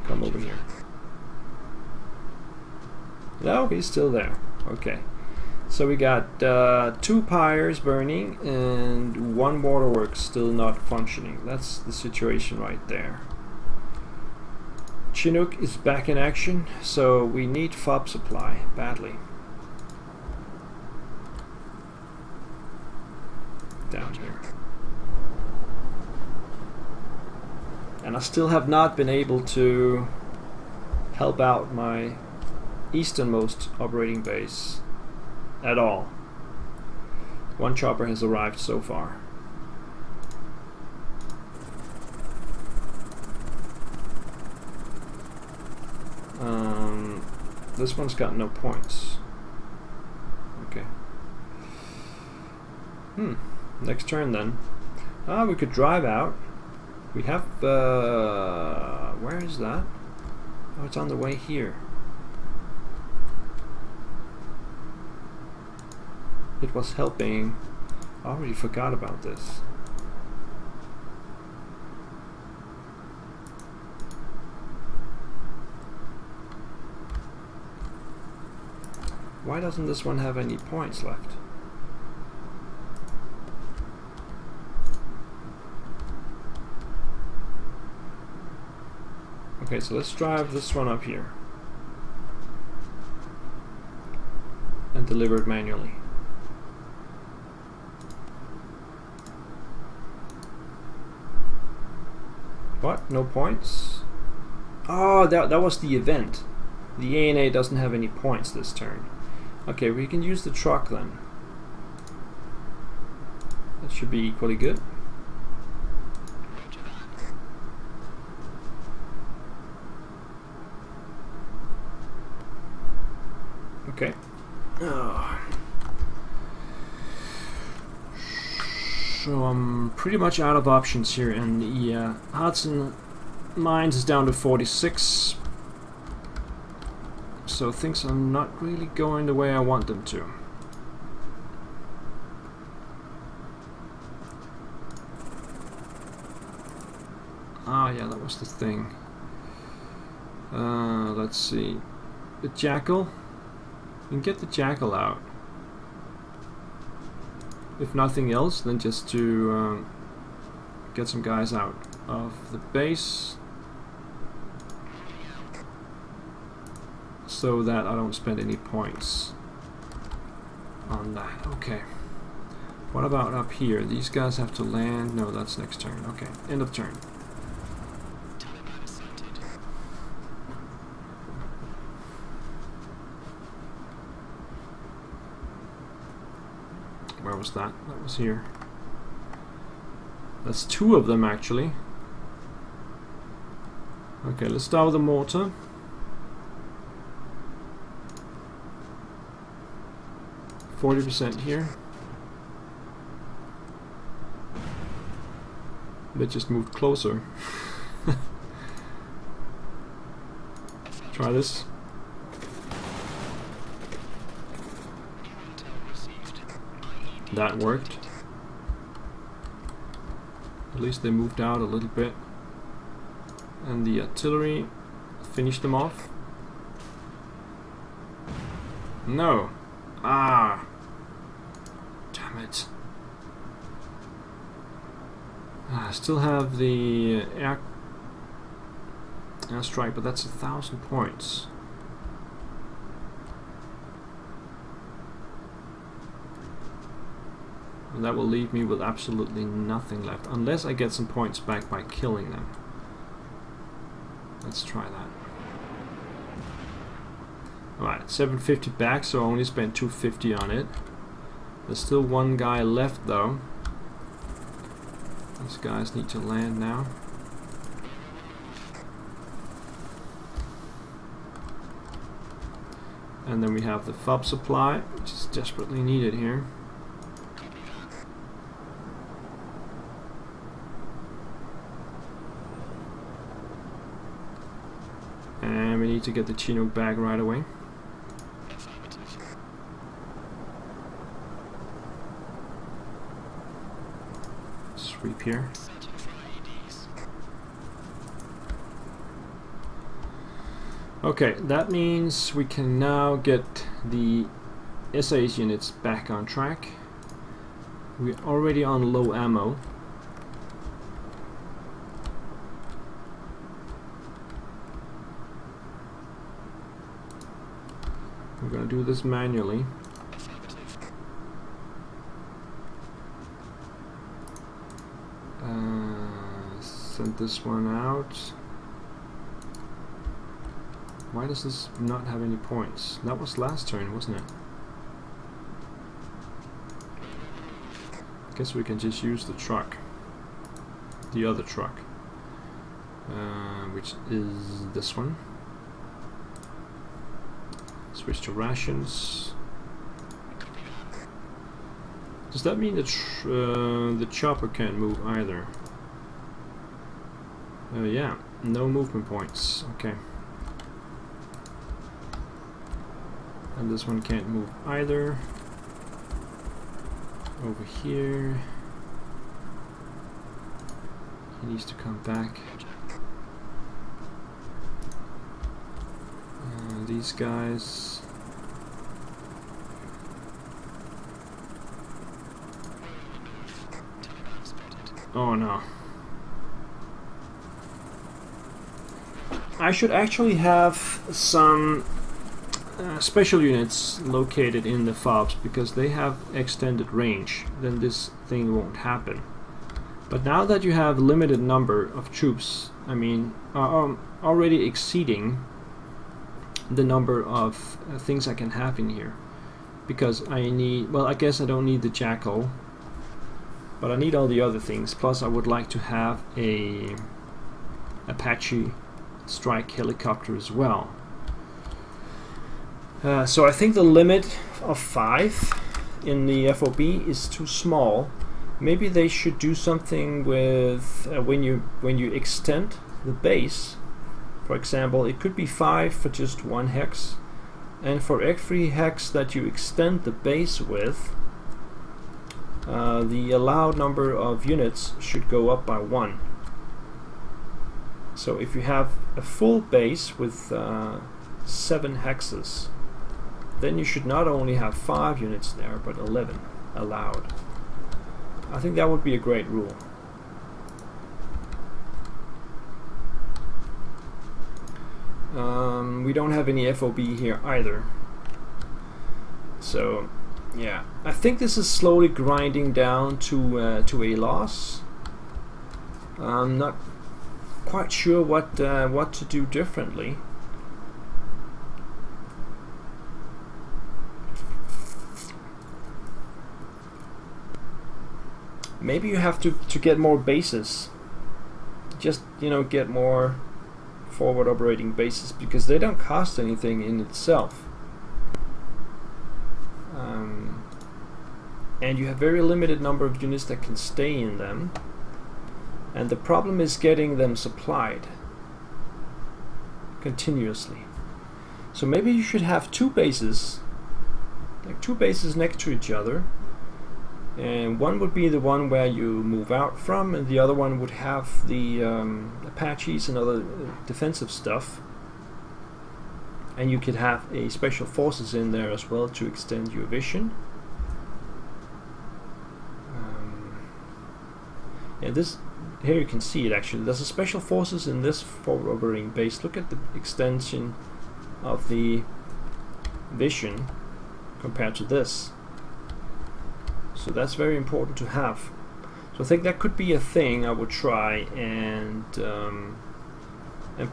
Come over here. No, he's still there. Okay. So we got 2 pyres burning and 1 waterworks still not functioning. That's the situation right there. Chinook is back in action, so we need FOB supply badly. Down here. And I still have not been able to help out my easternmost operating base at all. 1 chopper has arrived so far. This one's got no points. Okay. Next turn then. We could drive out. We have where is that? Oh, it's on the way here. It was helping. I already forgot about this. Why doesn't this one have any points left? Okay, so let's drive this one up here and deliver it manually. What? No points? Oh, that was the event. The ANA doesn't have any points this turn. Okay, we can use the truck then. That should be equally good. Okay. Oh. So I'm pretty much out of options here, and the hearts and minds is down to 46. So things are not really going the way I want them to. Ah, yeah, that was the thing. Let's see. The jackal. You can get the jackal out. If nothing else, then just to get some guys out of the base, so that I don't spend any points on that. Okay. What about up here? These guys have to land. No, that's next turn. Okay, end of turn. Where was that? That was here. That's two of them actually. Okay, let's start with the mortar. %, here. They just moved closer. Try this. That worked. At least they moved out a little bit. And the artillery finished them off. No. Ah. Damn it. I still have the airstrike, but that's 1,000 points. And that will leave me with absolutely nothing left, unless I get some points back by killing them. Let's try that. Alright, 750 back, so I only spent 250 on it. There's still one guy left though. These guys need to land now. And then we have the FOB supply, which is desperately needed here. And we need to get the Chinook back right away. Sweep here. Okay, that means we can now get the SAS units back on track. We're already on low ammo. We're gonna do this manually. Send this one out. Why does this not have any points? That was last turn, wasn't it? I guess we can just use the truck. The other truck. Which is this one. Switch to rations. Does that mean that the chopper can't move either? Yeah, no movement points. Okay. And this one can't move either. Over here. He needs to come back. These guys. Oh no. I should actually have some special units located in the FOBs, because they have extended range. Then this thing won't happen. But now that you have limited number of troops, I mean, already exceeding the number of things I can have in here. because I need, well, I guess I don't need the Jackal, but I need all the other things. Plus I would like to have a Apache strike helicopter as well. So I think the limit of 5 in the FOB is too small. Maybe they should do something with when you extend the base. For example, it could be 5 for just 1 hex, and for every hex that you extend the base with, the allowed number of units should go up by 1. So if you have a full base with 7 hexes, then you should not only have 5 units there, but 11 allowed. I think that would be a great rule. We don't have any FOB here either. So yeah, I think this is slowly grinding down to a loss. I'm not quite sure what to do differently. Maybe you have to get more bases. Just, you know, get more forward operating bases, because they don't cost anything in itself. And you have very limited number of units that can stay in them. And the problem is getting them supplied continuously. So maybe you should have 2 bases, like 2 bases next to each other. And one would be the one where you move out from, and the other one would have the Apaches and other defensive stuff. And you could have a special forces in there as well to extend your vision. And this here you can see it actually. There's a special forces in this forward operating base. Look at the extension of the vision compared to this. So that's very important to have. So I think that could be a thing I would try, and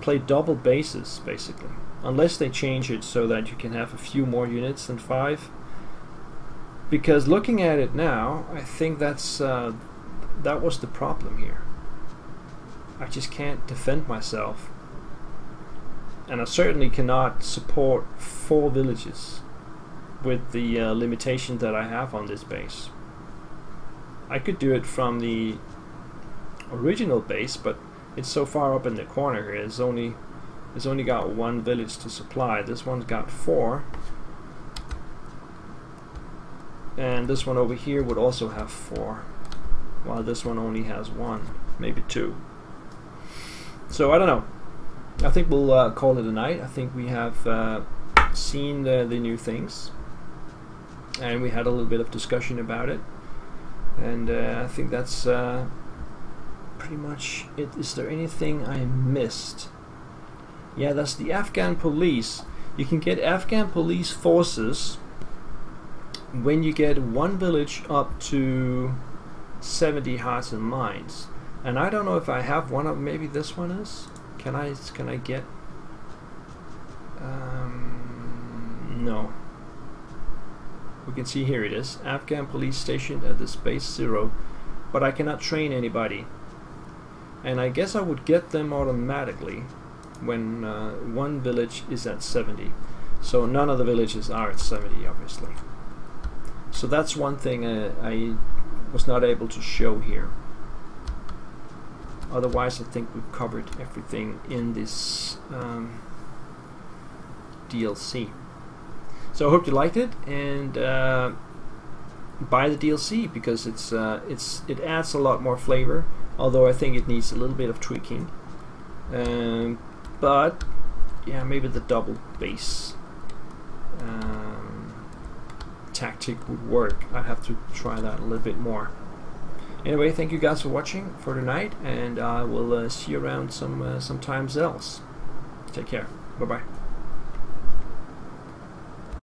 play double bases basically, unless they change it so that you can have a few more units than 5. Because looking at it now, I think that's that was the problem here. I just can't defend myself, and I certainly cannot support 4 villages with the limitation that I have on this base. I could do it from the original base, but it's so far up in the corner here. It's only got 1 village to supply. This one's got 4, and this one over here would also have 4, while this one only has 1, maybe 2. So I don't know. I think we'll call it a night. I think we have seen the new things, and we had a little bit of discussion about it, and I think that's pretty much it. Is there anything I missed? Yeah, that's the Afghan police. You can get Afghan police forces when you get 1 village up to 70 hearts and minds. And I don't know if I have one of, maybe this one is. Can I get? No. We can see here it is, Afghan police stationed at the space 0, but I cannot train anybody. And I guess I would get them automatically when 1 village is at 70. So none of the villages are at 70, obviously. So that's one thing I was not able to show here. Otherwise, I think we've covered everything in this DLC. So I hope you liked it, and buy the DLC, because it adds a lot more flavor. Although I think it needs a little bit of tweaking. But yeah, maybe the double base tactic would work. I'd have to try that a little bit more. Anyway, thank you guys for watching for tonight, and I will see you around sometimes else. Take care. Bye bye.